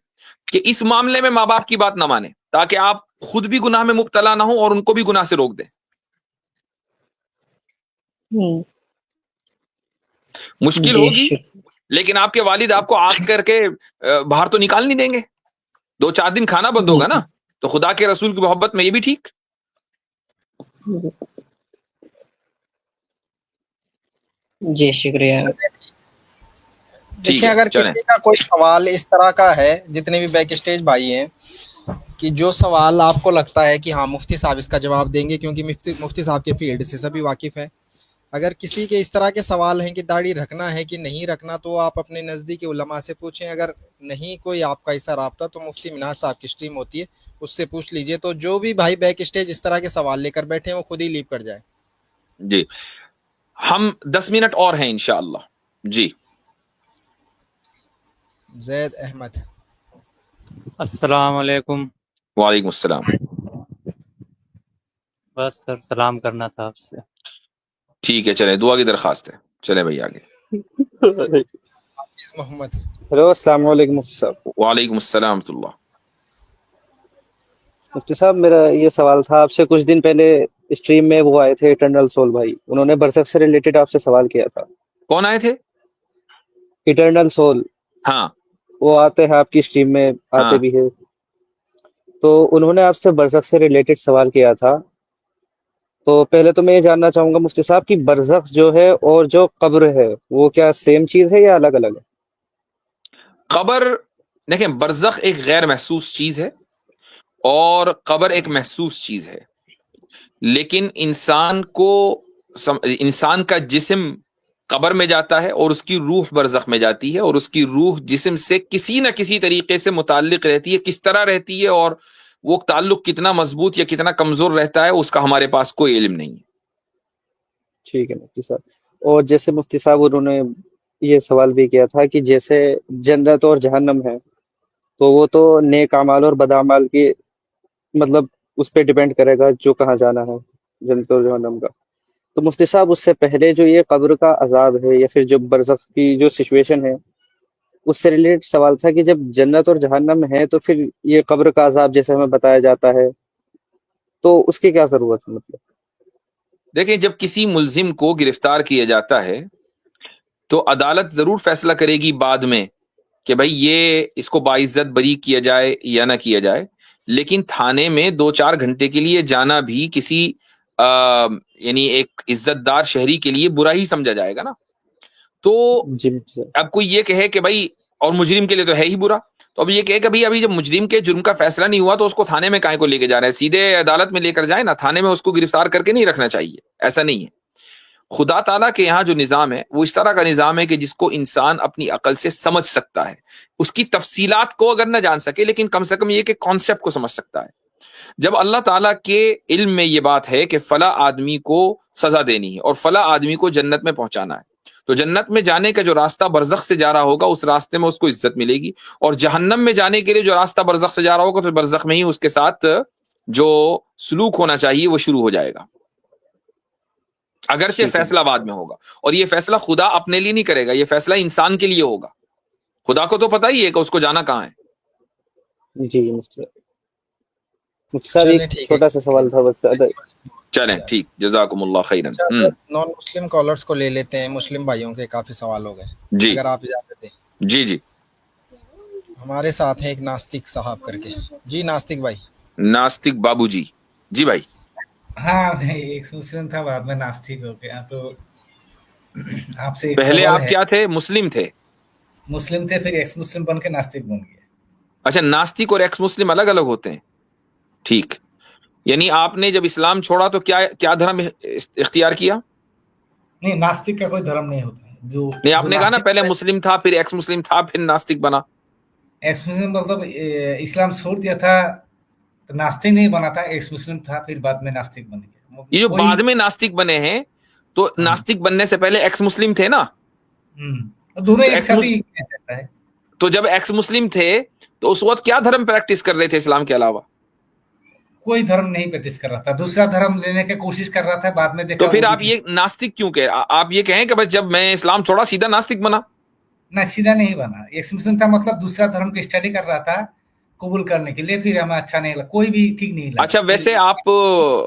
کہ اس معاملے میں ماں باپ کی بات نہ مانیں, تاکہ آپ خود بھی گناہ میں مبتلا نہ ہوں اور ان کو بھی گناہ سے روک دیں. مشکل ہوگی, لیکن آپ کے والد آپ کو آگ کر کے باہر تو نکال نہیں دیں گے. 2-4 دن کھانا بند ہوگا نا, تو خدا کے رسول کی محبت میں یہ بھی ٹھیک. جی شکریہ. دیکھیں اگر کسی کا کوئی سوال اس طرح کا ہے, جتنے بھی بیک اسٹیج بھائی ہیں, کہ جو سوال آپ کو لگتا ہے کہ ہاں مفتی صاحب اس کا جواب دیں گے کیونکہ مفتی صاحب کے فیلڈ سے سبھی واقف ہیں, اگر کسی کے اس طرح کے سوال ہیں کہ داڑھی رکھنا ہے کہ نہیں رکھنا, تو آپ اپنے نزدیکی علماء سے پوچھیں. اگر نہیں کوئی آپ کا ایسا رابطہ تو مفتی منہاج صاحب کی اسٹریم ہوتی ہے, اس سے پوچھ لیجئے. تو جو بھی بھائی بیک اسٹیج اس طرح کے سوال لے کر بیٹھے ہیں وہ خود ہی لیو کر جائیں. جی ہم 10 منٹ اور ہیں انشاءاللہ. جی زید احمد. السلام علیکم. وعلیکم السلام. بس سر سلام کرنا تھا آپ سے. ٹھیک ہے, چلیں دعا کی درخواست ہے, چلیں بھائی آگے. محمد. ہیلو السلام علیکم مفتی صاحب. وعلیکم السلام ورحمۃ اللہ. مفتی صاحب میرا یہ سوال تھا, آپ سے کچھ دن پہلے اسٹریم میں وہ آئے تھے ایٹرنل سول بھائی, انہوں نے برزخ سے ریلیٹڈ آپ سے سوال کیا تھا. کون آئے تھے؟ Eternal civil. ہاں وہ آتے ہیں آپ کی اسٹریم میں, آتے بھی ہے. تو انہوں نے آپ سے برزخ سے ریلیٹڈ سوال کیا تھا. تو پہلے تو میں یہ جاننا چاہوں گا مفتی صاحب کی برزخ جو ہے اور جو قبر ہے وہ کیا سیم چیز ہے یا الگ الگ ہے؟ قبر دیکھیں, برزخ ایک غیر محسوس چیز ہے اور قبر ایک محسوس چیز ہے, لیکن انسان کا جسم قبر میں جاتا ہے اور اس کی روح برزخ میں جاتی ہے, اور اس کی روح جسم سے کسی نہ کسی طریقے سے متعلق رہتی ہے. کس طرح رہتی ہے اور وہ تعلق کتنا مضبوط یا کتنا کمزور رہتا ہے اس کا ہمارے پاس کوئی علم نہیں ہے. ٹھیک ہے مفتی صاحب. اور جیسے مفتی صاحب انہوں نے یہ سوال بھی کیا تھا کہ جیسے جنت اور جہنم ہے تو وہ تو نیک اعمال اور بد اعمال کی مطلب اس پہ ڈیپینڈ کرے گا جو کہاں جانا ہے جنت اور جہنم کا. تو مفتی صاحب اس سے پہلے جو یہ قبر کا عذاب ہے یا پھر جو برزخ کی جو سچویشن ہے اس سے ریلیٹڈ سوال تھا کہ جب جنت اور جہنم ہے تو پھر یہ قبر کا عذاب جیسے ہمیں بتایا جاتا ہے تو اس کی کیا ضرورت ہے؟ مطلب دیکھیں, جب کسی ملزم کو گرفتار کیا جاتا ہے تو عدالت ضرور فیصلہ کرے گی بعد میں کہ بھئی یہ اس کو باعزت بری کیا جائے یا نہ کیا جائے, لیکن تھانے میں 2-4 گھنٹے کے لیے جانا بھی کسی یعنی ایک عزت دار شہری کے لیے برا ہی سمجھا جائے گا نا. تو اب کوئی یہ کہے کہ بھئی, اور مجرم کے لیے تو ہے ہی برا, تو اب یہ کہے کہ بھئی ابھی جب مجرم کے جرم کا فیصلہ نہیں ہوا تو اس کو تھانے میں کائیں کو لے کے جا رہے ہیں, سیدھے عدالت میں لے کر جائیں نا, تھانے میں اس کو گرفتار کر کے نہیں رکھنا چاہیے. ایسا نہیں ہے. خدا تعالیٰ کے یہاں جو نظام ہے وہ اس طرح کا نظام ہے کہ جس کو انسان اپنی عقل سے سمجھ سکتا ہے, اس کی تفصیلات کو اگر نہ جان سکے لیکن کم سے کم یہ کہ کانسیپٹ کو سمجھ سکتا ہے. جب اللہ تعالیٰ کے علم میں یہ بات ہے کہ فلاں آدمی کو سزا دینی ہے اور فلاں آدمی کو جنت میں پہنچانا ہے, تو جنت میں جانے کا جو راستہ برزخ سے جا رہا ہوگا اس راستے میں اس کو عزت ملے گی, اور جہنم میں جانے کے لیے جو راستہ برزخ سے جا رہا ہوگا تو برزخ میں ہی اس کے ساتھ جو سلوک ہونا چاہیے وہ شروع ہو جائے گا, اگرچہ فیصلہ بعد میں ہوگا. اور یہ فیصلہ خدا اپنے لیے نہیں کرے گا, یہ فیصلہ انسان کے لیے ہوگا. خدا کو تو پتہ ہی ہے کہ اس کو جانا کہاں ہے. جی مفتی صاحب چلیں ایک ٹھیک ہے. چھوٹا سا سوال تھا بس. چلیں ٹھیک، جزاکم اللہ خیرن. نان مسلم کالرز کو لے لیتے ہیں، مسلم بھائیوں کے کافی سوال ہو گئے، جی اگر آپ اجازت دیں. جی جی ہمارے ساتھ ہیں ایک ناستک صاحب کر کے. جی ناستک بھائی. ناستک بابو جی. جی بھائی. ہاں میں ایک مسلم تھا، بعد میں ناستک ہو گیا. تو آپ سے ایک پہلے سوال آپ ہے. کیا تھے؟ مسلم تھے؟ مسلم تھے، پھر ایکس مسلم بن کے ناستک بن گئے. اچھا، ناستک اور ایکس مسلم الگ الگ ہوتے ہیں. ٹھیک، یعنی آپ نے جب اسلام چھوڑا تو کیا دھرم اختیار کیا؟ نہیں، ناستک کا کوئی دھرم نہیں ہوتا ہے. نہیں، آپ نے کہا نا پہلے مسلم تھا، پھر ایکس مسلم تھا، پھر ناستک بنا. ایکس مسلم مطلب اسلام چھوڑ دیا تھا تو ناستک نہیں بنا تھا، ایکس مسلم تھا، پھر بعد میں ناستک بن گیا. یہ جو بعد میں ناستک بنے ہیں، تو ناستک بننے سے پہلے ایکس مسلم تھے نا؟ دونوں ایک ساتھ ہی کہہ سکتا ہے. تو جب ایکس مسلم تھے تو اس وقت کیا دھرم پریکٹس کر رہے تھے اسلام کے علاوہ؟ کوئی دھرم نہیں پریکٹس کر رہا تھا، دوسرا دھرم لینے کی کوشش کر رہا تھا. بعد میں دیکھا تو پھر آپ یہ ناستک کیوں کہ آپ یہ کہیں کہ بس جب میں اسلام چھوڑا سیدھا ناستک بنا؟ نہ، سیدھا نہیں بنا. ایکس مسلم تھا مطلب دوسرا دھرم کی اسٹڈی کر رہا تھا قبول کرنے کے لیے، پھر ہمیں اچھا نہیں لگا، کوئی بھی ٹھیک نہیں لگا. اچھا، ویسے آپ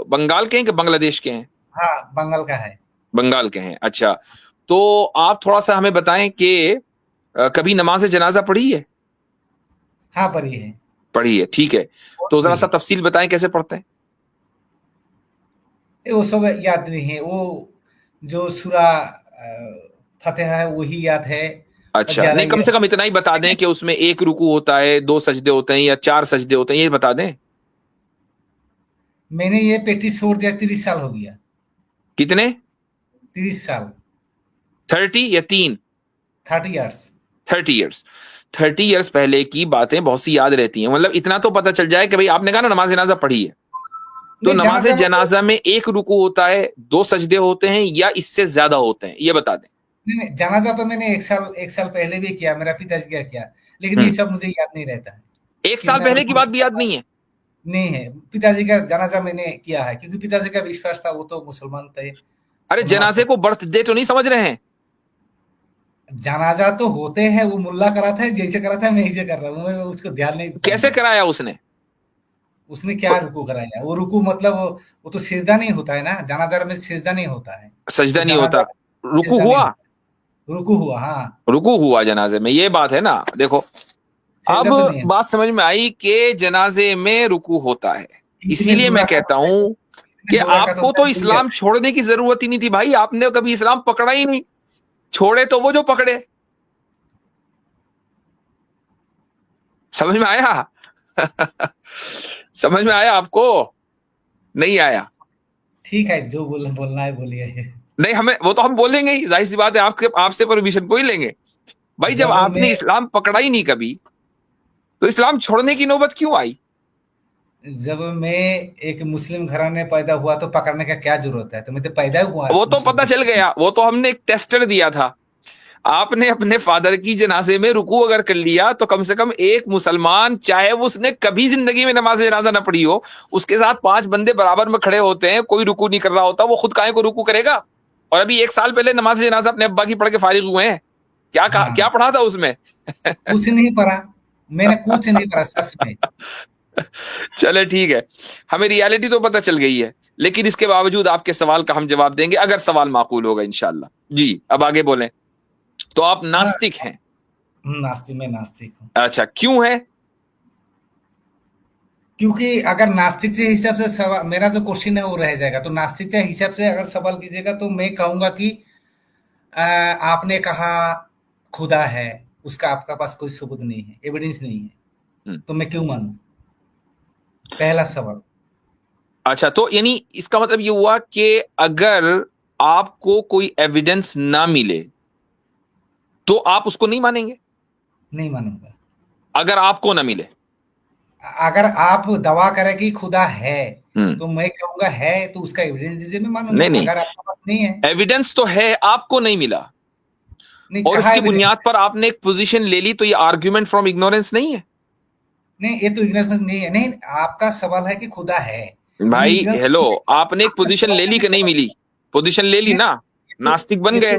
بنگال کے ہیں کہ بنگلہ دیش کے ہیں؟ ہاں، بنگال کا ہے. بنگال کے ہیں. اچھا، تو آپ تھوڑا سا ہمیں بتائیں کہ کبھی نماز جنازہ پڑھی ہے؟ ہاں پڑھی ہے. پڑھی ہے، ٹھیک ہے. تو ذرا سا تفصیل بتائیں کیسے پڑھتے ہیں. وہ سب یاد نہیں ہے، وہ جو سورہ فتح ہے وہی یاد ہے. اچھا، نہیں کم سے کم اتنا ہی بتا دیں کہ اس میں ایک رکوع ہوتا ہے، 2 سجدے ہوتے ہیں یا 4 سجدے ہوتے ہیں، یہ بتا دیں. میں نے یہ پریکٹس چھوڑ دیا، 30 سال ہو گیا. کتنے؟ 30 سال. 30 یا 3؟ 30 ایئرس. 30 ایئرس. 30 ایئرس پہلے کی باتیں بہت سی یاد رہتی ہیں. مطلب اتنا تو پتہ چل جائے کہ بھئی آپ نے کہا نا نماز جنازہ پڑھی ہے، تو نماز جنازہ میں ایک رکوع ہوتا ہے، 2 سجدے ہوتے ہیں یا اس سے زیادہ ہوتے ہیں، یہ بتا دیں. نہیں، جنازہ تو میں نے ایک سال پہلے بھی کیا، میرا پتا جی کا کیا، لیکن یہ سب مجھے یاد نہیں رہتا ہے. 1 سال پہلے کی بات بھی یاد نہیں ہے؟ نہیں ہے. پتا جی کا جنازہ میں نے کیا ہے کیونکہ پتا جی کا وشواس تھا، وہ تو مسلمان تھے. ارے جنازے کو برتھ ڈے تو نہیں سمجھ رہے ہیں؟ جنازہ تو ہوتے ہیں، وہ ملا کراتا ہے، جیسے کراتا ہے میں ایسے کر رہا ہوں. میں اس کو دھیان نہیں. کیسے کرایا اس نے؟ اس نے کیا رکوع کرایا؟ وہ رکوع مطلب وہ تو سجدہ نہیں ہوتا ہے نا، جنازہ میں سجدہ نہیں ہوتا ہے. سجدہ نہیں ہوتا، رکوع ہوا. رکوع ہوا، ہاں رکوع ہوا جنازے میں، یہ بات ہے نا. دیکھو اب بات سمجھ میں آئی کہ جنازے میں رکوع ہوتا ہے. اسی لیے میں کہتا ہوں کہ آپ کو تو اسلام چھوڑنے کی ضرورت ہی نہیں تھی بھائی. آپ نے کبھی اسلام پکڑا ہی نہیں، چھوڑے تو وہ جو پکڑے. سمجھ میں آیا؟ سمجھ میں آیا آپ کو؟ نہیں آیا؟ ٹھیک ہے، جو بولنا ہے بولیے. نہیں، ہمیں وہ تو ہم بولیں گے ہی، ظاہر سی بات ہے. آپ سے پرمیشن کو ہی لیں گے بھائی. جب آپ نے اسلام پکڑا ہی نہیں کبھی تو اسلام چھوڑنے کی نوبت کیوں آئی؟ جب میں ایک مسلم گھرانے پیدا ہوا تو پکڑنے کا کیا ضرورت ہے؟ تو میں تو پیدا ہوا. وہ تو پتہ چل گیا، وہ تو ہم نے ایک ٹیسٹر دیا تھا. آپ نے اپنے فادر کی جنازے میں رکوع اگر کر لیا تو کم سے کم ایک مسلمان، چاہے وہ اس نے کبھی زندگی میں نماز جنازہ نہ پڑھی ہو، اس کے ساتھ 5 بندے برابر میں کھڑے ہوتے ہیں، کوئی رکوع نہیں کر رہا ہوتا، وہ خود کائیں کو رکوع کرے گا؟ اور ابھی 1 سال پہلے نماز جنازہ اپنے ابا کی پڑھ کے فارغ ہوئے ہیں. کیا پڑھا تھا اس میں؟ کچھ نہیں پڑھا، میں نے کچھ نہیں پڑھا سچ میں. چلے ٹھیک ہے، ہمیں ریالٹی تو پتہ چل گئی ہے، لیکن اس کے باوجود آپ کے سوال کا ہم جواب دیں گے اگر سوال معقول ہوگا انشاءاللہ. جی اب آگے بولیں. تو آپ ناستک ہیں؟ میں ناستک ہوں. اچھا، کیوں ہے؟ کیونکہ اگر ناستک سے حساب سے سوال، میرا جو کوشچن ہے وہ رہ جائے گا. تو ناستک کے حساب سے اگر سوال کیجیے گا تو میں کہوں گا کہ آپ نے کہا خدا ہے، اس کا آپ کا پاس کوئی ثبوت نہیں ہے، ایویڈنس نہیں ہے، تو میں کیوں مانوں؟ پہلا سوال. اچھا، تو یعنی اس کا مطلب یہ ہوا کہ اگر آپ کو کوئی ایویڈنس نہ ملے تو آپ اس کو نہیں مانیں گے؟ نہیں مانوں گا. اگر آپ کو نہ ملے، اگر آپ دعویٰ کریں کہ خدا ہے تو میں کہوں گا ہے، تو اس کا ایویڈنس دیجیے، میں مانوں گا. اگر آپ کے پاس نہیں ہے، ایویڈنس تو ہے، آپ کو نہیں ملا اور اس کی بنیاد پر آپ نے ایک پوزیشن لے لی، تو یہ آرگیومنٹ فرام اگنورینس نہیں ہے؟ نہیں، یہ تو اگنورینس نہیں ہے. نہیں، آپ کا سوال ہے کہ خدا ہے بھائی. ہیلو، آپ نے ایک پوزیشن لے لی کہ نہیں ملی؟ پوزیشن لے لی نا، ناستک بن گئے.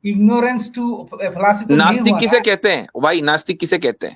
اگنورینس ٹو فلاسفی تو نہیں ہوا. ناستک کسے کہتے ہیں بھائی؟ ناستک کسے کہتے ہیں؟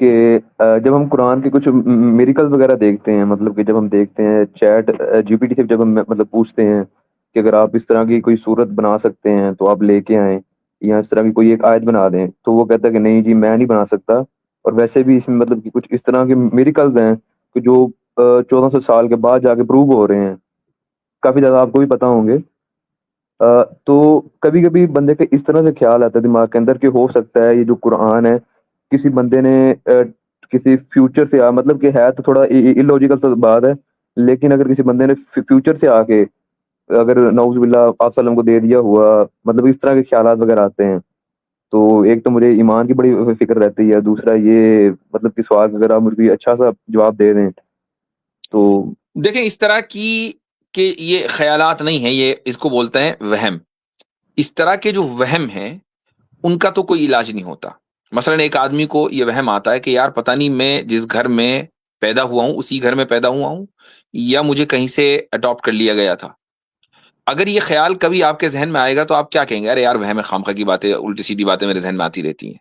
کہ جب ہم قرآن کے کچھ میریکل وغیرہ دیکھتے ہیں، مطلب کہ جب ہم دیکھتے ہیں چیٹ جی پی ٹی سے جب ہم مطلب پوچھتے ہیں کہ اگر آپ اس طرح کی کوئی صورت بنا سکتے ہیں تو آپ لے کے آئیں، یا اس طرح کی کوئی ایک آیت بنا دیں، تو وہ کہتا ہے کہ نہیں جی میں نہیں بنا سکتا. اور ویسے بھی اس میں مطلب کہ کچھ اس طرح کے میریکلز ہیں کہ جو 1400 سال کے بعد جا کے پروو ہو رہے ہیں، کافی زیادہ آپ کو بھی پتہ ہوں گے. تو کبھی کبھی بندے کا اس طرح سے خیال آتا ہے دماغ کے اندر کہ ہو سکتا ہے یہ جو قرآن ہے کسی بندے نے کسی فیوچر سے مطلب کہ ہے تو تھوڑا illogical سا بات ہے، لیکن اگر کسی بندے نے فیوچر سے آ کے اگر نعوذ باللہ آپ وسلم کو دے دیا ہوا، مطلب اس طرح کے خیالات وغیرہ آتے ہیں. تو ایک تو مجھے ایمان کی بڑی فکر رہتی ہے، دوسرا یہ مطلب کہ سوال اگر آپ مجھے اچھا سا جواب دے دیں تو. دیکھیں اس طرح کی کہ یہ خیالات نہیں ہیں، یہ اس کو بولتے ہیں وہم. اس طرح کے جو وہم ہیں ان کا تو کوئی علاج نہیں ہوتا. مثلا ایک آدمی کو یہ وہم آتا ہے کہ یار پتہ نہیں میں جس گھر میں پیدا ہوا ہوں اسی گھر میں پیدا ہوا ہوں یا مجھے کہیں سے اڈاپٹ کر لیا گیا تھا. اگر یہ خیال کبھی آپ کے ذہن میں آئے گا تو آپ کیا کہیں گے؟ ارے یار وہم خامخواہ کی باتیں، الٹی سیدھی باتیں میرے ذہن میں آتی رہتی ہیں،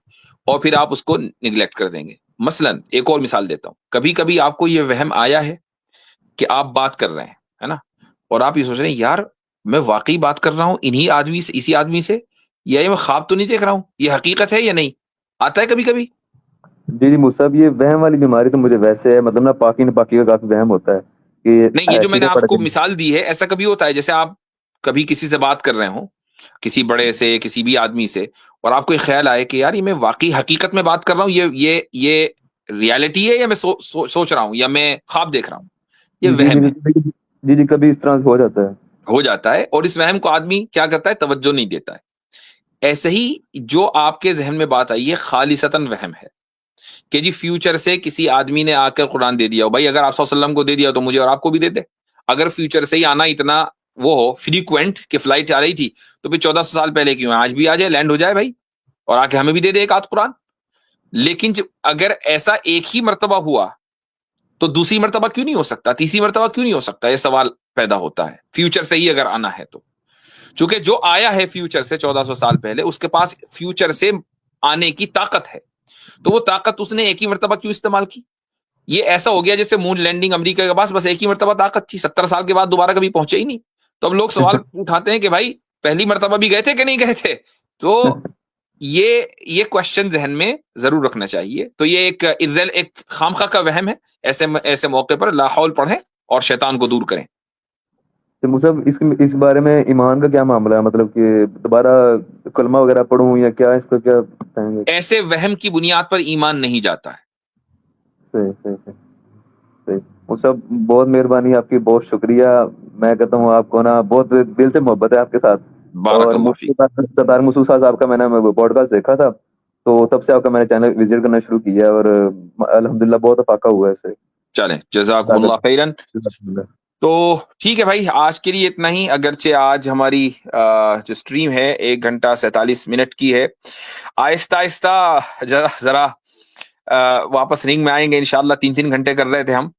اور پھر آپ اس کو نگلیکٹ کر دیں گے. مثلا ایک اور مثال دیتا ہوں. کبھی کبھی آپ کو یہ وہم آیا ہے کہ آپ بات کر رہے ہیں، ہے نا، اور آپ یہ سوچ رہے ہیں یار میں واقعی بات کر رہا ہوں انہی آدمی سے، اسی آدمی سے، یا یہ میں خواب تو نہیں دیکھ رہا ہوں، یہ حقیقت ہے یا نہیں. آتا ہے کبھی کبھی. جی مصعب، یہ وہم والی بیماری تو مجھے ویسے ہے، مطلب نا پاکی نہ پاکی کا کافی وہم ہوتا ہے کہ نہیں، یہ جو میں نے ایسے آپ پڑھ کو کے. مثال دی ہے ایسا کبھی ہوتا ہے جیسے آپ کبھی کسی سے بات کر رہے ہوں، کسی بڑے سے، کسی بھی آدمی سے، اور آپ کو ایک خیال آئے کہ یار یہ میں واقعی حقیقت میں بات کر رہا ہوں، یہ ریالٹی ہے یا میں سوچ رہا ہوں یا میں خواب دیکھ رہا ہوں. یہ وہم ہے. جی کبھی اس طرح سے ہو جاتا ہے. اور اس وہم کو آدمی کیا کرتا ہے؟ توجہ نہیں دیتا ہے. ایسے ہی جو آپ کے ذہن میں بات آئی ہے خالصتاً وہم ہے کہ جی فیوچر سے کسی آدمی نے آ کر قرآن دے دیا ہو. بھائی اگر آپ صلی اللہ علیہ وسلم کو دے دیا تو مجھے اور آپ کو بھی دے دے. اگر فیوچر سے ہی آنا اتنا وہ ہو فریکوینٹ کہ فلائٹ آ رہی تھی تو پھر 1400 سال پہلے کیوں ہے؟ آج بھی آ جائے، لینڈ ہو جائے بھائی، اور آ کے ہمیں بھی دے دے ایک آدھ قرآن. لیکن اگر ایسا ایک ہی مرتبہ ہوا تو دوسری مرتبہ کیوں نہیں ہو سکتا؟ تیسری مرتبہ کیوں نہیں ہو سکتا؟ یہ سوال پیدا ہوتا ہے. فیوچر سے ہی اگر آنا ہے تو، چونکہ جو آیا ہے فیوچر سے 1400 سال پہلے اس کے پاس فیوچر سے آنے کی طاقت ہے، تو وہ طاقت اس نے ایک ہی مرتبہ کیوں استعمال کی؟ یہ ایسا ہو گیا جیسے مون لینڈنگ امریکہ کے پاس بس ایک ہی مرتبہ طاقت تھی، 70 سال کے بعد دوبارہ کبھی پہنچے ہی نہیں. تو اب لوگ سوال اٹھاتے ہیں کہ بھائی پہلی مرتبہ بھی گئے تھے کہ نہیں گئے تھے. تو یہ کوشچن ذہن میں ضرور رکھنا چاہیے. تو یہ ایک خامخواہ کا وہم ہے. ایسے موقع پر لا حول پڑھیں اور شیطان کو دور کریں. مصعب اس بارے میں ایمان کا کیا معاملہ ہے؟ مطلب کہ دوبارہ کلمہ وغیرہ پڑھوں یا کیا؟ اس کو کیا بتائیں گے؟ ایسے وہم کی بنیاد پر ایمان نہیں جاتا ہے. صحیح. مصعب بہت مہربانی آپ کی، بہت شکریہ. میں کہتا ہوں آپ کو نا بہت دل سے محبت ہے آپ کے ساتھ. بارک اللہ فیک. ستار مسعود صاحب کا میں نے پوڈ کاسٹ دیکھا تھا تو تب سے آپ کا میں نے چینل وزٹ کرنا شروع کیا اور الحمدللہ بہت افاقہ ہوا ہے اس سے. چلیں جزاکم اللہ خیرن. تو ٹھیک ہے بھائی، آج کے لیے اتنا ہی. اگرچہ آج ہماری جو سٹریم ہے 1 گھنٹہ 47 منٹ کی ہے، آہستہ آہستہ ذرا واپس رنگ میں آئیں گے انشاءاللہ. 3 گھنٹے کر رہے تھے ہم،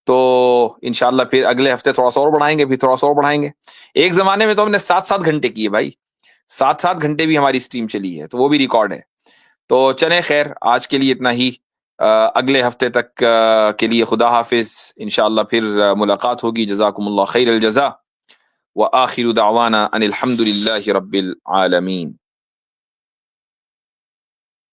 تو انشاءاللہ پھر اگلے ہفتے تھوڑا سا اور بڑھائیں گے، پھر تھوڑا سا اور بڑھائیں گے. ایک زمانے میں تو ہم نے 7 گھنٹے کیے بھائی، 7 گھنٹے بھی ہماری سٹریم چلی ہے، تو وہ بھی ریکارڈ ہے. تو چلیں خیر، آج کے لیے اتنا ہی. اگلے ہفتے تک کے لیے خدا حافظ. انشاءاللہ پھر ملاقات ہوگی. جزاکم اللہ خیر الجزا، وآخر دعوانا ان الحمد للہ رب العالمین.